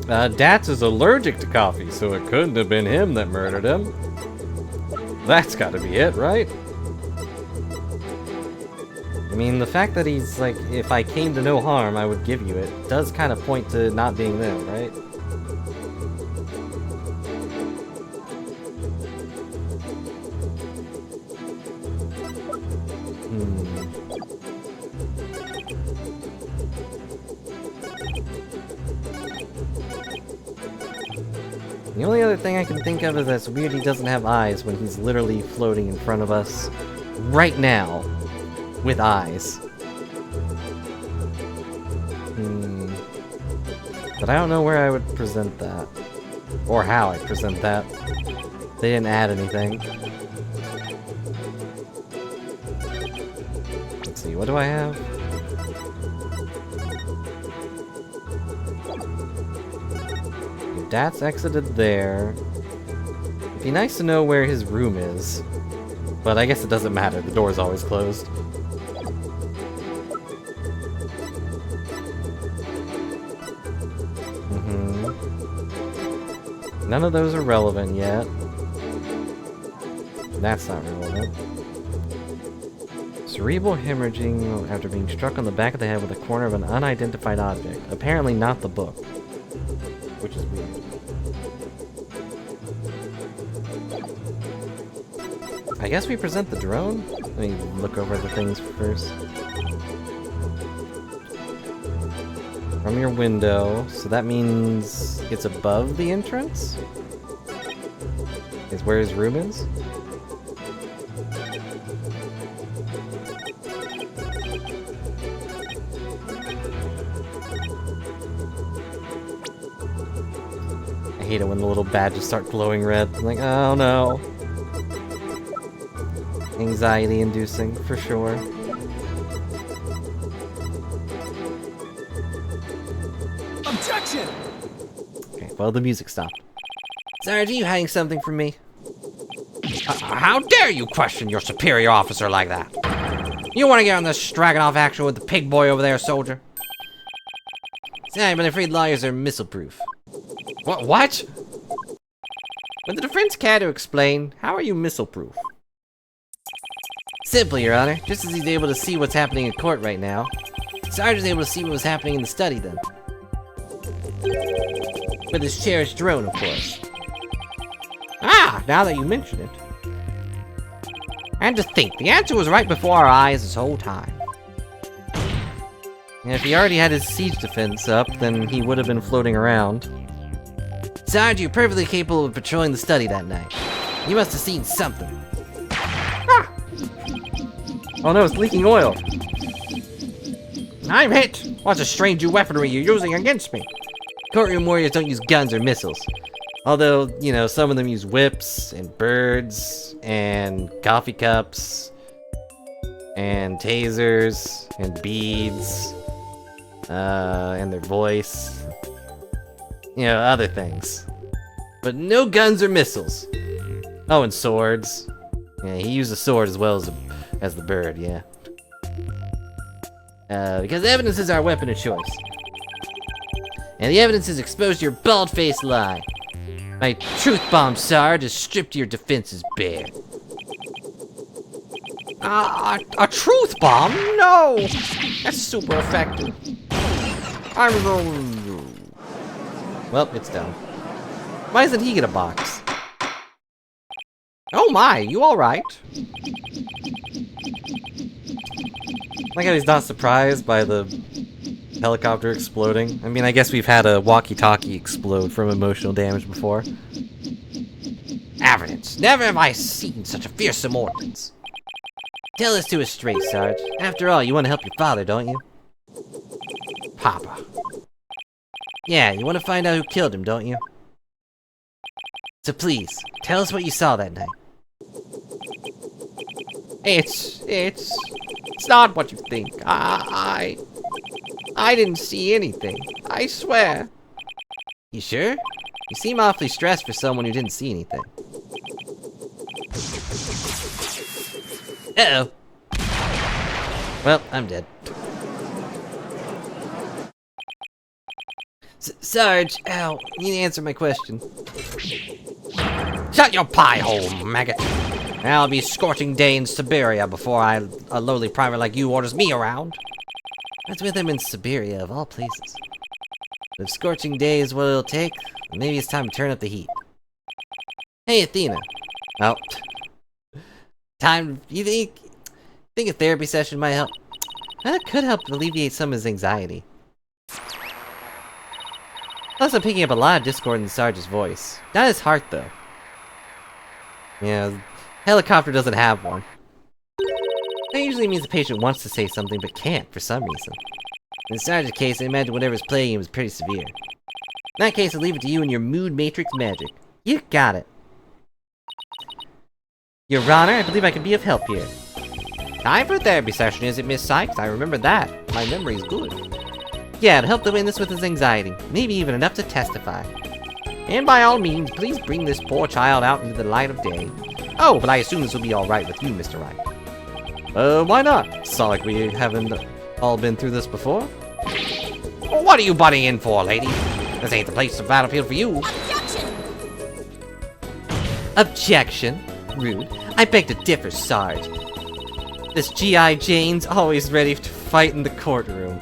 Dats is allergic to coffee, so it couldn't have been him that murdered him. That's gotta be it, right? I mean, the fact that he's like, if I came to no harm, I would give you it, does kind of point to not being them, right? The only other thing I can think of is that's weird he doesn't have eyes when he's literally floating in front of us right now with eyes. But I don't know where I would present that. Or how I'd present that. They didn't add anything. Let's see, what do I have? Dats exited there. It'd be nice to know where his room is. But I guess it doesn't matter, the door's always closed. None of those are relevant yet. That's not relevant. Cerebral hemorrhaging after being struck on the back of the head with a corner of an unidentified object. Apparently not the book. Which is weird. I guess we present the drone? Let me look over the things first. From your window, so that means it's above the entrance? Is where his room is? I hate it when the little badges start glowing red. I'm like, oh no. Anxiety inducing, for sure. Objection! Okay, well, the music stopped. Sarge, are you hiding something from me? How dare you question your superior officer like that? You want to get on this Stroganoff action with the pig boy over there, soldier? Sorry, but I'm afraid lawyers are missile-proof. What? When the defense care to explain, how are you missile-proof? Simply, Your Honor. Just as he's able to see what's happening in court right now, Sarge was able to see what was happening in the study then. With his cherished drone, of course. Ah, now that you mention it. And to think, the answer was right before our eyes this whole time. And if he already had his siege defense up, then he would have been floating around. Sarge, you're perfectly capable of patrolling the study that night. You must have seen something. Ah! Oh no, it's leaking oil. I'm hit! What's a strange new weaponry you're using against me? Courtroom warriors don't use guns or missiles. Although, you know, some of them use whips, and birds, and coffee cups, and tasers, and beads, and their voice. You know, other things. But no guns or missiles. Oh, and swords. Yeah, he used a sword as well as the bird, yeah. Because evidence is our weapon of choice. And the evidence is exposed to your bald-faced lie. My truth bomb, Sarge, has stripped your defenses bare. A truth bomb? No! That's super effective. Well, it's done. Why doesn't he get a box? Oh my, you alright? Like how he's not surprised by the helicopter exploding. I mean, I guess we've had a walkie-talkie explode from emotional damage before. Evidence. Never have I seen such a fearsome ordinance. Tell us to us straight, Sarge. After all, you want to help your father, don't you? Papa. Yeah, you want to find out who killed him, don't you? So please, tell us what you saw that night. It's not what you think. I didn't see anything. I swear. You sure? You seem awfully stressed for someone who didn't see anything. Uh-oh. Well, I'm dead. Sarge, ow, you need to answer my question. Shut your pie hole, maggot. I'll be scorching day in Siberia before a lowly private like you orders me around. What's with him in Siberia, of all places? If scorching day is what it'll take, maybe it's time to turn up the heat. Hey, Athena. Oh. You think a therapy session might help? That could help alleviate some of his anxiety. Plus, I'm picking up a lot of discord in Sarge's voice. Not his heart, though. Yeah, helicopter doesn't have one. That usually means the patient wants to say something but can't for some reason. In Sarge's case, I imagine whatever's plaguing him is pretty severe. In that case, I'll leave it to you and your mood matrix magic. You got it. Your Honor, I believe I can be of help here. Time for a therapy session, is it, Miss Sykes? I remember that. My memory's good. Yeah, to help the witness with his anxiety. Maybe even enough to testify. And by all means, please bring this poor child out into the light of day. Oh, but I assume this will be alright with you, Mr. Wright. Why not? It's not like we haven't all been through this before. Well, what are you butting in for, lady? This ain't the place of battlefield for you. Objection? Rude. I beg to differ, Sarge. This G.I. Jane's always ready to fight in the courtroom.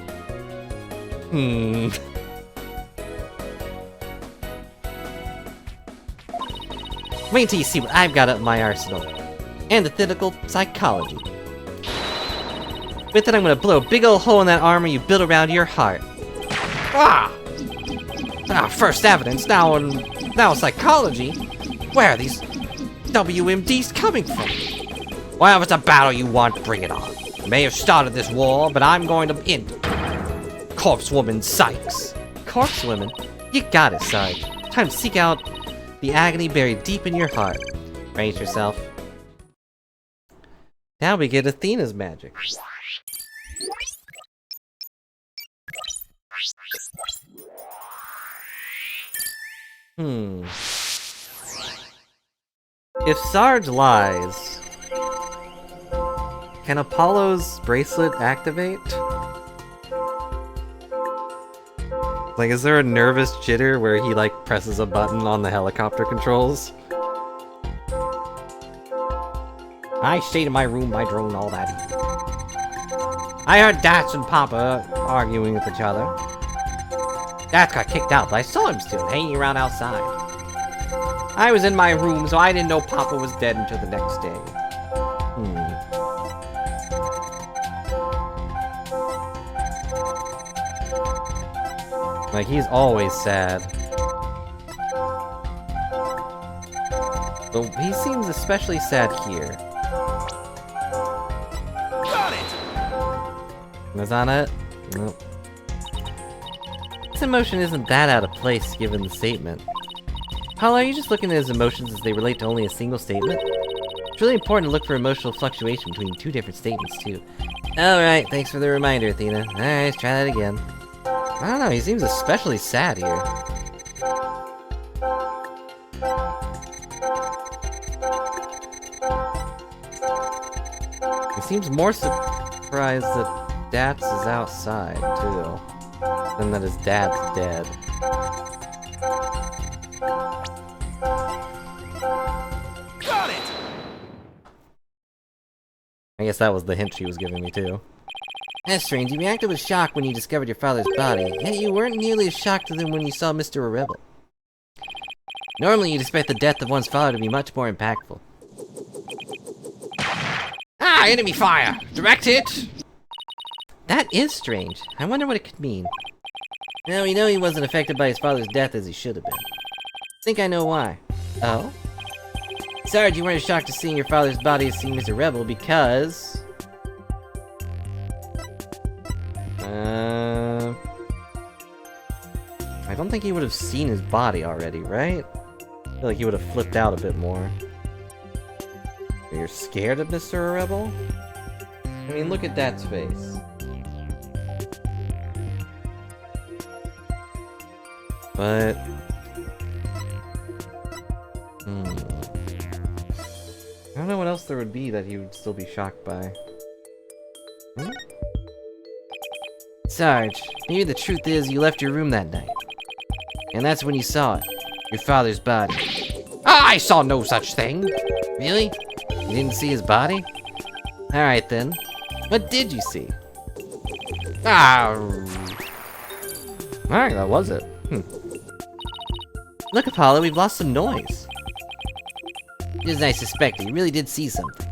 Wait until you see what I've got up in my arsenal. Analytical psychology. With it, I'm gonna blow a big ol' hole in that armor you built around your heart. First evidence, now psychology? Where are these WMDs coming from? Well, if it's a battle you want, bring it on. You may have started this war, but I'm going to end it. Corpse woman Sykes. Corpse woman? You got it, Sarge. Time to seek out the agony buried deep in your heart. Brace yourself. Now we get Athena's magic. If Sarge lies, can Apollo's bracelet activate? Like, is there a nervous jitter where he, like, presses a button on the helicopter controls? I stayed in my room, my drone, all that. I heard Dats and Papa arguing with each other. Dats got kicked out, but I saw him still hanging around outside. I was in my room, so I didn't know Papa was dead until the next day. Like, he's always sad. But he seems especially sad here. Got it! Is that it? Nope. This emotion isn't that out of place given the statement. Paul, are you just looking at his emotions as they relate to only a single statement? It's really important to look for emotional fluctuation between two different statements, too. Alright, thanks for the reminder, Athena. Alright, let's try that again. I don't know, he seems especially sad here. He seems more surprised that Dats is outside, too, than that his dad's dead. Got it! I guess that was the hint she was giving me, too. That's strange, you reacted with shock when you discovered your father's body, yet you weren't nearly as shocked than when you saw Mr. Orbital. Normally, you'd expect the death of one's father to be much more impactful. Ah, enemy fire! Direct hit! That is strange. I wonder what it could mean. Now, we know he wasn't affected by his father's death as he should have been. I think I know why. Oh? Sarge, you weren't as shocked to seeing your father's body as seeing Mr. Rebel because... I don't think he would have seen his body already, right? I feel like he would have flipped out a bit more. You're scared of Mr. Rebel? I mean, look at Dad's face. But... I don't know what else there would be that he would still be shocked by. Sarge, maybe the truth is you left your room that night. And that's when you saw it. Your father's body. I saw no such thing! Really? You didn't see his body? Alright then. What did you see? Alright, that was it. Look, Apollo, we've lost some noise. It was nice to suspect that you really did see something.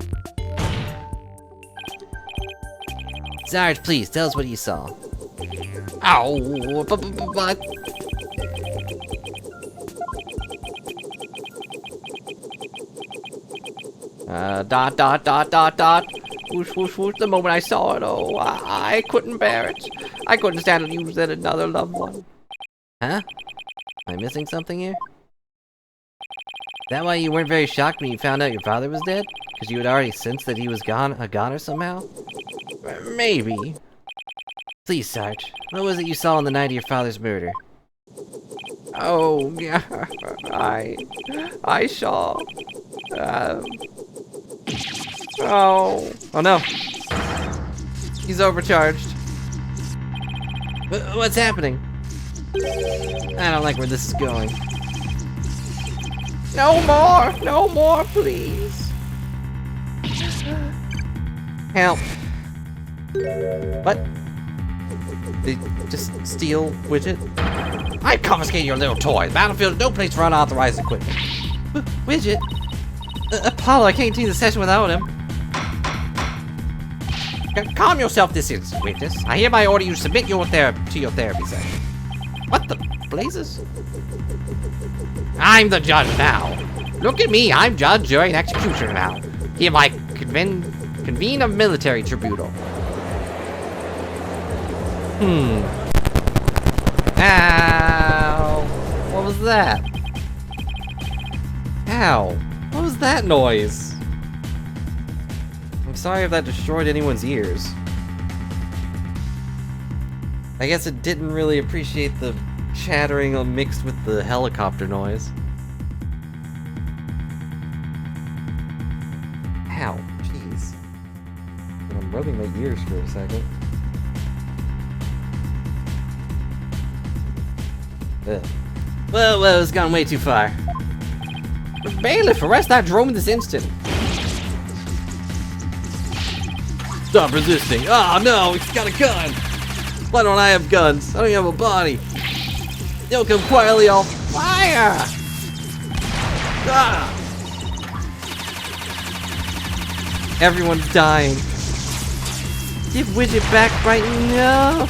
Sarge, please, tell us what you saw. Ow, but... Whoosh, whoosh, whoosh, the moment I saw it, oh, I couldn't bear it. I couldn't stand to lose that another loved one. Huh? Am I missing something here? Is that why you weren't very shocked when you found out your father was dead? Because you had already sensed that he was a goner somehow? Maybe. Please, Sarge, what was it you saw on the night of your father's murder? Oh, yeah, I saw, oh no. He's overcharged. What's happening? I don't like where this is going. No more, please. Help. What? Did you just steal Widget? I confiscated your little toy. The battlefield is no place for unauthorized equipment. Widget? Apollo, I can't continue the session without him. Calm yourself this instant, witness. I hereby order you to submit to your therapy session. What the blazes? I'm the judge now. Look at me, I'm judge, jury, and executioner now. Hereby convene a military tribunal. Ow! What was that? Ow! What was that noise? I'm sorry if that destroyed anyone's ears. I guess it didn't really appreciate the chattering mixed with the helicopter noise. Ow, jeez. I'm rubbing my ears for a second. Well, it's gone way too far. Bailiff, arrest that drone this instant. Stop resisting. Oh no, he's got a gun. Why don't I have guns? I don't even have a body. They'll come quietly, I'll fire. Ah! Everyone's dying. Give Widget back right now.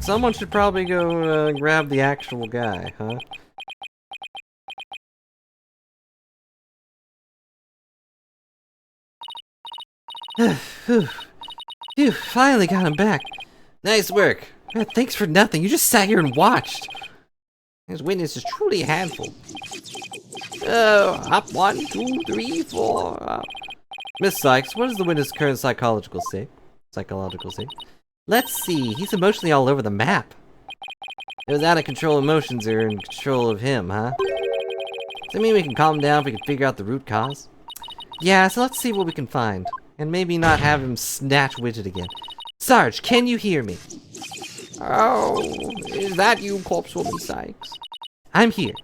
Someone should probably go grab the actual guy, huh? Phew, finally got him back. Nice work. Thanks for nothing. You just sat here and watched. This witness is truly a handful. Up 1, 2, 3, 4. Miss Sykes, what is the witness' current psychological state? Let's see. He's emotionally all over the map. Those out of control emotions are in control of him, huh? Does that mean we can calm him down if we can figure out the root cause? Yeah, so let's see what we can find. And maybe not have him snatch Widget again. Sarge, can you hear me? Oh, is that you, Corpse Woman Sykes? I'm here.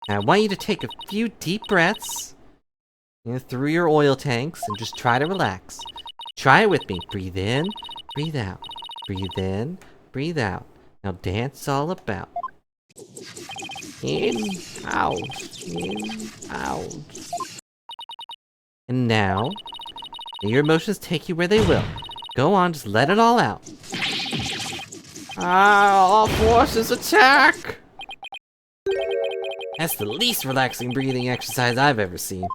I want you to take a few deep breaths through your oil tanks and just try to relax. Try it with me. Breathe in, breathe out. Breathe in, breathe out. Now dance all about. In, out, in, out. And now, may your emotions take you where they will. Go on, just let it all out. All forces attack! That's the least relaxing breathing exercise I've ever seen.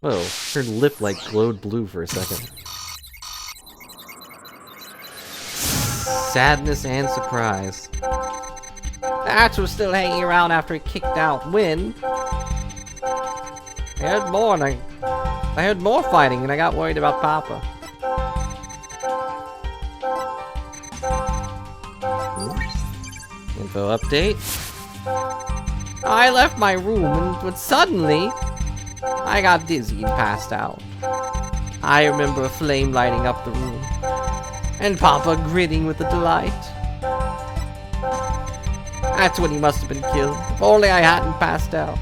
Whoa, her lip like glowed blue for a second. Sadness and surprise. That was still hanging around after he kicked out Win. I heard more and I heard more fighting and I got worried about Papa. Info update. I left my room, but suddenly, I got dizzy and passed out. I remember a flame lighting up the room, and Papa grinning with the delight. That's when he must have been killed. If only I hadn't passed out.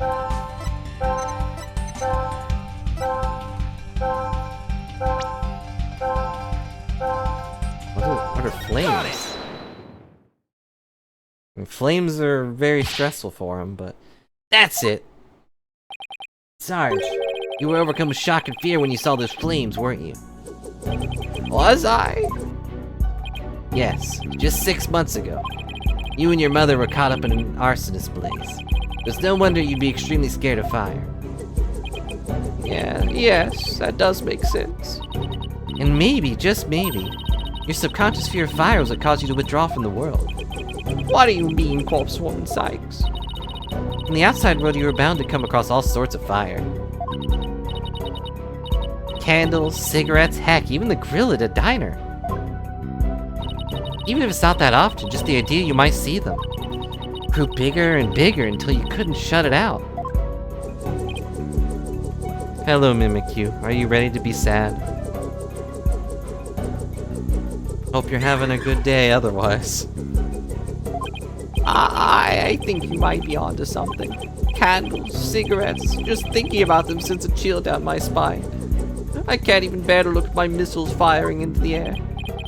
What are flames? And flames are very stressful for him, but that's it. Sarge, you were overcome with shock and fear when you saw those flames, weren't you? Was I? Yes, just 6 months ago. You and your mother were caught up in an arsonist blaze. It's no wonder you'd be extremely scared of fire. Yeah, yes, that does make sense. And maybe, just maybe, your subconscious fear of fire was what caused you to withdraw from the world. What do you mean, Corpse Woman Sykes? In the outside world, you were bound to come across all sorts of fire. Candles, cigarettes, heck, even the grill at a diner. Even if it's not that often, just the idea you might see them grew bigger and bigger until you couldn't shut it out. Hello, Mimikyu. Are you ready to be sad? Hope you're having a good day otherwise. I think you might be onto something. Candles, cigarettes, just thinking about them sends a chill down my spine. I can't even bear to look at my missiles firing into the air.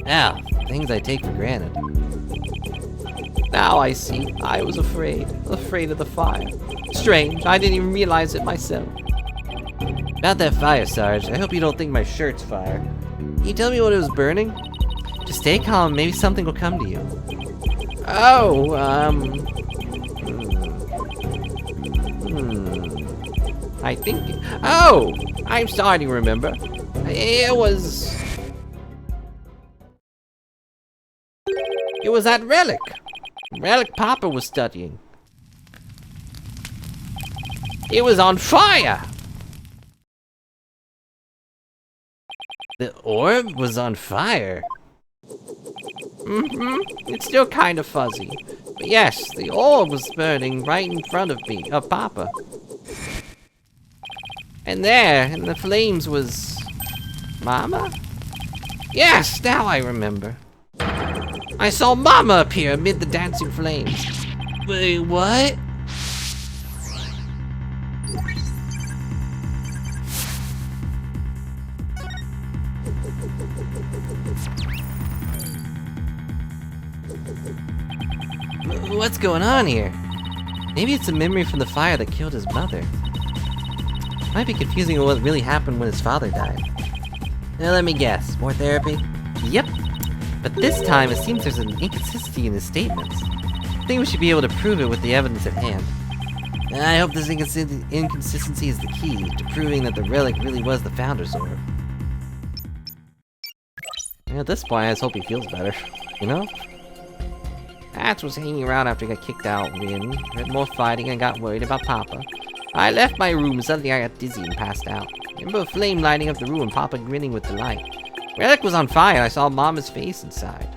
Now, things I take for granted. Now I see. I was afraid of the fire. Strange, I didn't even realize it myself. About that fire, Sarge, I hope you don't think my shirt's fire. Can you tell me what it was burning? Just stay calm, maybe something will come to you. Oh, I think... Oh! I'm starting to remember. It was that relic. Relic Papa was studying. It was on fire! The orb was on fire? It's still kind of fuzzy. But yes, the orb was burning right in front of me, of Papa. And there, in the flames was... Mama? Yes, now I remember. I saw Mama appear amid the dancing flames. Wait, what? What's going on here? Maybe it's a memory from the fire that killed his mother. Might be confusing with what really happened when his father died. Now let me guess, more therapy? Yep. But this time it seems there's an inconsistency in his statements. I think we should be able to prove it with the evidence at hand. And I hope this inconsistency is the key to proving that the relic really was the Founder's Orb. And at this point, I just hope he feels better, you know? That's was hanging around after he got kicked out, Win. Had more fighting and got worried about Papa. I left my room, suddenly I got dizzy and passed out. Remember a flame lighting up the room and Papa grinning with delight. Relic was on fire and I saw Mama's face inside.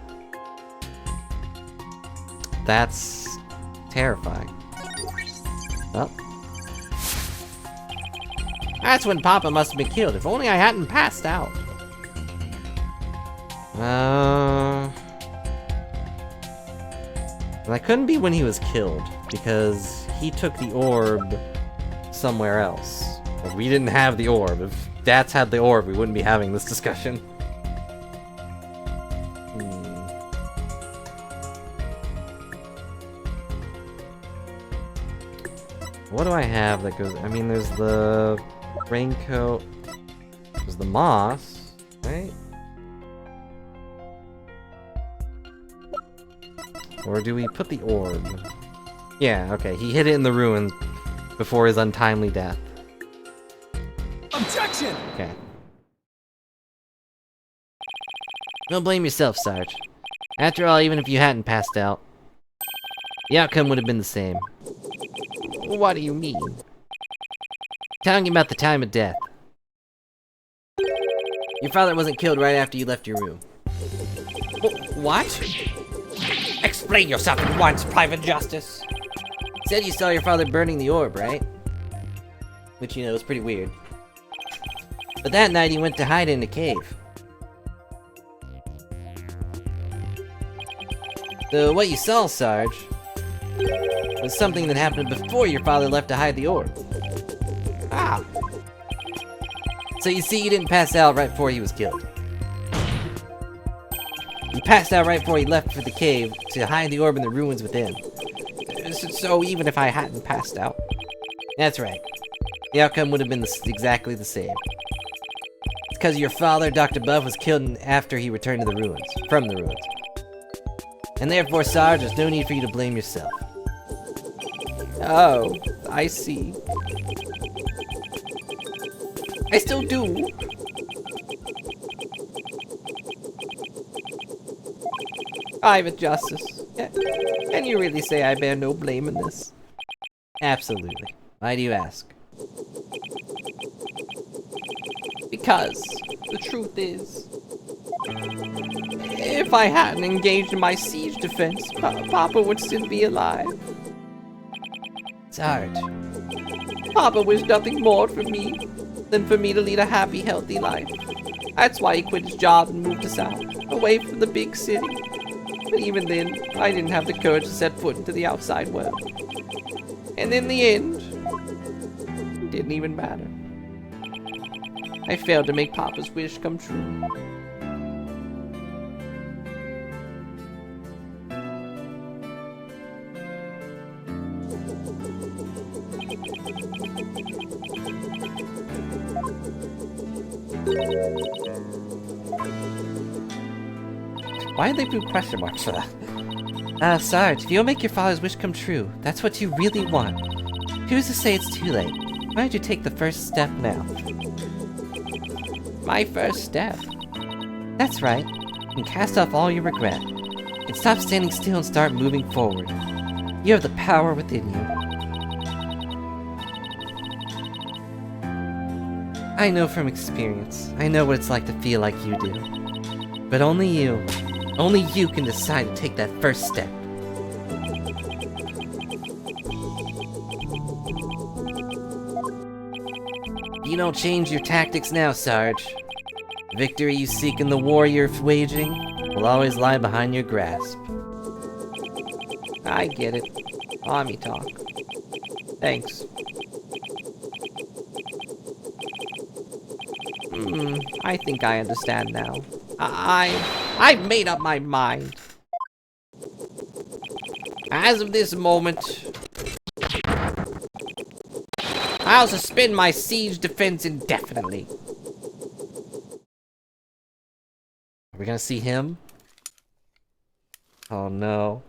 That's terrifying. Well. That's when Papa must have been killed. If only I hadn't passed out. That couldn't be when he was killed, because he took the orb somewhere else. But we didn't have the orb. If Dats had the orb, we wouldn't be having this discussion. What do I have that goes... I mean, there's the raincoat. There's the moss, right? Or do we put the orb? Yeah, okay, he hid it in the ruins before his untimely death. Objection! Okay. Don't blame yourself, Sarge. After all, even if you hadn't passed out, the outcome would have been the same. What do you mean? Telling you about the time of death. Your father wasn't killed right after you left your room. What? Explain yourself at once, Private Justice. Said you saw your father burning the orb, right? Which, you know, is pretty weird. But that night he went to hide in a cave. So what you saw, Sarge, was something that happened before your father left to hide the orb. Ah. So you see, he didn't pass out right before he was killed. He passed out right before he left for the cave to hide the orb in the ruins within. So even if I hadn't passed out? That's right. The outcome would have been exactly the same. It's because your father, Dr. Buff, was killed after he returned to the ruins. From the ruins. And therefore, Sarge, there's no need for you to blame yourself. Oh, I see. I still do. Private Justice, can you really say I bear no blame in this? Absolutely. Why do you ask? Because the truth is, if I hadn't engaged in my siege defense, Papa would still be alive. Sarge. Papa wished nothing more for me than for me to lead a happy, healthy life. That's why he quit his job and moved us out, away from the big city. But even then, I didn't have the courage to set foot into the outside world. And in the end, it didn't even matter. I failed to make Papa's wish come true. Why did they put question marks for that? Sarge, if you'll make your father's wish come true, that's what you really want. Who's to say it's too late? Why don't you take the first step now? My first step? That's right. You can cast off all your regret. You can stop standing still and start moving forward. You have the power within you. I know from experience. I know what it's like to feel like you do. But only you can decide to take that first step. You don't change your tactics now, Sarge. The victory you seek in the war you're waging will always lie behind your grasp. I get it. Army talk. Thanks. I think I understand now. I've made up my mind. As of this moment, I'll suspend my siege defense indefinitely. Are we gonna see him? Oh no.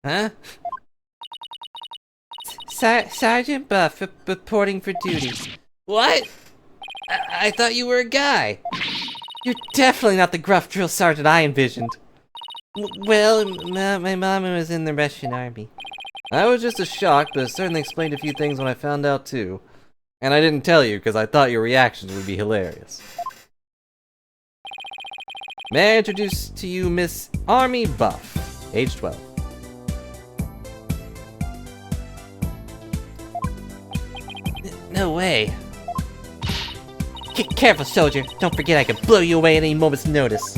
Huh? Sergeant Buff reporting for duty. What? I thought you were a guy. You're definitely not the gruff drill sergeant I envisioned. Well, my mom was in the Russian army. I was just a shock, but it certainly explained a few things when I found out too. And I didn't tell you because I thought your reactions would be hilarious. May I introduce to you Miss Army Buff, age 12. No way. Careful, soldier. Don't forget I could blow you away at any moment's notice.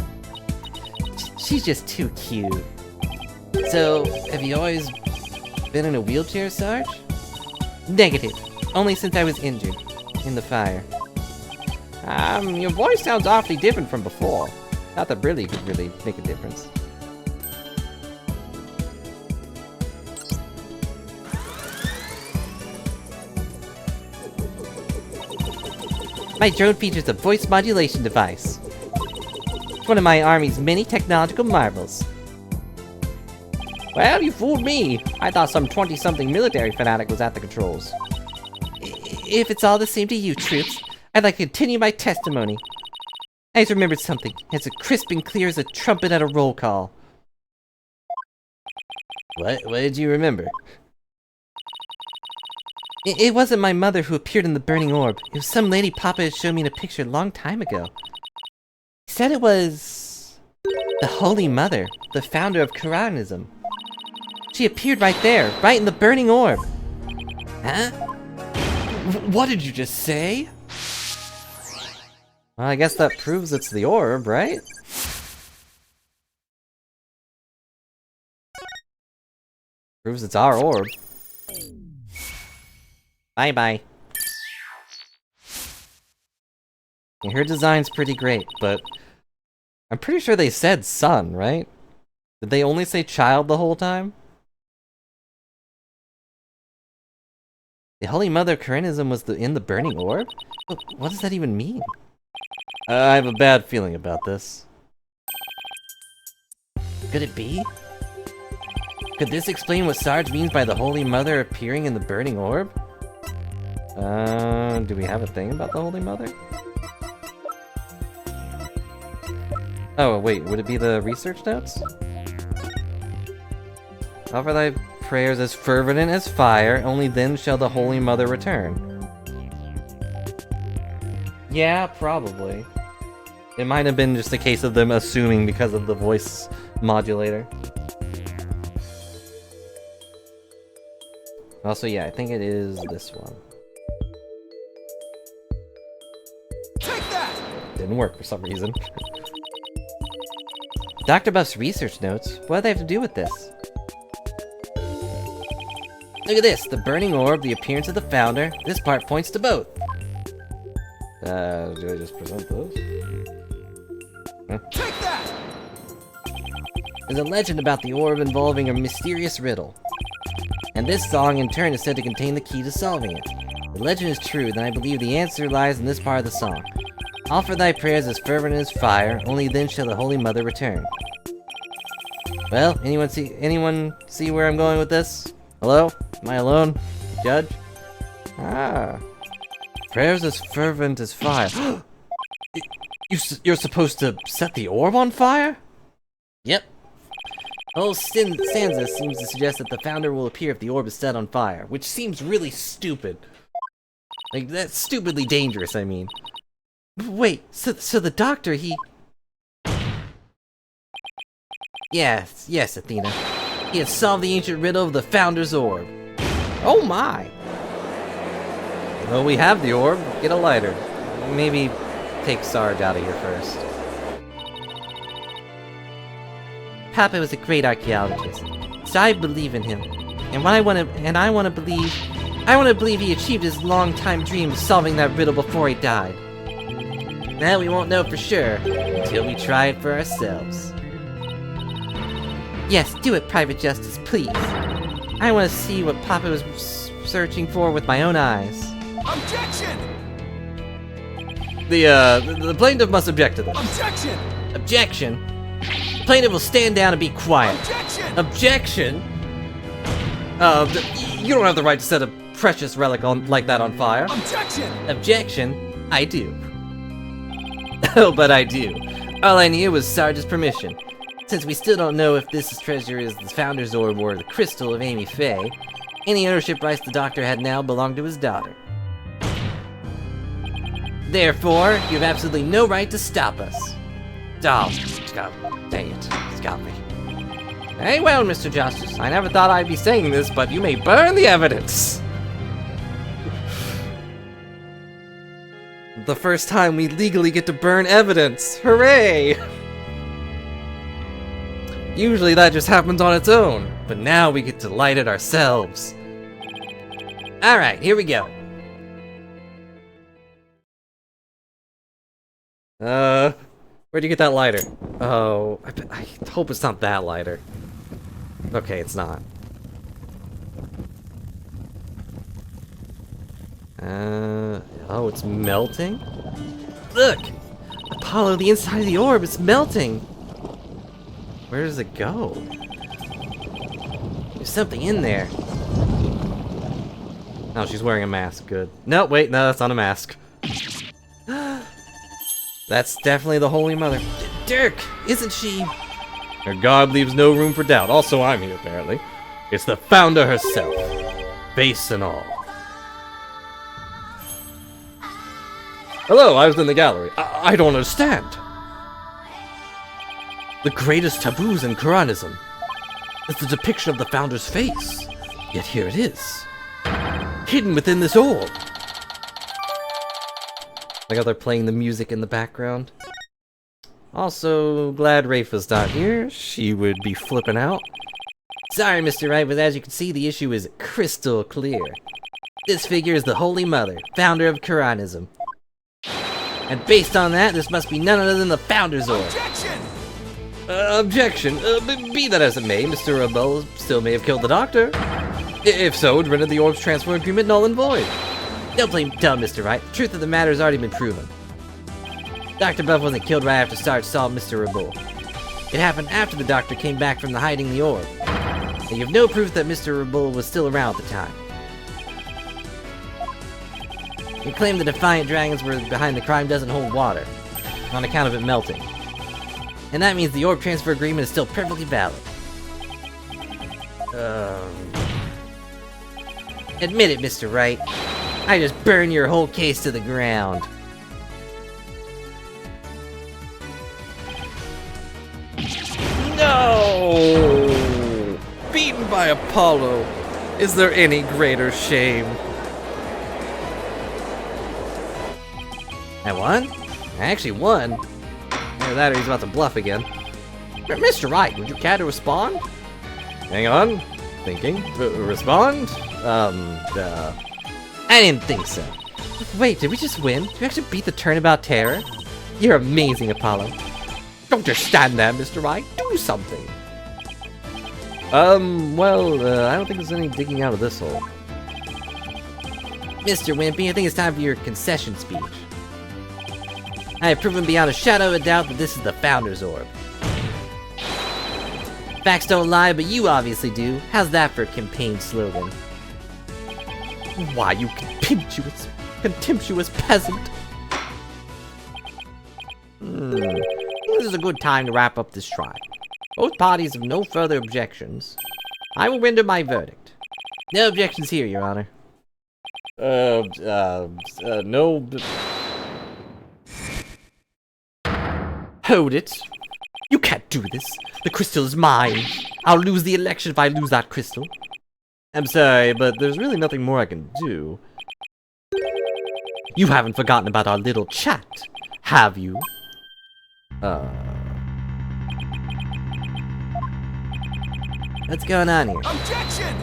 She's just too cute. So, have you always been in a wheelchair, Sarge? Negative. Only since I was injured. In the fire. Your voice sounds awfully different from before. Not that really could really make a difference. My drone features a voice modulation device. It's one of my army's many technological marvels. Well, you fooled me. I thought some 20-something military fanatic was at the controls. If it's all the same to you, troops, I'd like to continue my testimony. I just remembered something. It's as crisp and clear as a trumpet at a roll call. What did you remember? It wasn't my mother who appeared in the burning orb. It was some lady Papa had shown me in a picture a long time ago. He said it was the Holy Mother, the founder of Quranism. She appeared right there, right in the burning orb. Huh? What did you just say? Well, I guess that proves it's the orb, right? Proves it's our orb. Bye-bye. Her design's pretty great, but I'm pretty sure they said son, right? Did they only say child the whole time? The Holy Mother of Quranism was in the burning orb? What does that even mean? I have a bad feeling about this. Could it be? Could this explain what Sarge means by the Holy Mother appearing in the burning orb? Do we have a thing about the Holy Mother? Oh, wait, would it be the research notes? Offer thy prayers as fervent as fire, only then shall the Holy Mother return. Yeah, probably. It might have been just a case of them assuming because of the voice modulator. Also, yeah, I think it is this one. Take that! Didn't work for some reason. Dr. Buff's research notes? What do they have to do with this? Look at this, the burning orb, the appearance of the founder. This part points to both. Do I just present those? Take that! There's a legend about the orb involving a mysterious riddle. And this song in turn is said to contain the key to solving it. If the legend is true, then I believe the answer lies in this part of the song. Offer thy prayers as fervent as fire, only then shall the Holy Mother return. Well, anyone see where I'm going with this? Hello? Am I alone? Judge? Ah. Prayers as fervent as fire. You're supposed to set the orb on fire? Yep. The whole stanza seems to suggest that the founder will appear if the orb is set on fire, which seems really stupid. Like, that's stupidly dangerous, I mean. Wait, so the doctor, he... Yes, Athena. He has solved the ancient riddle of the founder's orb. Oh my! Well, we have the orb. Get a lighter. Maybe take Sarge out of here first. Papa was a great archaeologist, so I believe in him. And I want to believe he achieved his long-time dream of solving that riddle before he died. Now we won't know for sure until we try it for ourselves. Yes, do it, Private Justice, please. I want to see what Papa was searching for with my own eyes. Objection! The plaintiff must object to this. Objection! Objection? The plaintiff will stand down and be quiet. Objection! Objection? You don't have the right to set a precious relic like that on fire. Objection! Objection? I do. Oh, but I do. All I needed was Sarge's permission. Since we still don't know if this treasure is the Founder's Orb or the crystal of Amy Faye, any ownership rights the Doctor had now belonged to his daughter. Therefore, you have absolutely no right to stop us. Oh, dang it. It's got me. Very well, Mr. Justice. I never thought I'd be saying this, but you may burn the evidence. The first time we legally get to burn evidence. Hooray! Usually that just happens on its own, but now we get to light it ourselves. Alright, here we go. Where'd you get that lighter? Oh, I hope it's not that lighter. Okay, it's not. Oh, it's melting? Look! Apollo, the inside of the orb, it's melting! Where does it go? There's something in there. Oh, she's wearing a mask. Good. No, wait, no, that's not a mask. That's definitely the Holy Mother. Dirk, isn't she? Her God leaves no room for doubt. Also, I'm here, apparently. It's the Founder herself. Face and all. Hello, I was in the gallery. I don't understand. The greatest taboos in Quranism is the depiction of the Founder's face. Yet here it is. Hidden within this orb. Like how they're playing the music in the background. Also, glad Rafa's not here. She would be flipping out. Sorry, Mr. Wright, but as you can see, the issue is crystal clear. This figure is the Holy Mother, founder of Quranism. And based on that, this must be none other than the Founder's Orb. Objection! Objection. Be that as it may, Mr. Orbital still may have killed the Doctor. If so, it rendered the orb's transfer agreement null and void. Don't play dumb, Mr. Wright. The truth of the matter has already been proven. Dr. Buff wasn't killed right after Sarge saw Mr. Orbital. It happened after the Doctor came back from the hiding the orb. And you have no proof that Mr. Orbital was still around at the time. You claim the Defiant Dragons were behind the crime doesn't hold water, on account of it melting. And that means the orb transfer agreement is still perfectly valid. Admit it, Mr. Wright. I just burn your whole case to the ground. No! Beaten by Apollo. Is there any greater shame? I won? I actually won. Either that or he's about to bluff again. Mr. Wright, would you care to respond? Hang on. Thinking. Respond? I didn't think so. Wait, did we just win? Did we actually beat the Turnabout Terror? You're amazing, Apollo. Don't just stand there, Mr. Wright. Do something. Well, I don't think there's any digging out of this hole. Mr. Wimpy, I think it's time for your concession speech. I have proven beyond a shadow of a doubt that this is the Founder's Orb. Facts don't lie, but you obviously do. How's that for a campaign slogan? Why, you contemptuous peasant! This is a good time to wrap up this trial. Both parties have no further objections. I will render my verdict. No objections here, Your Honor. No... Hold it. You can't do this. The crystal is mine. I'll lose the election if I lose that crystal. I'm sorry, but there's really nothing more I can do. You haven't forgotten about our little chat, have you? What's going on here? Objection!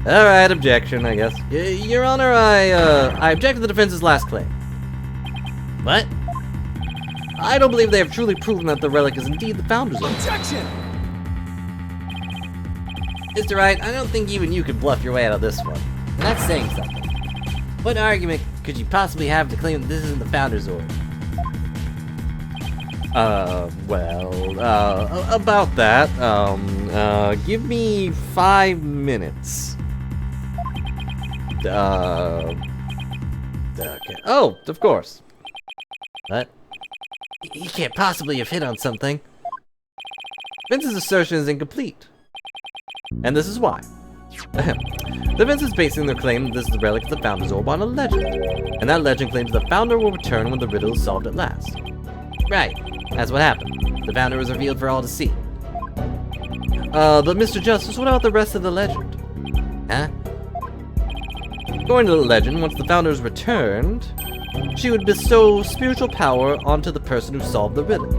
Alright, objection, I guess. Your Honor, I object to the defense's last claim. What? I don't believe they have truly proven that the relic is indeed the Founder's Orb. Objection! Mr. Wright, I don't think even you could bluff your way out of this one. And that's saying something. What argument could you possibly have to claim that this isn't the Founder's Orb? About that, give me 5 minutes. Okay. Oh, of course. What? He can't possibly have hit on something. Vince's assertion is incomplete. And this is why. The Vince is basing their claim that this is the relic of the Founder's Orb on a legend. And that legend claims the Founder will return when the riddle is solved at last. Right. That's what happened. The Founder was revealed for all to see. But Mr. Justice, what about the rest of the legend? Huh? According to the legend, once the Founder is returned, she would bestow spiritual power onto the person who solved the riddle.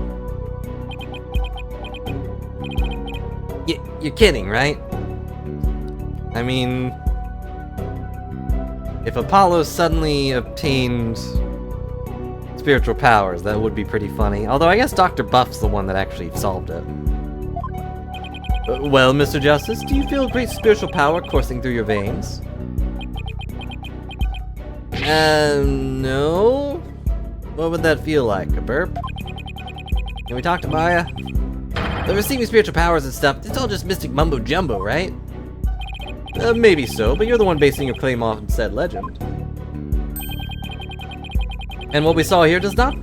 You're kidding, right? I mean, if Apollo suddenly obtained spiritual powers, that would be pretty funny. Although I guess Dr. Buff's the one that actually solved it. Well, Mr. Justice, do you feel great spiritual power coursing through your veins? No? What would that feel like? A burp? Can we talk to Maya? The receiving spiritual powers and stuff, it's all just mystic mumbo-jumbo, right? Maybe so, but you're the one basing your claim off said legend. And what we saw here does not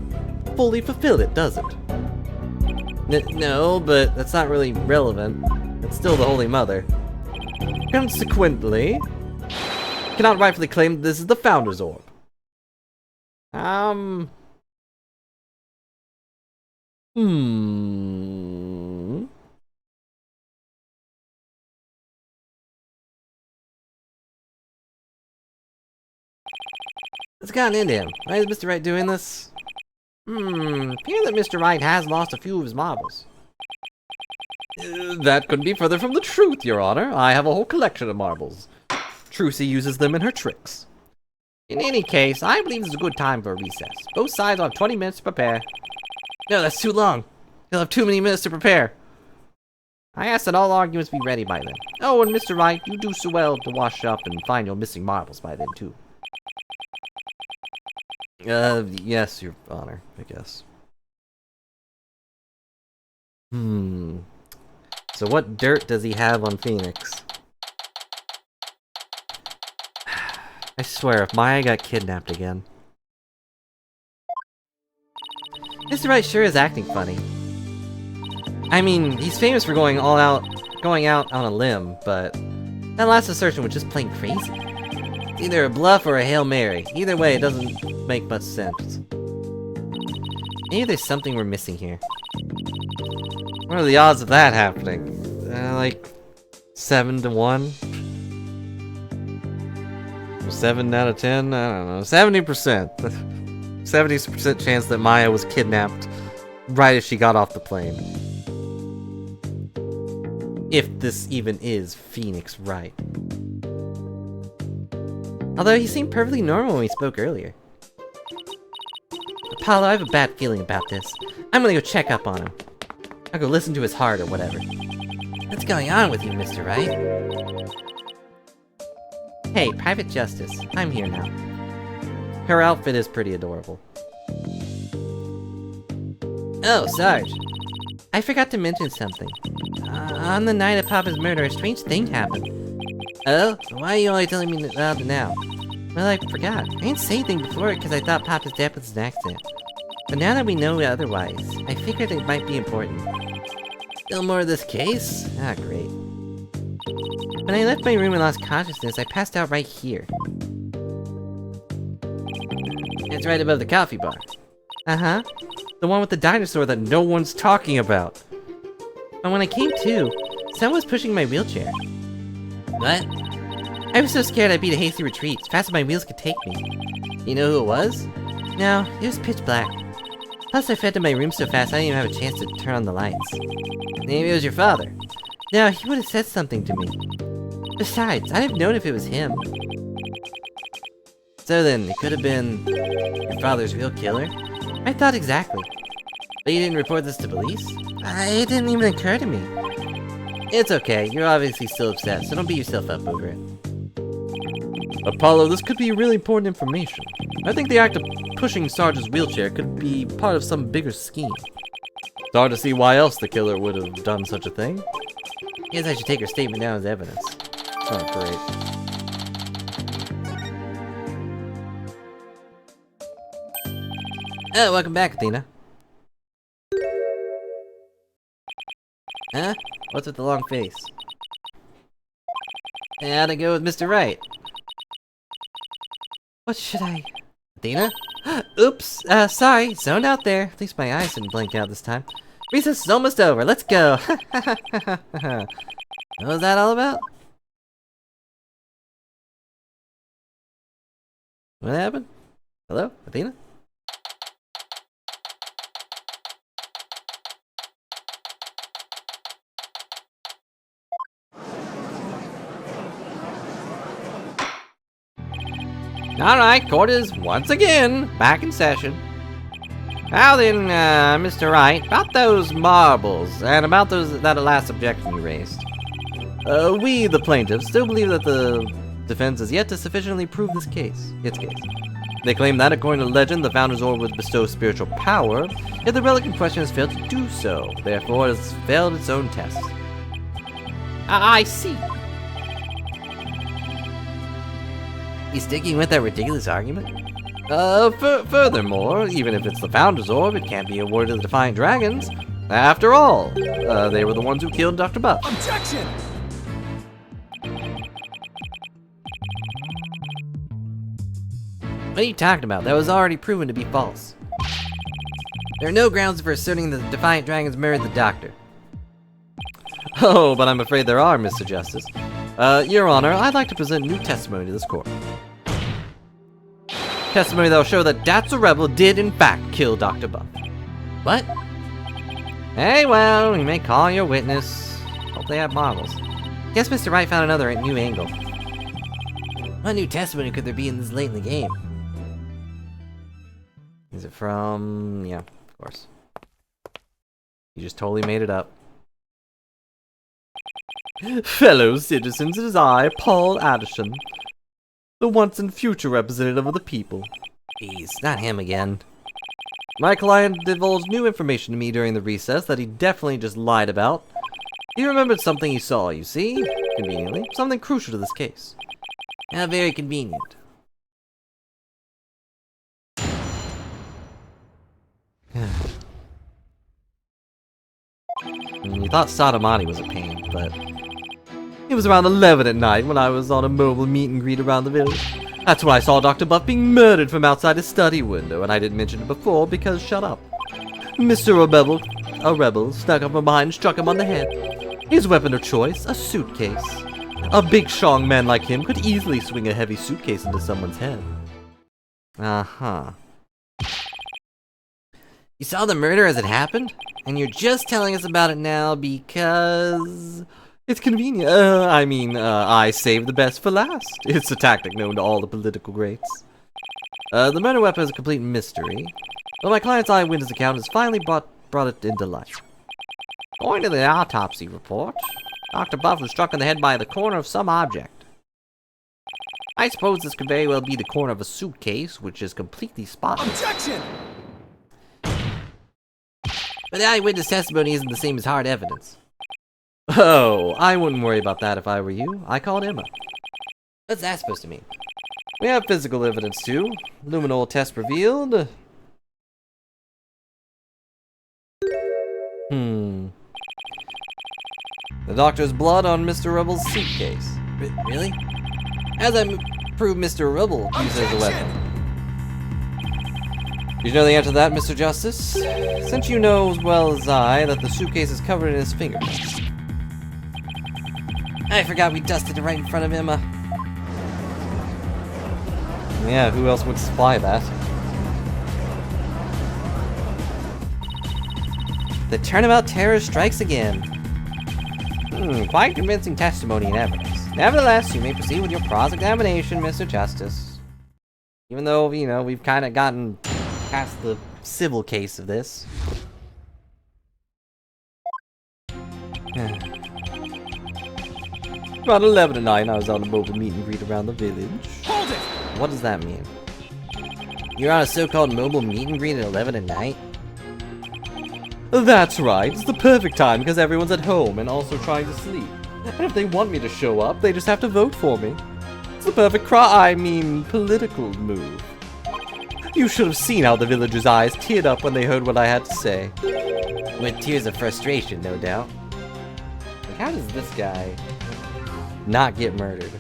fully fulfill it, does it? No, but that's not really relevant. It's still the Holy Mother. Consequently, cannot rightfully claim that this is the Founder's Orb. What's gotten into him? Why is Mr. Wright doing this? Appear that Mr. Wright has lost a few of his marbles. That couldn't be further from the truth, Your Honor. I have a whole collection of marbles. Trucy uses them in her tricks. In any case, I believe this is a good time for a recess. Both sides will have 20 minutes to prepare. No, that's too long. You'll have too many minutes to prepare. I ask that all arguments be ready by then. Oh, and Mr. Wright, you do so well to wash up and find your missing marbles by then, too. Yes, Your Honor, I guess. So what dirt does he have on Phoenix? I swear, if Maya got kidnapped again. Mr. Wright sure is acting funny. I mean, he's famous for going out on a limb, but that last assertion was just plain crazy. It's either a bluff or a Hail Mary. Either way, it doesn't make much sense. Maybe there's something we're missing here. What are the odds of that happening? Like 7 to 1? 7 out of 10? I don't know. 70%. 70% chance that Maya was kidnapped right as she got off the plane. If this even is Phoenix Wright. Although he seemed perfectly normal when we spoke earlier. Apollo, I have a bad feeling about this. I'm gonna go check up on him. I'll go listen to his heart or whatever. What's going on with you, Mr. Wright? Hey, Private Justice. I'm here now. Her outfit is pretty adorable. Oh, Sarge. I forgot to mention something. On the night of Papa's murder, a strange thing happened. Oh? Why are you only telling me about it now? Well, I forgot. I didn't say anything before because I thought Papa's death was an accident. But now that we know otherwise, I figured it might be important. Still more of this case? Ah, great. When I left my room and lost consciousness, I passed out right here. It's right above the coffee bar. Uh-huh. The one with the dinosaur that no one's talking about. But when I came to, someone was pushing my wheelchair. What? I was so scared I'd beat a hasty retreat, as fast as my wheels could take me. You know who it was? No, it was pitch black. Plus I fed to my room so fast I didn't even have a chance to turn on the lights. Maybe it was your father. No, he would have said something to me. Besides, I'd have known if it was him. So then, it could have been your father's real killer? I thought exactly. But you didn't report this to police? It didn't even occur to me. It's okay, you're obviously still upset, so don't beat yourself up over it. Apollo, this could be really important information. I think the act of pushing Sarge's wheelchair could be part of some bigger scheme. It's hard to see why else the killer would have done such a thing. Guess I should take her statement down as evidence. Oh, great. Oh, welcome back, Athena. Huh? What's with the long face? How'd it go with Mr. Wright? What should I... Athena? Oops, sorry, zoned out there. At least my eyes didn't blink out this time. Recess is almost over, let's go! What was that all about? What happened? Hello, Athena? Alright, court is once again back in session. Now then, Mr. Wright, about those marbles, and about that last objection you raised. We, the plaintiffs, still believe that the defense has yet to sufficiently prove its case. They claim that, according to legend, the Founder's Orb would bestow spiritual power, yet the relic in question has failed to do so. Therefore, it has failed its own test. I see. You sticking with that ridiculous argument? Furthermore, even if it's the Founder's Orb, it can't be awarded to the Defiant Dragons. After all, they were the ones who killed Dr. Buff. Objection! What are you talking about? That was already proven to be false. There are no grounds for asserting that the Defiant Dragons murdered the Doctor. Oh, but I'm afraid there are, Mr. Justice. Your Honor, I'd like to present new testimony to this court. Testimony that will show that Dat's a Rebel did in fact kill Dr. Buff. What? Hey, well, you may call your witness. Hope they have marbles. Guess Mr. Wright found another new angle. What new testimony could there be in this late in the game? Is it from... yeah, of course. You just totally made it up. Fellow citizens, it is I, Paul Addison, the once and future representative of the people. Please, not him again. My client divulged new information to me during the recess that he definitely just lied about. He remembered something he saw, you see? Conveniently. Something crucial to this case. How very convenient. You thought Sodomati was a pain, but... it was around 11 at night when I was on a mobile meet and greet around the village. That's when I saw Dr. Buff being murdered from outside his study window, and I didn't mention it before because shut up. Mr. A rebel, snuck up from behind and struck him on the head. His weapon of choice, a suitcase. A big, strong man like him could easily swing a heavy suitcase into someone's head. Uh-huh. You saw the murder as it happened? And you're just telling us about it now because... it's convenient. I saved the best for last. It's a tactic known to all the political greats. The murder weapon is a complete mystery, but my client's eyewitness account has finally brought it into light. According to the autopsy report, Dr. Buff was struck in the head by the corner of some object. I suppose this could very well be the corner of a suitcase, which is completely spotless. Objection! But the eyewitness testimony isn't the same as hard evidence. Oh, I wouldn't worry about that if I were you. I called Emma. What's that supposed to mean? We have physical evidence too. Luminol test revealed. The doctor's blood on Mr. Rebel's suitcase. Really? How does that prove Mr. Rebel used it as a weapon? You know the answer to that, Mr. Justice? Since you know as well as I that the suitcase is covered in his fingerprints. I forgot we dusted it right in front of Emma. Yeah, who else would supply that? The turnabout terror strikes again. Quite convincing testimony and evidence. Nevertheless, you may proceed with your cross-examination, Mr. Justice. Even though, you know, we've kind of gotten past the civil case of this. Around 11 at night, I was on a mobile meet and greet around the village. Hold it! What does that mean? You're on a so-called mobile meet and greet at 11 at night? That's right. It's the perfect time because everyone's at home and also trying to sleep. And if they want me to show up, they just have to vote for me. It's the perfect political move. You should have seen how the villagers' eyes teared up when they heard what I had to say. With tears of frustration, no doubt. Like, how does this guy not get murdered?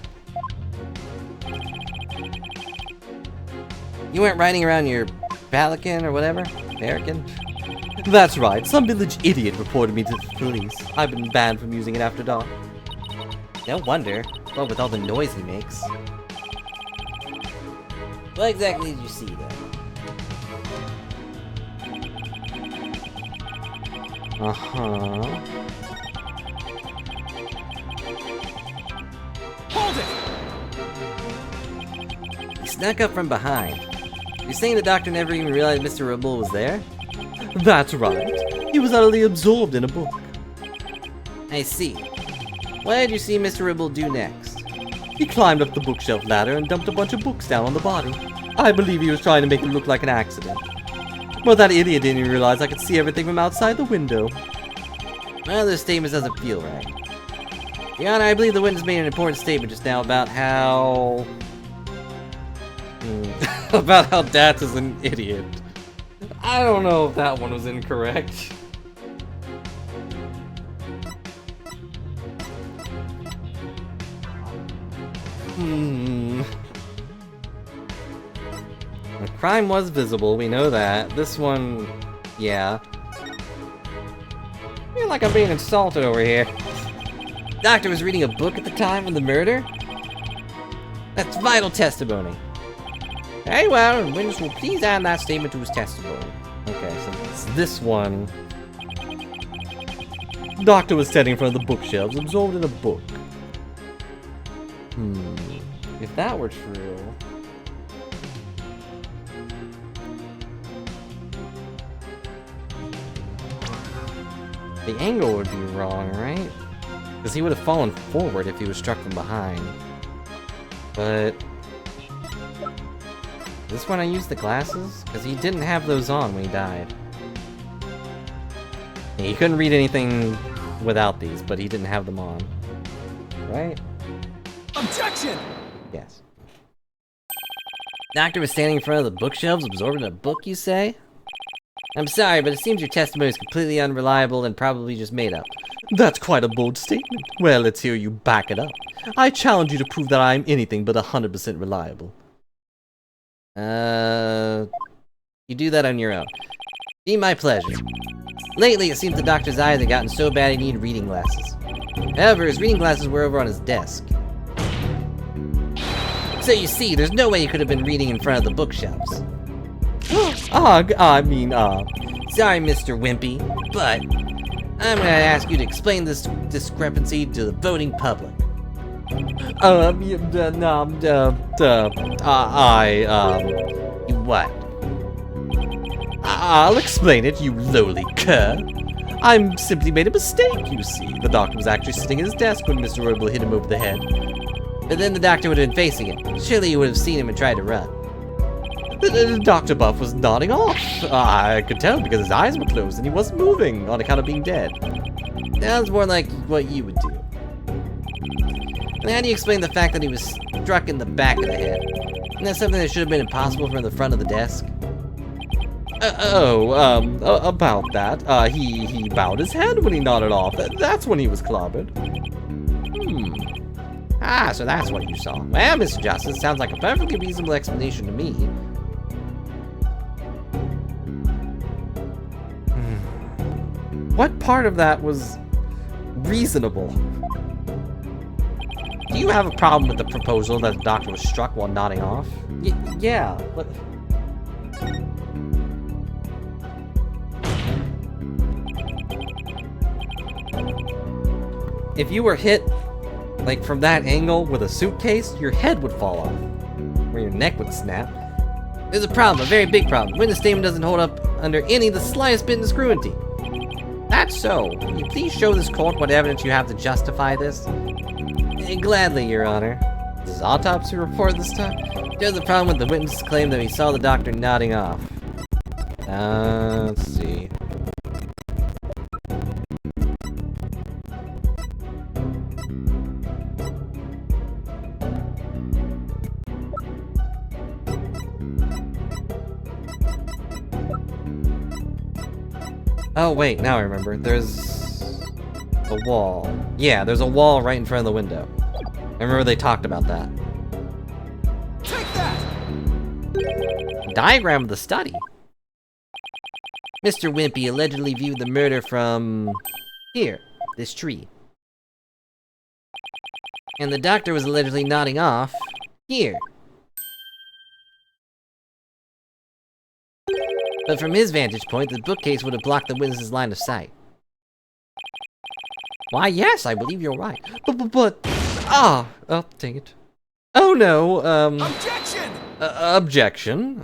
You weren't riding around your Balakan or whatever? American? That's right. Some village idiot reported me to the police. I've been banned from using it after dark. No wonder. Well, with all the noise he makes. What exactly did you see, then? Uh-huh. Hold it! He snuck up from behind. You're saying the doctor never even realized Mr. Ribble was there? That's right. He was utterly absorbed in a book. I see. What did you see Mr. Ribble do next? He climbed up the bookshelf ladder and dumped a bunch of books down on the body. I believe he was trying to make it look like an accident. But that idiot didn't even realize I could see everything from outside the window. Well, this statement doesn't feel right. Your Honor, I believe the witness made an important statement just now about how... about how Dad is an idiot. I don't know if that one was incorrect. The crime was visible, we know that. This one, yeah. I feel like I'm being insulted over here. Doctor was reading a book at the time of the murder? That's vital testimony. Very well, and witness will please add that statement to his testimony. Okay, so it's this one. Doctor was standing in front of the bookshelves, absorbed in a book. If that were true... the angle would be wrong, right? Because he would have fallen forward if he was struck from behind. But... this when I used the glasses? Because he didn't have those on when he died. Yeah, he couldn't read anything without these, but he didn't have them on. Right? Objection! Yes. Doctor was standing in front of the bookshelves absorbing a book, you say? I'm sorry, but it seems your testimony is completely unreliable and probably just made up. That's quite a bold statement. Well, let's hear you back it up. I challenge you to prove that I'm anything but 100% reliable. You do that on your own. Be my pleasure. Lately, it seems the doctor's eyes had gotten so bad he needed reading glasses. However, his reading glasses were over on his desk. So you see, there's no way he could have been reading in front of the bookshelves. Sorry, Mr. Wimpy, but I'm gonna ask you to explain this discrepancy to the voting public. What? I'll explain it, you lowly cur. I simply made a mistake, you see. The doctor was actually sitting at his desk when Mr. Orbital hit him over the head. But then the doctor would have been facing him. Surely you would have seen him and tried to run. Dr. Buff was nodding off. I could tell because his eyes were closed and he wasn't moving on account of being dead. Sounds more like what you would do. And how do you explain the fact that he was struck in the back of the head? Isn't that something that should have been impossible from the front of the desk? About that. He bowed his head when he nodded off. That's when he was clobbered. Ah, so that's what you saw. Well, Mr. Justice, sounds like a perfectly reasonable explanation to me. What part of that was reasonable? Do you have a problem with the proposal that the doctor was struck while nodding off? Yeah, but... if you were hit, like, from that angle with a suitcase, your head would fall off. Or your neck would snap. There's a problem, a very big problem. Witness statement doesn't hold up under any of the slightest bit of scrutiny. That's so. Can you please show this court what evidence you have to justify this? Gladly, Your Honor. Is this autopsy report this time? There's a problem with the witness's claim that he saw the doctor nodding off. Let's see. Oh wait, now I remember. There's a wall. Yeah, there's a wall right in front of the window. I remember they talked about that. Take that! A diagram of the study. Mr. Wimpy allegedly viewed the murder from here, this tree. And the doctor was allegedly nodding off here. But from his vantage point, the bookcase would have blocked the witness's line of sight. Why, yes, I believe you're right. Oh, dang it. Oh no, Objection! objection.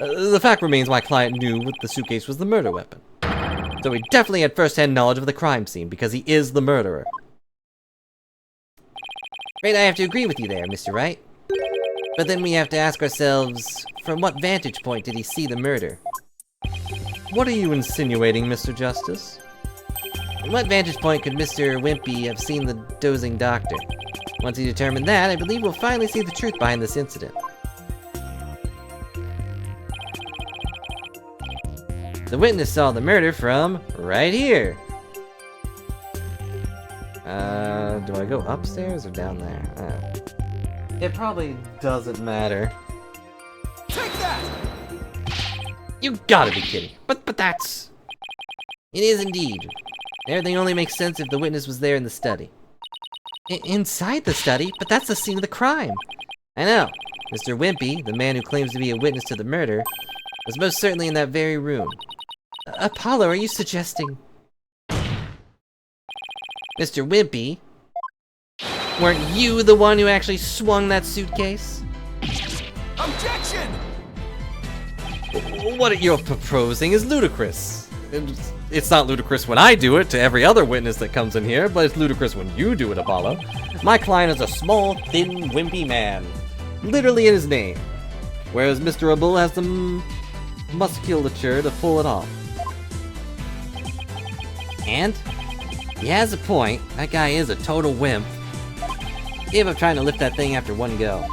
The fact remains my client knew the suitcase was the murder weapon. So he definitely had first-hand knowledge of the crime scene, because he is the murderer. Right, I have to agree with you there, Mr. Wright. But then we have to ask ourselves, from what vantage point did he see the murder? What are you insinuating, Mr. Justice? From what vantage point could Mr. Wimpy have seen the dozing doctor? Once he determined that, I believe we'll finally see the truth behind this incident. The witness saw the murder from right here. Do I go upstairs or down there? It probably doesn't matter. Take that! You gotta be kidding. But that's... It is indeed. Everything only makes sense if the witness was there in the study. Inside the study? But that's the scene of the crime. I know. Mr. Wimpy, the man who claims to be a witness to the murder, was most certainly in that very room. Apollo, are you suggesting... Mr. Wimpy? Weren't you the one who actually swung that suitcase? Objection! What you're proposing is ludicrous. It's not ludicrous when I do it to every other witness that comes in here, but it's ludicrous when you do it, Apollo. My client is a small, thin, wimpy man. Literally in his name. Whereas Mr. Abul has the musculature to pull it off. And? He has a point. That guy is a total wimp. Give up trying to lift that thing after one go.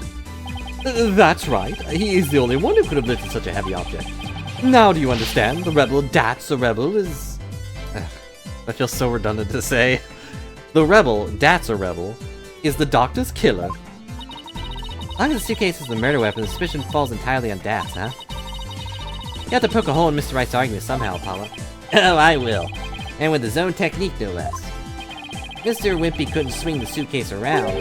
That's right. He is the only one who could have lifted such a heavy object. Now do you understand? The rebel, that's a rebel, is... That feels so redundant to say. The rebel, that's a rebel, is the doctor's killer. As long as the suitcase is the murder weapon, the suspicion falls entirely on Dats, huh? You have to poke a hole in Mr. Wright's argument somehow, Apollo. Oh, I will. And with his own technique, no less. Mr. Wimpy couldn't swing the suitcase around.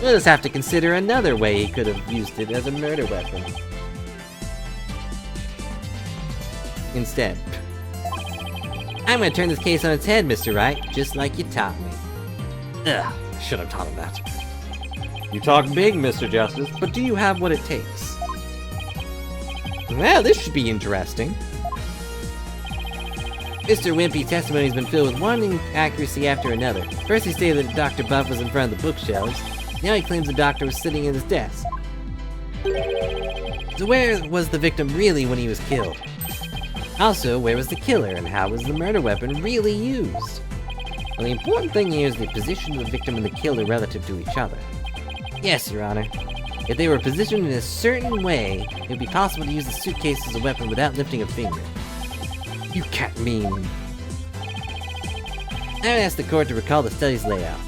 We'll just have to consider another way he could have used it as a murder weapon. Instead. I'm gonna turn this case on its head, Mr. Wright, just like you taught me. Ugh, I should have taught him that. You talk big, Mr. Justice, but do you have what it takes? Well, this should be interesting. Mr. Wimpy's testimony has been filled with one inaccuracy after another. First he stated that Dr. Buff was in front of the bookshelves. Now he claims the doctor was sitting at his desk. So where was the victim really when he was killed? Also, where was the killer, and how was the murder weapon really used? Well, the important thing here is the position of the victim and the killer relative to each other. Yes, Your Honor. If they were positioned in a certain way, it would be possible to use the suitcase as a weapon without lifting a finger. You can't mean... I would ask the court to recall the study's layout.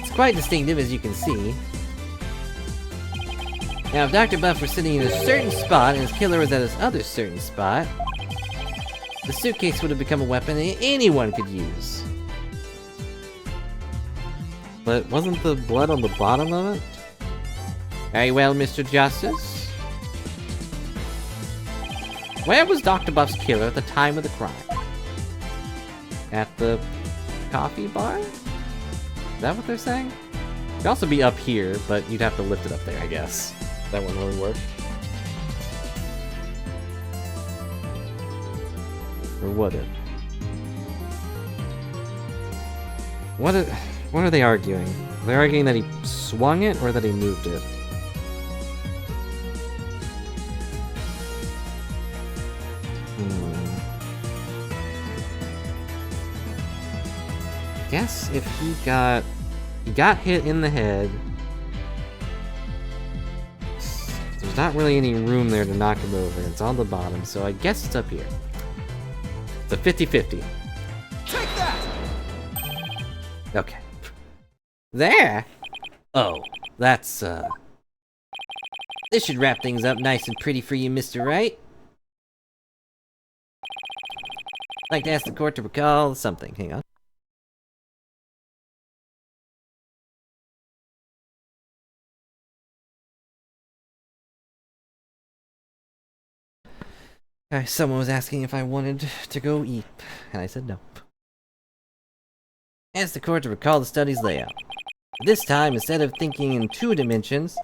It's quite distinctive, as you can see. Now, if Dr. Buff were sitting in a certain spot and his killer was at his other certain spot, the suitcase would have become a weapon anyone could use. But wasn't the blood on the bottom of it? Very well, Mr. Justice. Where was Dr. Buff's killer at the time of the crime? at the coffee bar? Is that what they're saying? It could also be up here, but you'd have to lift it up there, I guess. That wouldn't really work. Or would it? What are they arguing? They're arguing that he swung it or that he moved it? Guess if he got hit in the head, there's not really any room there to knock him over. It's on the bottom, so I guess it's up here. It's a 50-50. Take that! Okay. There! Oh, that's, this should wrap things up nice and pretty for you, Mr. Wright. I'd like to ask the court to recall something. Hang on. Someone was asking if I wanted to go eat, and I said no. Ask the court to recall the study's layout. This time, instead of thinking in 2 dimensions,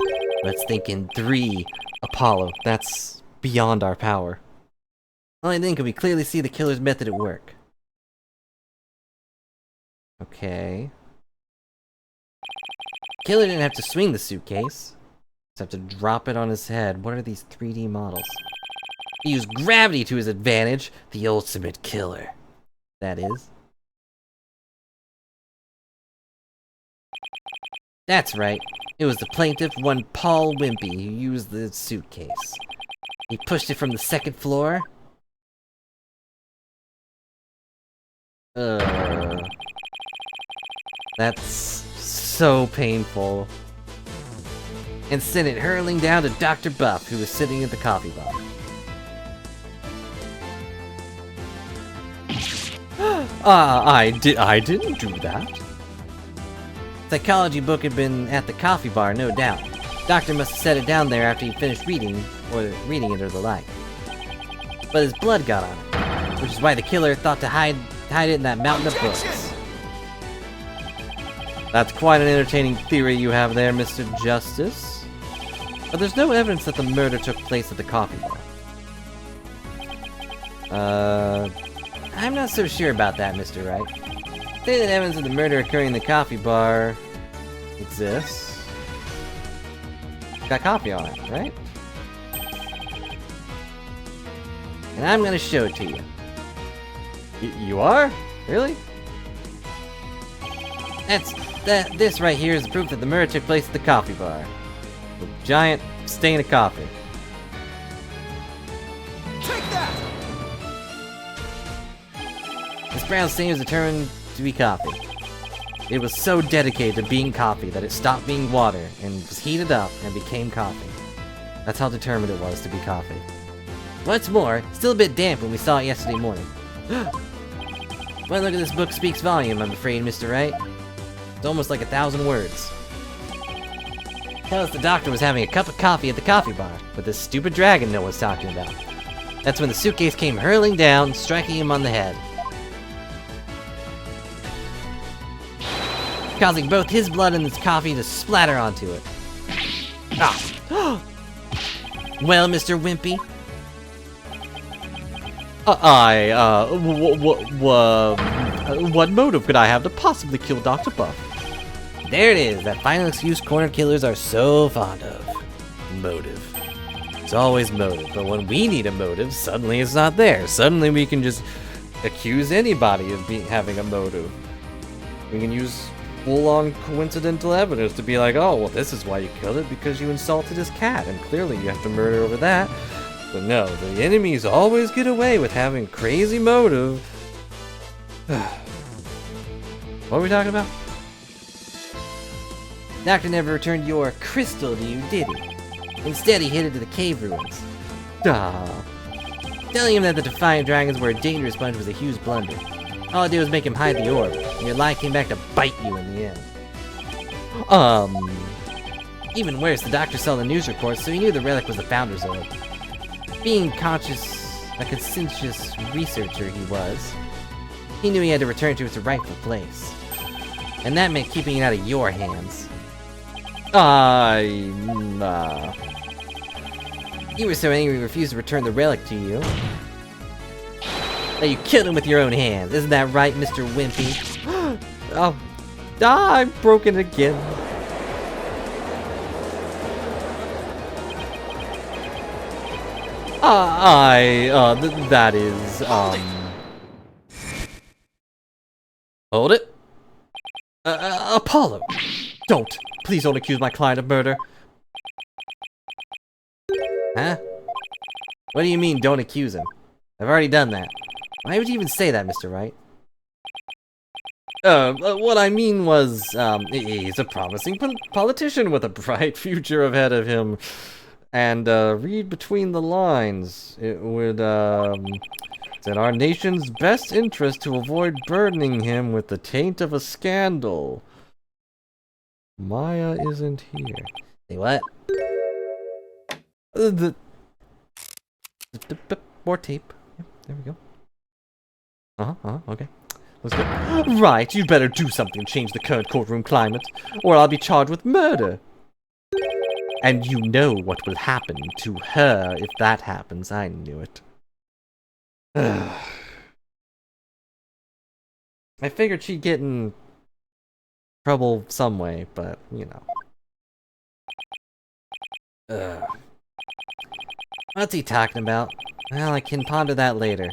let's think in 3. Apollo, that's beyond our power. Only then can we clearly see the killer's method at work. Okay. Killer didn't have to swing the suitcase. Just have to drop it on his head. What are these 3D models? He used gravity to his advantage. The ultimate killer. That is. That's right. It was the plaintiff, one Paul Wimpy, who used the suitcase. He pushed it from the 2nd floor. That's so painful. And sent it hurling down to Dr. Buff, who was sitting at the coffee bar. I didn't do that. Psychology book had been at the coffee bar, no doubt. Doctor must have set it down there after he finished reading it or the like. But his blood got on it, which is why the killer thought to hide it in that mountain of books. That's quite an entertaining theory you have there, Mr. Justice. But there's no evidence that the murder took place at the coffee bar. I'm not so sure about that, Mr. Wright. Say that evidence of the murder occurring in the coffee bar exists. It's got coffee on it, right? And I'm gonna show it to you. You are? Really? This right here is proof that the murder took place at the coffee bar. The giant stain of coffee. Take that! This brown stain was determined to be coffee. It was so dedicated to being coffee that it stopped being water and was heated up and became coffee. That's how determined it was to be coffee. What's more, still a bit damp when we saw it yesterday morning. One look at this book speaks volume, I'm afraid, Mr. Wright. It's almost like 1,000 words. Tell us the doctor was having a cup of coffee at the coffee bar with this stupid dragon no one's talking about. That's when the suitcase came hurling down, striking him on the head. Causing both his blood and his coffee to splatter onto it. Ah. Well, Mr. Wimpy? What motive could I have to possibly kill Dr. Buff? There it is, that final excuse corner killers are so fond of. Motive. It's always motive, but when we need a motive, suddenly it's not there. Suddenly we can just accuse anybody of having a motive. We can use full-on coincidental evidence to be like, oh, well, this is why you killed it, because you insulted his cat, and clearly you have to murder over that. But no, the enemies always get away with having crazy motive. What are we talking about? Doctor never returned your crystal to you, did he? Instead, he hid it to the cave ruins. Telling him that the Defiant Dragons were a dangerous bunch was a huge blunder. All it did was make him hide the orb, and your lie came back to bite you in the end. Even worse, the doctor saw the news reports, so he knew the relic was the Founder's orb. Being a conscientious researcher he was, He knew he had to return to its rightful place. And that meant keeping it out of your hands. You were so angry he refused to return the relic to you. Now you killed him with your own hands. Isn't that right, Mr. Wimpy? Oh, I've broken again. That is, Hold it. Apollo! Don't! Please don't accuse my client of murder. Huh? What do you mean, don't accuse him? I've already done that. Why would you even say that, Mr. Wright? What I mean was, he's a promising politician with a bright future ahead of him. And, read between the lines. It would, it's in our nation's best interest to avoid burdening him with the taint of a scandal. Maya isn't here. Say what? More tape. Yep, there we go. Okay. Let's go. Right, you'd better do something to change the current courtroom climate, or I'll be charged with murder. And you know what will happen to her if that happens. I knew it. I figured she'd get in trouble some way, but, you know. What's he talking about? Well, I can ponder that later.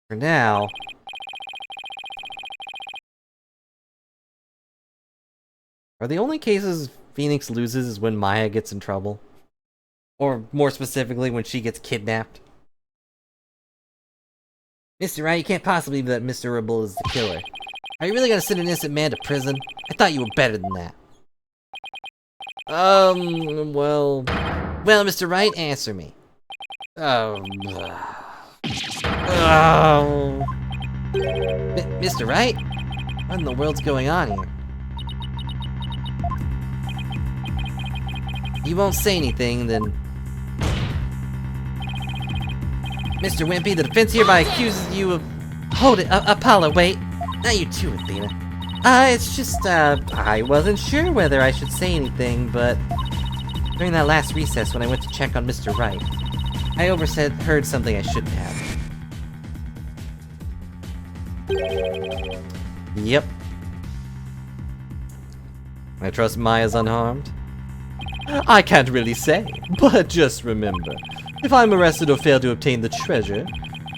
For now... Are the only cases Phoenix loses is when Maya gets in trouble? Or more specifically, when she gets kidnapped? Mr. Wright, you can't possibly believe that Mr. Orbital is the killer. Are you really gonna send an innocent man to prison? I thought you were better than that. Well... Well, Mr. Wright, answer me. Mr. Wright? What in the world's going on here? You won't say anything, then... Mr. Wimpy, the defense hereby accuses you of... Hold it, Apollo, wait. Not you too, Athena. It's just, I wasn't sure whether I should say anything, but... During that last recess when I went to check on Mr. Wright, I heard something I shouldn't have. Yep. I trust Maya's unharmed? I can't really say, but just remember, if I'm arrested or fail to obtain the treasure,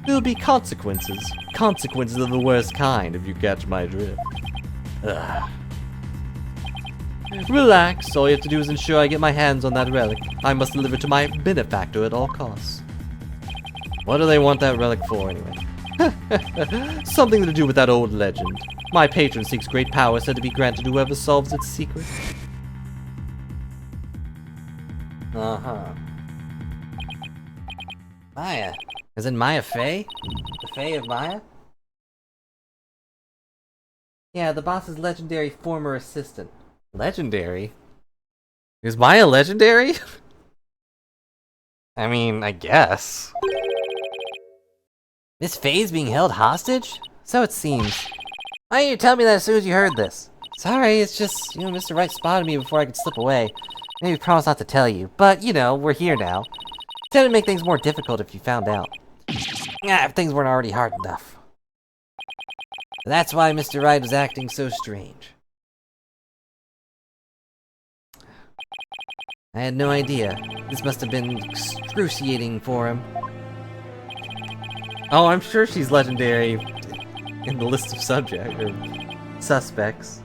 there'll be consequences. Consequences of the worst kind, if you catch my drift. Ugh. Relax, all you have to do is ensure I get my hands on that relic. I must deliver to my benefactor at all costs. What do they want that relic for, anyway? Something to do with that old legend. My patron seeks great power said to be granted to whoever solves its secret. Maya. As in Maya Fey? The Fey of Maya? Yeah, the boss's legendary former assistant. Legendary? Is Maya legendary? I mean, I guess. Miss Fey's being held hostage? So it seems. Why didn't you tell me that as soon as you heard this? Sorry, it's just, Mr. Wright spotted me before I could slip away. Maybe promise not to tell you, but, we're here now. It would make things more difficult if you found out. If things weren't already hard enough. That's why Mr. Wright was acting so strange. I had no idea. This must have been excruciating for him. Oh, I'm sure she's legendary in the list of suspects.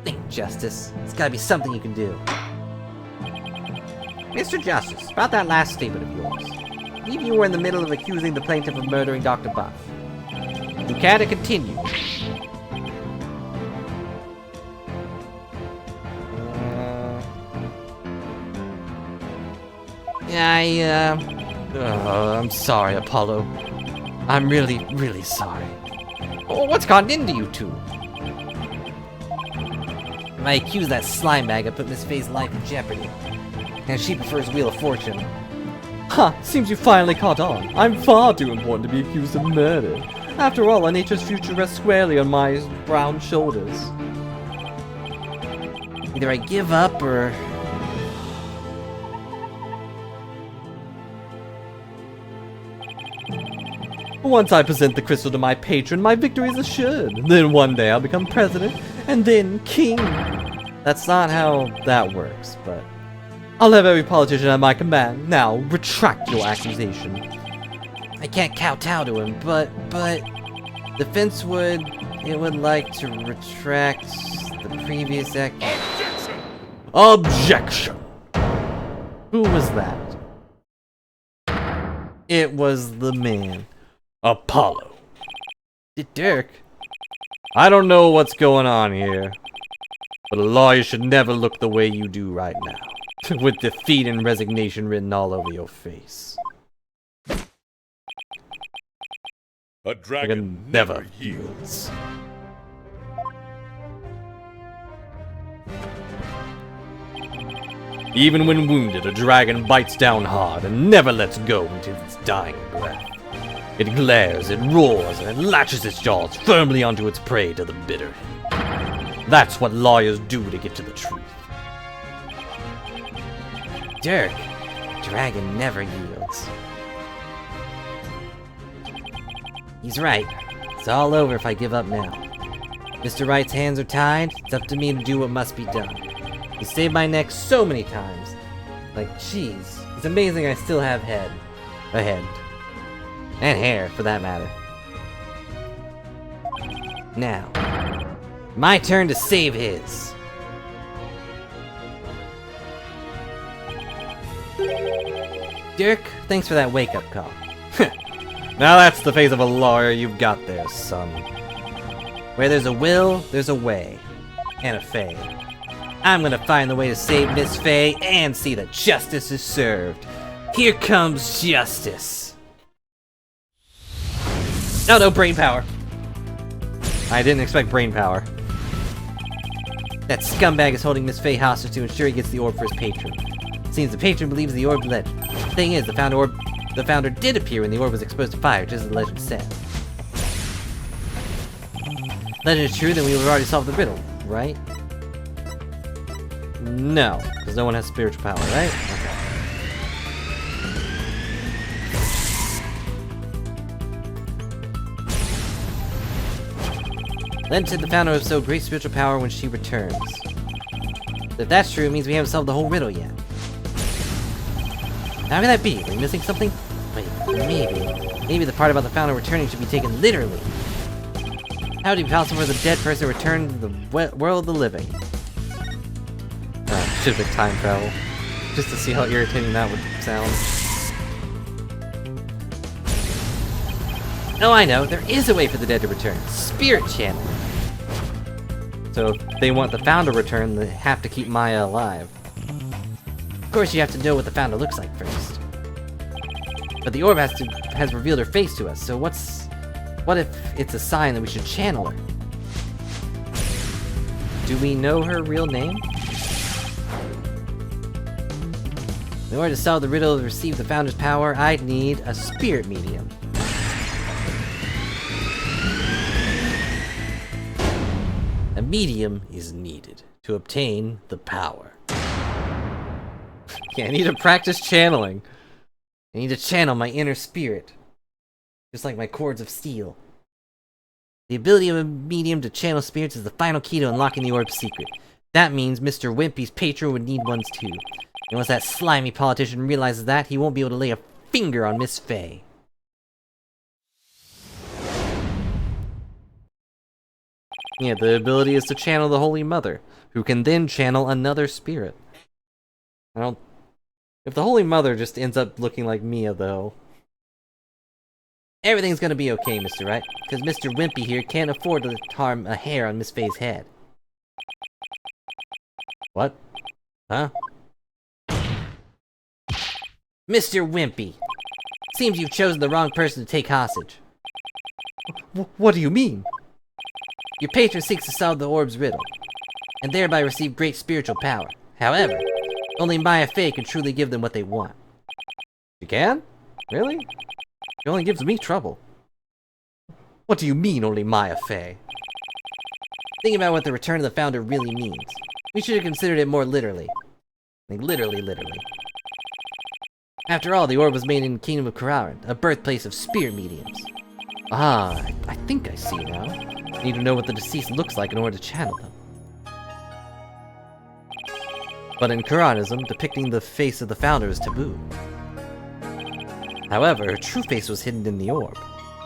Think, Justice. It's gotta be something you can do. Mr. Justice, about that last statement of yours. I believe you were in the middle of accusing the plaintiff of murdering Dr. Buff. You care to continue? I'm sorry, Apollo. I'm really, really sorry. Oh, what's gotten into you two? I accuse that slime bag of put Miss Fey's life in jeopardy. And she prefers Wheel of Fortune. Ha! Seems you finally caught on. I'm far too important to be accused of murder. After all, our nature's future rests squarely on my brown shoulders. Either I give up or... Once I present the crystal to my patron, my victory is assured. Then one day I'll become president, and then king. That's not how that works, but... I'll have every politician at my command. Now, retract your accusation. I can't kowtow to him, but... Defense would... It would like to retract the previous accusation. Objection! Who was that? It was the man. Apollo. Dirk? I don't know what's going on here, but a lawyer should never look the way you do right now, with defeat and resignation written all over your face. A dragon Never yields. Even when wounded, a dragon bites down hard and never lets go until its dying breath. It glares, it roars, and it latches its jaws firmly onto its prey to the bitter end. That's what lawyers do to get to the truth. Dirk, dragon never yields. He's right. It's all over if I give up now. Mr. Wright's hands are tied. It's up to me to do what must be done. He saved my neck so many times. Like, jeez. It's amazing I still have a head. And hair, for that matter. Now, my turn to save his. Dirk, thanks for that wake-up call. Now that's the face of a lawyer you've got there, son. Where there's a will, there's a way. And a Faye. I'm gonna find the way to save Miss Faye and see that justice is served. Here comes justice. No, brain power. I didn't expect brain power. That scumbag is holding Miss Faye hostage to ensure he gets the orb for his patron. Seems the patron believes the orb legend. Thing is, the founder did appear when the orb was exposed to fire, just as the legend said. Legend is true, then we would have already solved the riddle, right? No, because no one has spiritual power, right? Okay. Legend said the founder will bestow great spiritual power when she returns. If that's true, it means we haven't solved the whole riddle yet. How can that be? Are we missing something? Wait, maybe the part about the founder returning should be taken literally. How would it be possible for the dead person to return to the world of the living? Should have been time travel. Just to see how irritating that would sound. Oh, I know. There is a way for the dead to return. Spirit channeling. So if they want the founder returned, they have to keep Maya alive. Of course, you have to know what the founder looks like first. But the orb has revealed her face to us, so what if it's a sign that we should channel her? Do we know her real name? In order to solve the riddle and receive the founder's power, I'd need a spirit medium. A medium is needed to obtain the power. Yeah, I need to practice channeling. I need to channel my inner spirit. Just like my cords of steel. The ability of a medium to channel spirits is the final key to unlocking the orb's secret. That means Mr. Wimpy's patron would need ones too. And once that slimy politician realizes that, he won't be able to lay a finger on Miss Faye. Yeah, the ability is to channel the Holy Mother, who can then channel another spirit. If the Holy Mother just ends up looking like Mia, though... Everything's gonna be okay, Mr. Wright, because Mr. Wimpy here can't afford to harm a hair on Miss Faye's head. What? Huh? Mr. Wimpy! Seems you've chosen the wrong person to take hostage. What do you mean? Your patron seeks to solve the orb's riddle, and thereby receive great spiritual power. However, only Maya Faye can truly give them what they want. You can? Really? She only gives me trouble. What do you mean, only my affair? Think about what the return of the founder really means. We should have considered it more literally. Like, literally. After all, the orb was made in the Kingdom of Kararan, a birthplace of spirit mediums. Ah, I think I see now. I need to know what the deceased looks like in order to channel them. But in Quranism, depicting the face of the founder is taboo. However, her true face was hidden in the orb.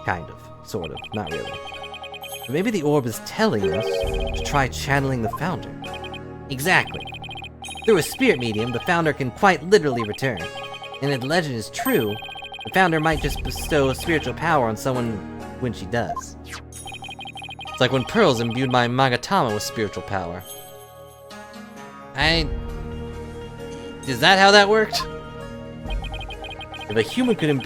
Kind of. Sort of. Not really. But maybe the orb is telling us to try channeling the founder. Exactly. Through a spirit medium, the founder can quite literally return. And if the legend is true, the founder might just bestow spiritual power on someone when she does. It's like when Pearls imbued my Magatama with spiritual power. Is that how that worked? If a human could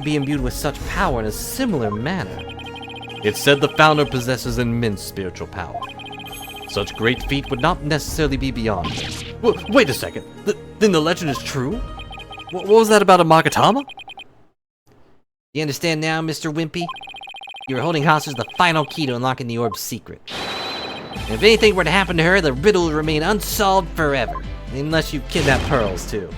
be imbued with such power in a similar manner, it's said the founder possesses immense spiritual power. Such great feat would not necessarily be beyond this. Wait a second, then the legend is true? What was that about a Magatama? You understand now, Mr. Wimpy? You were holding hostage the final key to unlocking the orb's secret. And if anything were to happen to her, the riddle would remain unsolved forever. Unless you kidnap Pearls, too.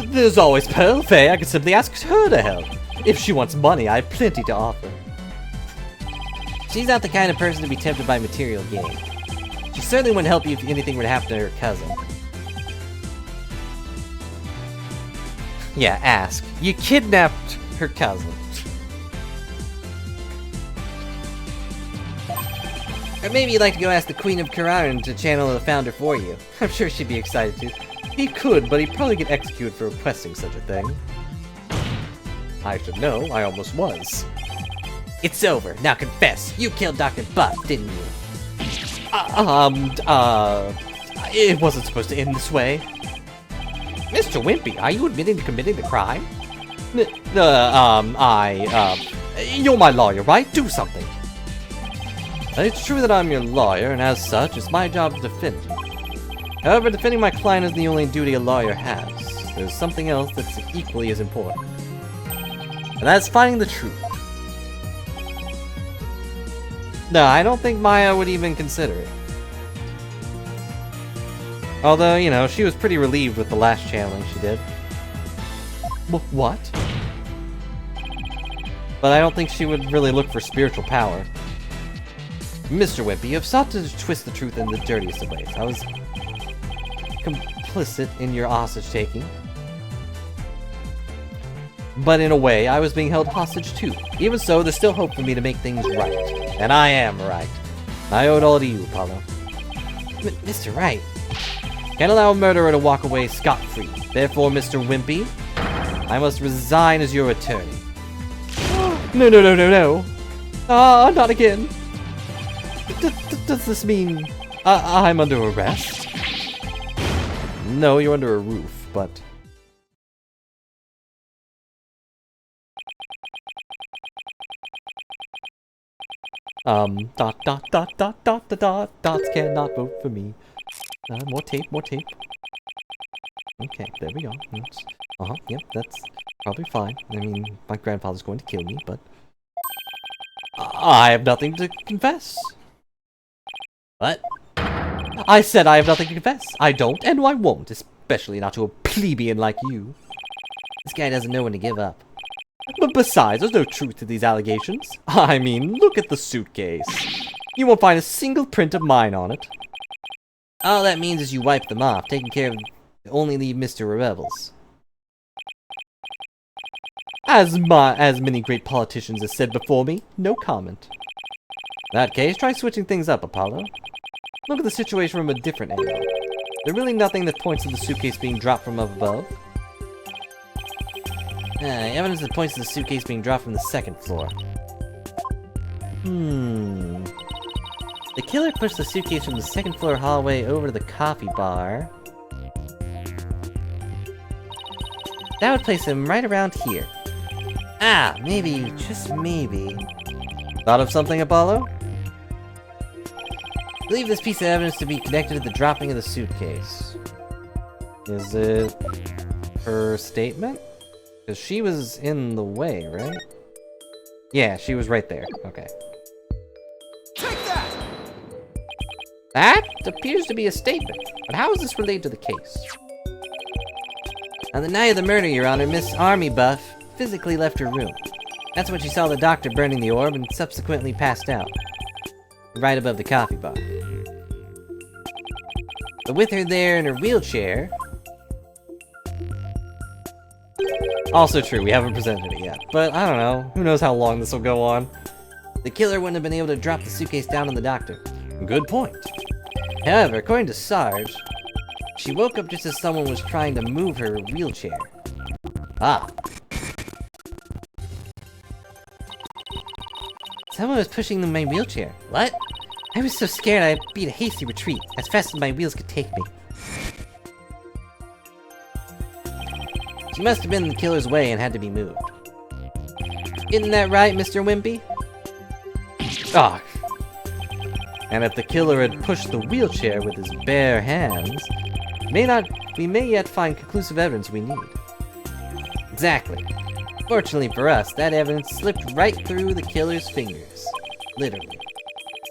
There's always Pearl Faye. I can simply ask her to help. If she wants money, I have plenty to offer. She's not the kind of person to be tempted by material gain. She certainly wouldn't help you if anything were to happen to her cousin. Yeah, ask. You kidnapped her cousin. Or maybe you'd like to go ask the Queen of Kararan to channel the founder for you. I'm sure she'd be excited to. He could, but he'd probably get executed for requesting such a thing. I should know, I almost was. It's over. Now confess. You killed Dr. Buff, didn't you? It wasn't supposed to end this way. Mr. Wimpy, are you admitting to committing the crime? You're my lawyer, right? Do something. It's true that I'm your lawyer, and as such, it's my job to defend you. However, defending my client is the only duty a lawyer has. There's something else that's equally as important. And that's finding the truth. No, I don't think Maya would even consider it. Although, you know, she was pretty relieved with the last channeling she did. What? But I don't think she would really look for spiritual power. Mr. Wimpy, you have sought to twist the truth in the dirtiest of ways. I was complicit in your hostage-taking. But in a way, I was being held hostage too. Even so, there's still hope for me to make things right. And I am right. I owe it all to you, Apollo. Mr. Wright. Can't allow a murderer to walk away scot-free. Therefore, Mr. Wimpy, I must resign as your attorney. No. Ah, not again. Does this mean I'm under arrest? No, you're under a roof, but... dots cannot vote for me. More tape. Okay, there we go. Yep, that's probably fine. I mean, my grandfather's going to kill me, but... I have nothing to confess. What? I said I have nothing to confess. I don't, and I won't, especially not to a plebeian like you. This guy doesn't know when to give up. But besides, there's no truth to these allegations. I mean, look at the suitcase. You won't find a single print of mine on it. All that means is you wipe them off, taking care of only the Mr. Rebels. As many great politicians have said before me, no comment. In that case, try switching things up, Apollo. Look at the situation from a different angle. There's really nothing that points to the suitcase being dropped from above. Evidence that points to the suitcase being dropped from the second floor. The killer pushed the suitcase from the second floor hallway over to the coffee bar. That would place him right around here. Ah, maybe, just maybe. Thought of something, Apollo? believe this piece of evidence to be connected to the dropping of the suitcase. Is it her statement? Because she was in the way, right? Yeah, she was right there. Okay. Take that! That appears to be a statement, but how is this related to the case? On the night of the murder, Your Honor, Miss Army Buff physically left her room. That's when she saw the doctor burning the orb and subsequently passed out. Right above the coffee bar. But with her there in her wheelchair... Also true, we haven't presented it yet. But I don't know. Who knows how long this will go on. the killer wouldn't have been able to drop the suitcase down on the doctor. Good point. However, according to Sarge, she woke up just as someone was trying to move her wheelchair. Ah. Someone was pushing my wheelchair. What? I was so scared I beat a hasty retreat, as fast as my wheels could take me. She must have been in the killer's way and had to be moved. Isn't that right, Mr. Wimpy? Ah. And if the killer had pushed the wheelchair with his bare hands, we may yet find conclusive evidence we need. Exactly. Fortunately for us, that evidence slipped right through the killer's fingers. Literally.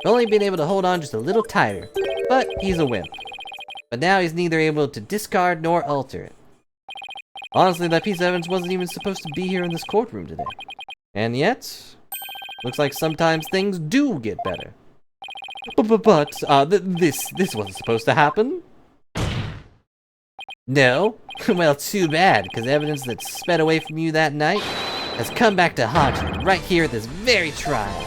Only been able to hold on just a little tighter, but he's a wimp. But now he's neither able to discard nor alter it. Honestly, that piece of evidence wasn't even supposed to be here in this courtroom today. And yet, looks like sometimes things do get better. But this wasn't supposed to happen. No? Well, too bad, because evidence that sped away from you that night has come back to haunt you right here at this very trial.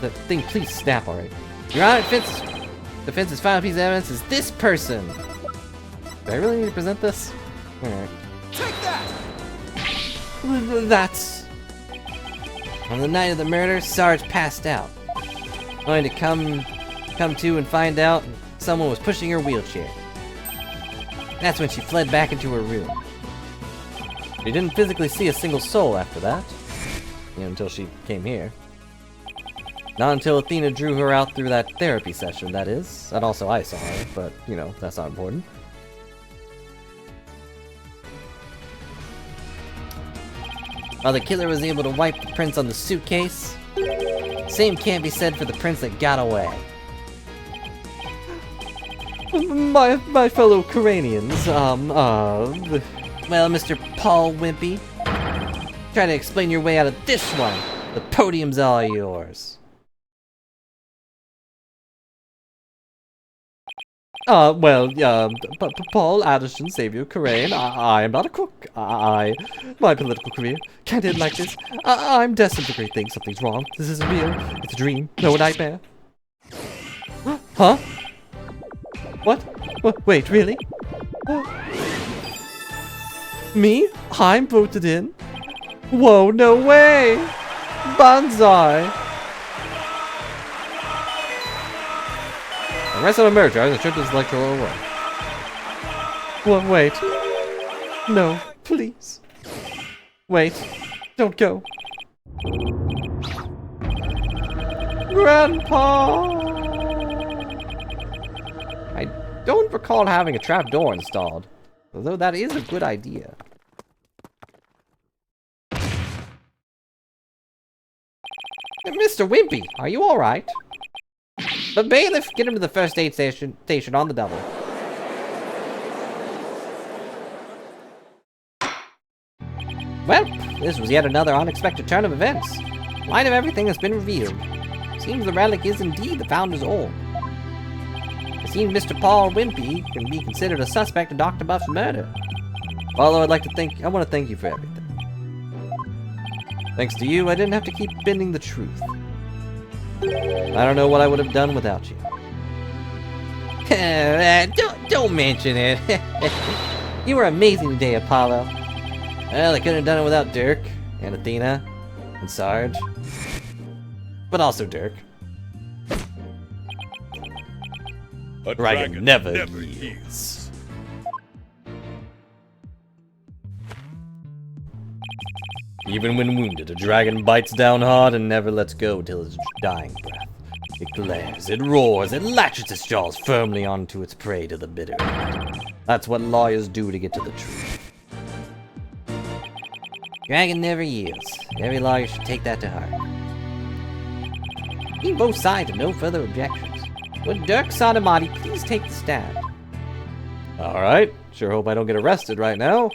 The thing, please snap already. Your Honor, defense's final piece of evidence is this person. Do I really need to present this? Alright. Take that! That's... On the night of the murder, Sarge passed out. Only to come to and find out someone was pushing her wheelchair. That's when she fled back into her room. She didn't physically see a single soul after that. You know, until she came here. Not until Athena drew her out through that therapy session, that is. And also I saw her, but, you know, that's not important. While the killer was able to wipe the prints on the suitcase, same can't be said for the prints that got away. My fellow Coranians, Well, Mr. Paul Wimpy, try to explain your way out of this one. The podium's all yours. Paul Addison, Savior, Corain, I am not a crook. My political career can't end like this. I'm destined for great things. Something's wrong. This isn't real. It's a dream. No, a nightmare. Huh? What? Wait, really? Me? I'm voted in? Whoa, no way! Banzai! Arrest on a murder charge and trip to this electoral award. What? Wait. No, please. Wait. Don't go. Grandpa! I don't recall having a trapdoor installed, although that is a good idea. Mr. Wimpy, are you alright? The bailiff, get him to the first aid station on the double. Well, this was yet another unexpected turn of events. In light of everything that's been revealed, seems the relic is indeed the Founder's orb. It seems Mr. Paul Wimpy can be considered a suspect in Dr. Buff's murder. Although I want to thank you for everything. Thanks to you, I didn't have to keep bending the truth. I don't know what I would have done without you. Don't mention it. You were amazing today, Apollo. Well, I couldn't have done it without Dirk, and Athena, and Sarge. But also Dirk. A Dragon never yields. Even when wounded, a dragon bites down hard and never lets go till his dying breath. It glares, it roars, it latches its jaws firmly onto its prey to the bitter end. That's what lawyers do to get to the truth. Dragon never yields. Every lawyer should take that to heart. Leave both sides and no further objections. Would Dirk Sonomati please take the stand? Alright, sure hope I don't get arrested right now.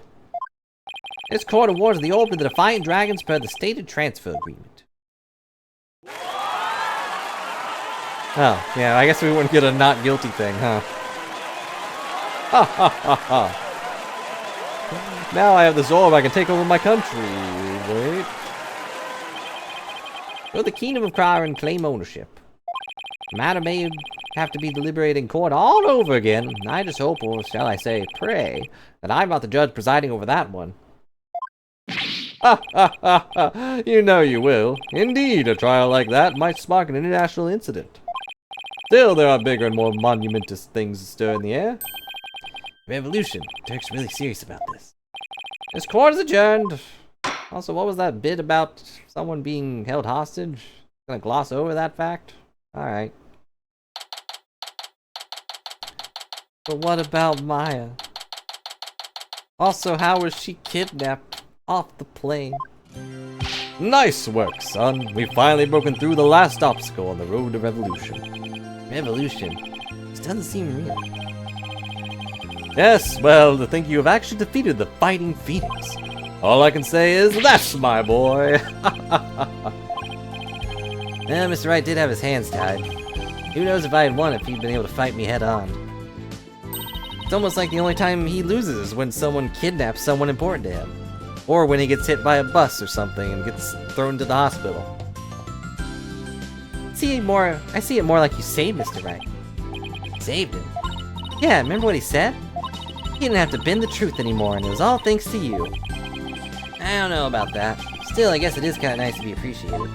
This court awards the Orb to the Defiant Dragons per the stated transfer agreement. Oh, yeah, I guess we wouldn't get a not guilty thing, huh? Ha ha ha ha. Now I have this orb, I can take over my country. Wait. Will the Kingdom of Kraran claim ownership? The matter may have to be deliberated in court all over again. I just hope, or shall I say, pray, that I'm not the judge presiding over that one. Ha ha ha ha. You know you will. Indeed, a trial like that might spark an international incident. Still, there are bigger and more monumentous things stir in the air. Revolution. Dirk's really serious about this. This court is adjourned. Also, what was that bit about someone being held hostage? Gonna gloss over that fact? Alright. But what about Maya? Also, how was she kidnapped off the plane? Nice work, son. We've finally broken through the last obstacle on the road to revolution. Revolution? This doesn't seem real. Yes, well, to think you have actually defeated the Fighting Phoenix. All I can say is, that's my boy. Well, Mr. Wright did have his hands tied. Who knows if I had won if he'd been able to fight me head on. It's almost like the only time he loses is when someone kidnaps someone important to him. Or when he gets hit by a bus or something and gets thrown to the hospital. I see it more like you saved Mr. Wright. Saved him? Yeah, remember what he said? He didn't have to bend the truth anymore, and it was all thanks to you. I don't know about that. Still, I guess it is kind of nice to be appreciated.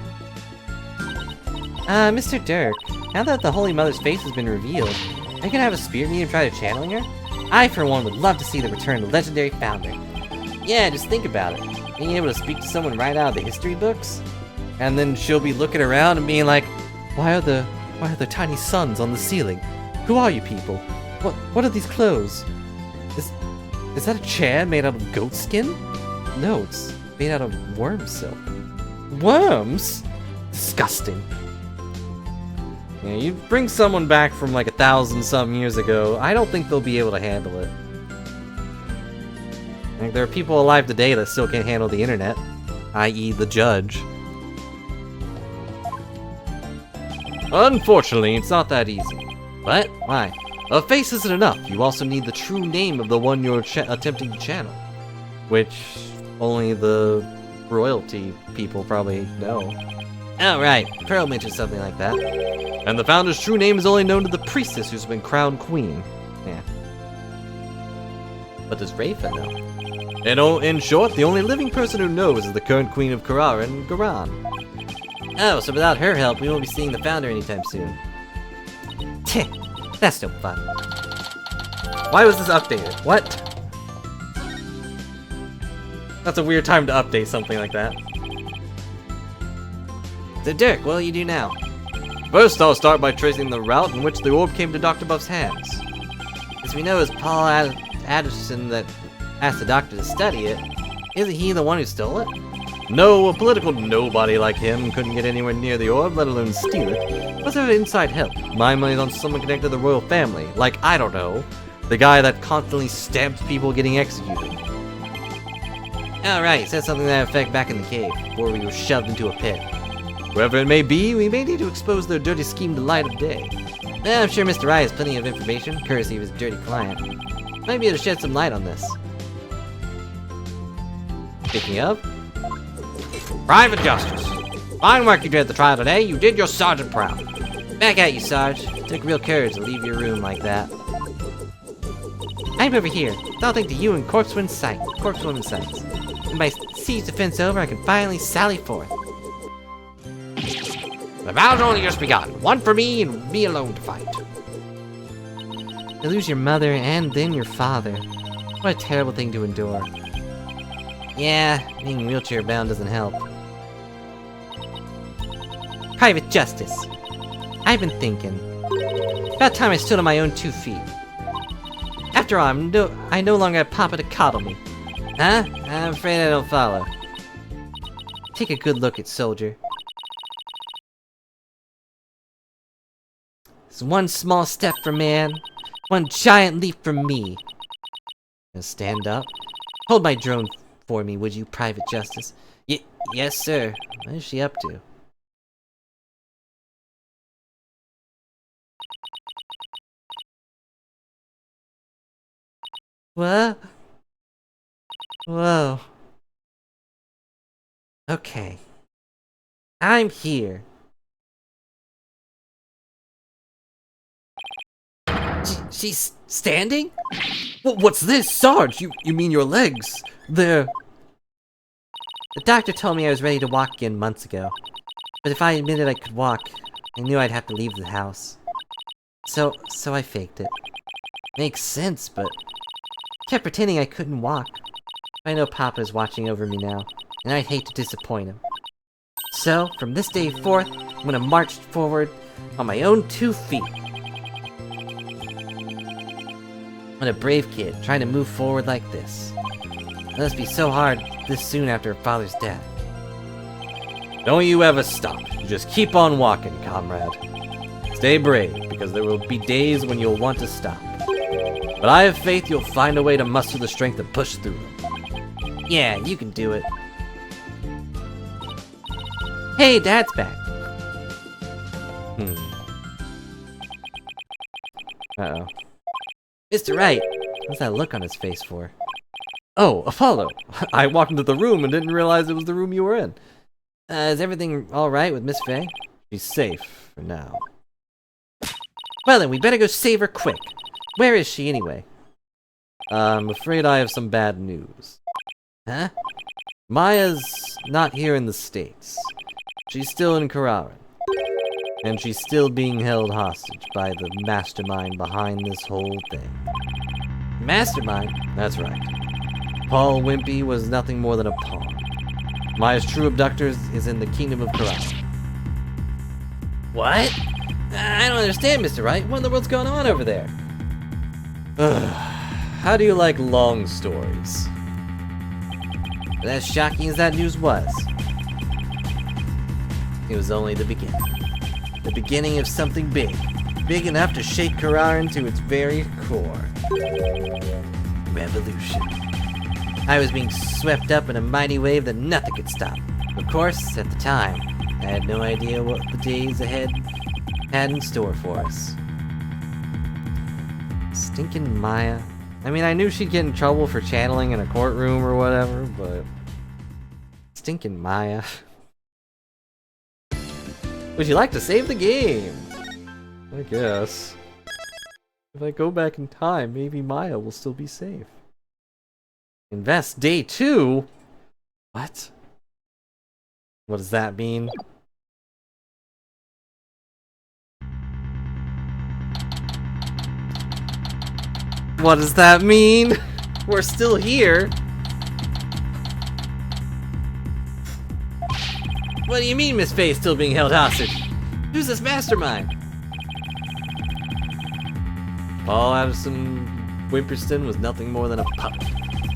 Mr. Dirk, now that the Holy Mother's face has been revealed, are you gonna have a spirit medium try to channeling her? I, for one, would love to see the return of the legendary founder. Yeah, just think about it. Being able to speak to someone right out of the history books? And then she'll be looking around and being like, Why are there tiny suns on the ceiling? Who are you people? What are these clothes? Is that a chair made out of goat skin? No, it's made out of worm silk. Worms? Disgusting. Yeah, you bring someone back from like 1,000-some years ago, I don't think they'll be able to handle it. Like, there are people alive today that still can't handle the internet, i.e. the judge. Unfortunately, it's not that easy. What? Why? A face isn't enough. You also need the true name of the one you're attempting to channel. Which only the royalty people probably know. Oh, right. Pearl mentioned something like that. And the founder's true name is only known to the priestess who's been crowned queen. Yeah. But does Rafa know? In short, the only living person who knows is the current queen of Kraran, Garan. Oh, so without her help, we won't be seeing the founder anytime soon. Tch, that's no fun. Why was this updated? What? That's a weird time to update something like that. So Dirk, what will you do now? First, I'll start by tracing the route in which the orb came to Dr. Buff's hands. As we know, it's Paul Addison that asked the doctor to study it. Isn't he the one who stole it? No, a political nobody like him couldn't get anywhere near the orb, let alone steal it. Let's have inside help. My money's on someone connected to the royal family. Like, I don't know, the guy that constantly stabs people getting executed. Oh right, he said something to that effect back in the cave, before we were shoved into a pit. Whoever it may be, we may need to expose their dirty scheme to light of day. I'm sure Mr. Rye has plenty of information, courtesy of his dirty client. Might be able to shed some light on this. Speaking of, Private Justice. Fine work you did at the trial today. You did your sergeant proud. Back at you, Sarge. It took real courage to leave your room like that. I'm over here. It's all thanks to you and Corpsewoman's sights. And by siege defense over, I can finally sally forth. The battle's only just begun. One for me and me alone to fight. You lose your mother and then your father. What a terrible thing to endure. Yeah, being wheelchair bound doesn't help. Private Justice. I've been thinking. About time I stood on my own 2 feet. After all, I no longer have Papa to coddle me. Huh? I'm afraid I don't follow. Take a good look at Soldier. It's one small step for man, one giant leap for me. Now stand up. Hold my drone for me, would you, Private Justice? Yes, sir. What is she up to? What? Whoa. Okay. I'm here. She's standing? What's this, Sarge? You mean your legs? They're... The doctor told me I was ready to walk again months ago. But if I admitted I could walk, I knew I'd have to leave the house. So I faked it. Makes sense, but... kept pretending I couldn't walk. I know Papa's watching over me now, and I'd hate to disappoint him. So, from this day forth, I'm gonna march forward on my own 2 feet. I'm a brave kid, trying to move forward like this. It must be so hard this soon after her father's death. Don't you ever stop. You just keep on walking, comrade. Stay brave, because there will be days when you'll want to stop. But I have faith you'll find a way to muster the strength to push through them. Yeah, you can do it. Hey, Dad's back. Uh-oh. Mr. Wright, what's that look on his face for? Oh, Apollo! I walked into the room and didn't realize it was the room you were in. Is everything alright with Miss Faye? She's safe, for now. Well then, we better go save her quick. Where is she anyway? I'm afraid I have some bad news. Huh? Maya's not here in the States. She's still in Kararan. And she's still being held hostage by the mastermind behind this whole thing. Mastermind? That's right. Paul Wimpy was nothing more than a pawn. Maya's true abductor is in the kingdom of Kararan. What? I don't understand, Mr. Wright. What in the world's going on over there? How do you like long stories? But as shocking as that news was, It was only the beginning. the beginning of something big. Big enough to shake Kararan to its very core. Revolution. I was being swept up in a mighty wave that nothing could stop. Of course, at the time, I had no idea what the days ahead had in store for us. Stinking Maya. I mean, I knew she'd get in trouble for channeling in a courtroom or whatever, but... Stinking Maya. Would you like to save the game? I guess. If I go back in time, maybe Maya will still be safe. Invest day 2? What? What does that mean? What does that mean? We're still here. What do you mean Miss Faye's still being held hostage? Who's this mastermind? Paul Addison Wimperston was nothing more than a pup.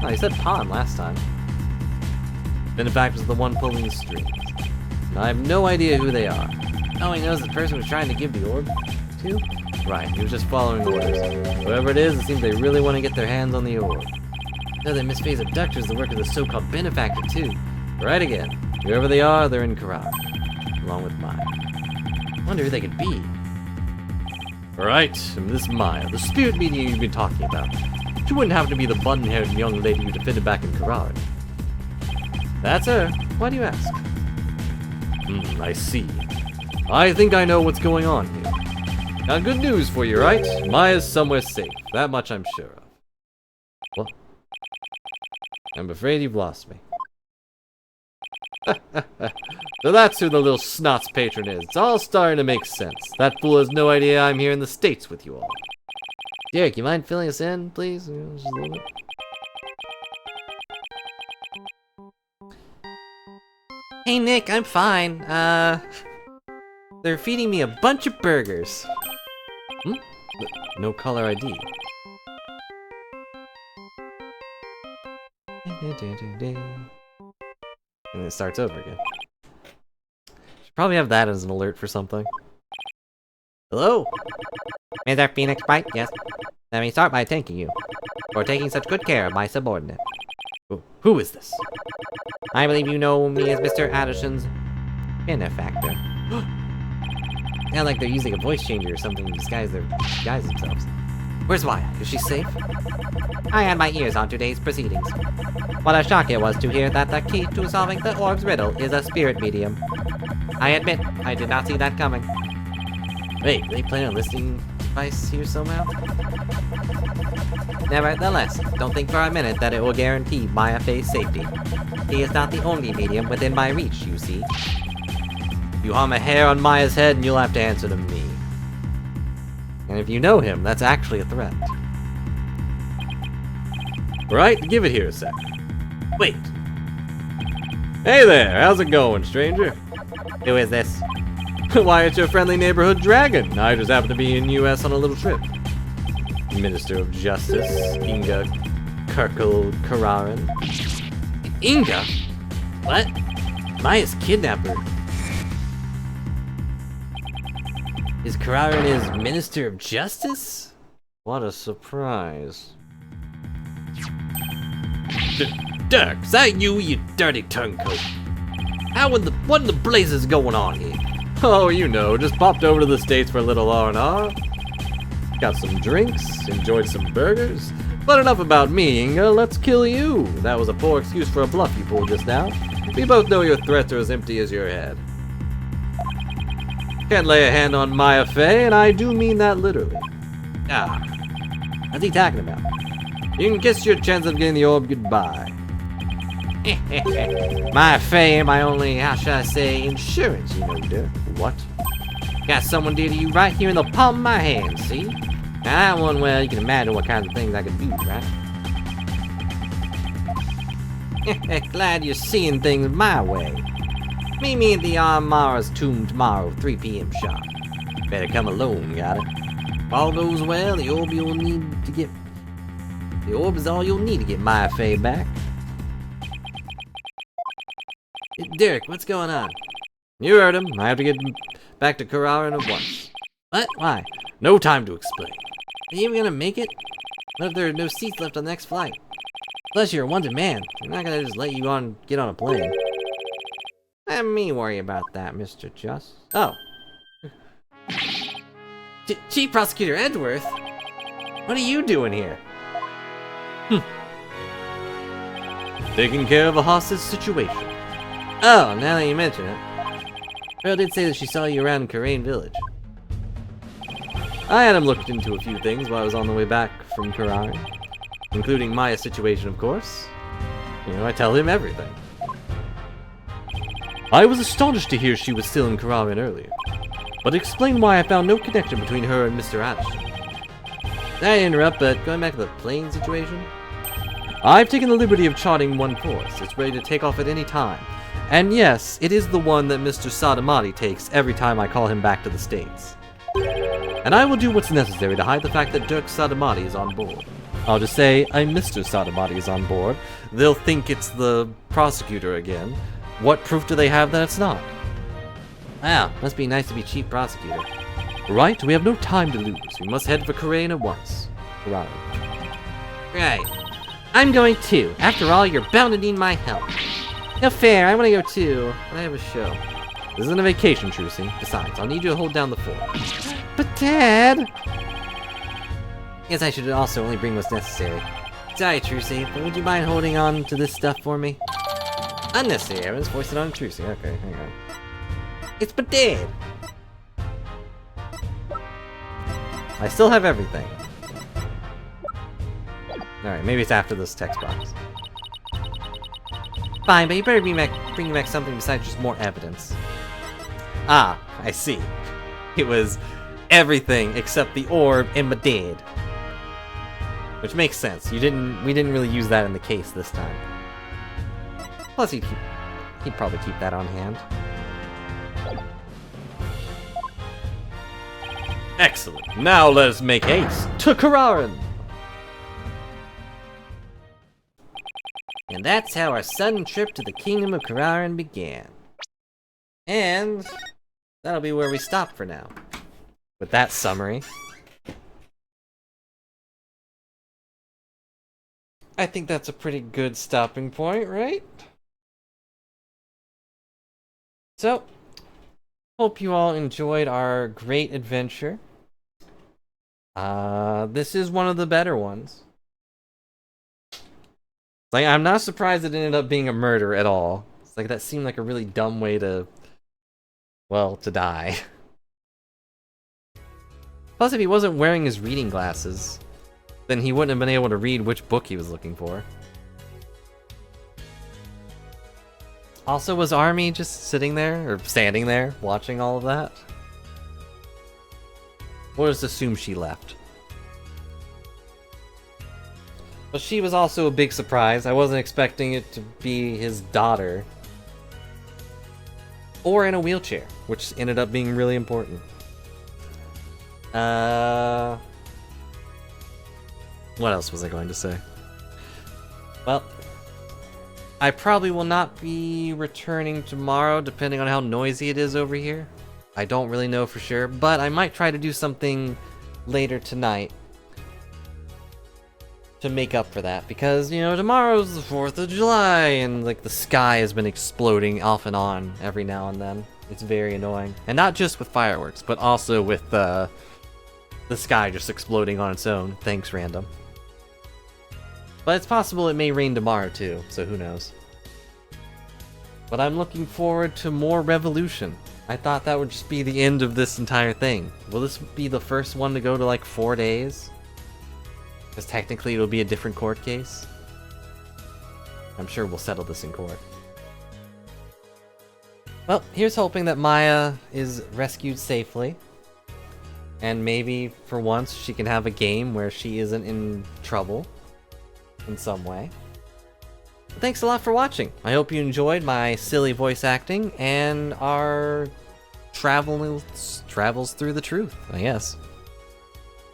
Oh, he said pawn last time. Benefactor was the one pulling the strings. And I have no idea who they are. All he knows the person was trying to give the orb to? Right, he was just following orders. Whoever it is, it seems they really want to get their hands on the orb. Know that Miss Faye's abductor is the work of the so-called benefactor too. Right again. Whoever they are, they're in Karak. Along with Maya. Wonder who they could be. Right, and this Maya, the spirit medium you've been talking about. She wouldn't happen to be the button-haired young lady you defended back in Karak. That's her. Why do you ask? I see. I think I know what's going on here. Now, good news for you, right? Maya's somewhere safe. That much I'm sure of. Well, I'm afraid you've lost me. So that's who the little snot's patron is. It's all starting to make sense. That fool has no idea I'm here in the States with you all. Derek, you mind filling us in, please? Just a little bit. Hey Nick, I'm fine. They're feeding me a bunch of burgers. Hmm? No caller ID. And it starts over again. Should probably have that as an alert for something. Hello? Mr. Phoenix Bright, yes. Let me start by thanking you for taking such good care of my subordinate. Who is this? I believe you know me as Mr. Addison's benefactor. Sound like they're using a voice changer or something to disguise themselves. Where's Maya? Is she safe? I had my ears on today's proceedings. What a shock it was to hear that the key to solving the orb's riddle is a spirit medium. I admit, I did not see that coming. Wait, they plan on listing device here somehow? Nevertheless, don't think for a minute that it will guarantee Maya Fey's safety. He is not the only medium within my reach, you see. You harm a hair on Maya's head and you'll have to answer to me. And if you know him, that's actually a threat. Right, give it here a sec. Wait. Hey there, how's it going, stranger? Who is this? Why, it's your friendly neighborhood dragon. I just happened to be in US on a little trip. Minister of Justice, Inga Kararan. Inga? What? Maya's kidnapper. Is Kararan his Minister of Justice? What a surprise. Dirk, is that you dirty turncoat? What in the blazes is going on here? Oh, you know, just popped over to the States for a little R&R. Got some drinks, enjoyed some burgers. But enough about me, Inga, let's kill you. That was a poor excuse for a bluff you pulled just now. We both know your threats are as empty as your head. Can't lay a hand on Maya Fey, and I do mean that literally. Ah, what's he talking about? You can kiss your chance of getting the orb goodbye. Maya Fey ain't my only, how should I say, insurance, you know, Dirk. What? Got someone dear to you right here in the palm of my hand, see? Now that one, well, you can imagine what kinds of things I could do, right? Glad you're seeing things my way. Meet me at the Armara's tomb tomorrow, 3 p.m. sharp. Better come alone, got it? If all goes well, the orb is all you'll need to get Maya Fey back. Derek, what's going on? You heard him. I have to get back to Kararan at once. What? Why? No time to explain. Are you even gonna make it? What if there are no seats left on the next flight? Plus, you're a wanted man. I'm not gonna just let you get on a plane. Let me worry about that, Mr. Just. Oh. Chief Prosecutor Edgeworth? What are you doing here? Taking care of a hostage situation. Oh, now that you mention it. Pearl did say that she saw you around Karain Village. I had him looked into a few things while I was on the way back from Karain. Including Maya's situation, of course. You know, I tell him everything. I was astonished to hear she was still in Karain earlier. But explain why I found no connection between her and Mr. Addison. Sorry to interrupt, but going back to the plane situation? I've taken the liberty of charting one course. It's ready to take off at any time. And yes, it is the one that Mr. Sadamati takes every time I call him back to the States. And I will do what's necessary to hide the fact that Dirk Sadamati is on board. I'll just say, I'm Mr. Sadamati is on board. They'll think it's the prosecutor again. What proof do they have that it's not? Wow, must be nice to be chief prosecutor. Right, we have no time to lose. We must head for Karain at once. Right. I'm going too. After all, you're bound to need my help. No fair, I want to go too, but I have a show. This isn't a vacation, Trucy. Besides, I'll need you to hold down the fort. But Dad! Guess I should also only bring what's necessary. Sorry, Trucy, but would you mind holding on to this stuff for me? Unnecessary, I was forced it on Trucy. Okay, hang on. It's but Dad! I still have everything. Alright, maybe it's after this text box. Fine, but you better bring back something besides just more evidence. Ah, I see. It was everything except the orb and my dad. Which makes sense. We didn't really use that in the case this time. Plus he'd probably keep that on hand. Excellent. Now let us make haste. To Kararan! And that's how our sudden trip to the Kingdom of Kararan began. And that'll be where we stop for now. With that summary. I think that's a pretty good stopping point, right? So, hope you all enjoyed our great adventure. This is one of the better ones. Like, I'm not surprised it ended up being a murder at all. It's like, that seemed like a really dumb way to, well, to die. Plus, if he wasn't wearing his reading glasses, then he wouldn't have been able to read which book he was looking for. Also, was Army just sitting there, or standing there, watching all of that? We'll just assume she left. But she was also a big surprise. I wasn't expecting it to be his daughter. Or in a wheelchair, which ended up being really important. What else was I going to say? Well, I probably will not be returning tomorrow, depending on how noisy it is over here. I don't really know for sure, but I might try to do something later tonight to make up for that, because, you know, tomorrow's the 4th of July, and, like, the sky has been exploding off and on every now and then. It's very annoying. And not just with fireworks, but also with, the sky just exploding on its own. Thanks, random. But it's possible it may rain tomorrow, too, so who knows. But I'm looking forward to more Revolution. I thought that would just be the end of this entire thing. Will this be the first one to go to, like, 4 days? Because technically it'll be a different court case. I'm sure we'll settle this in court. Well, here's hoping that Maya is rescued safely. And maybe, for once, she can have a game where she isn't in trouble. In some way. Thanks a lot for watching. I hope you enjoyed my silly voice acting and our travels through the truth, I guess.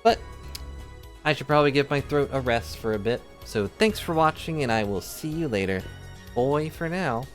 But I should probably give my throat a rest for a bit. So thanks for watching, and I will see you later. Bye for now.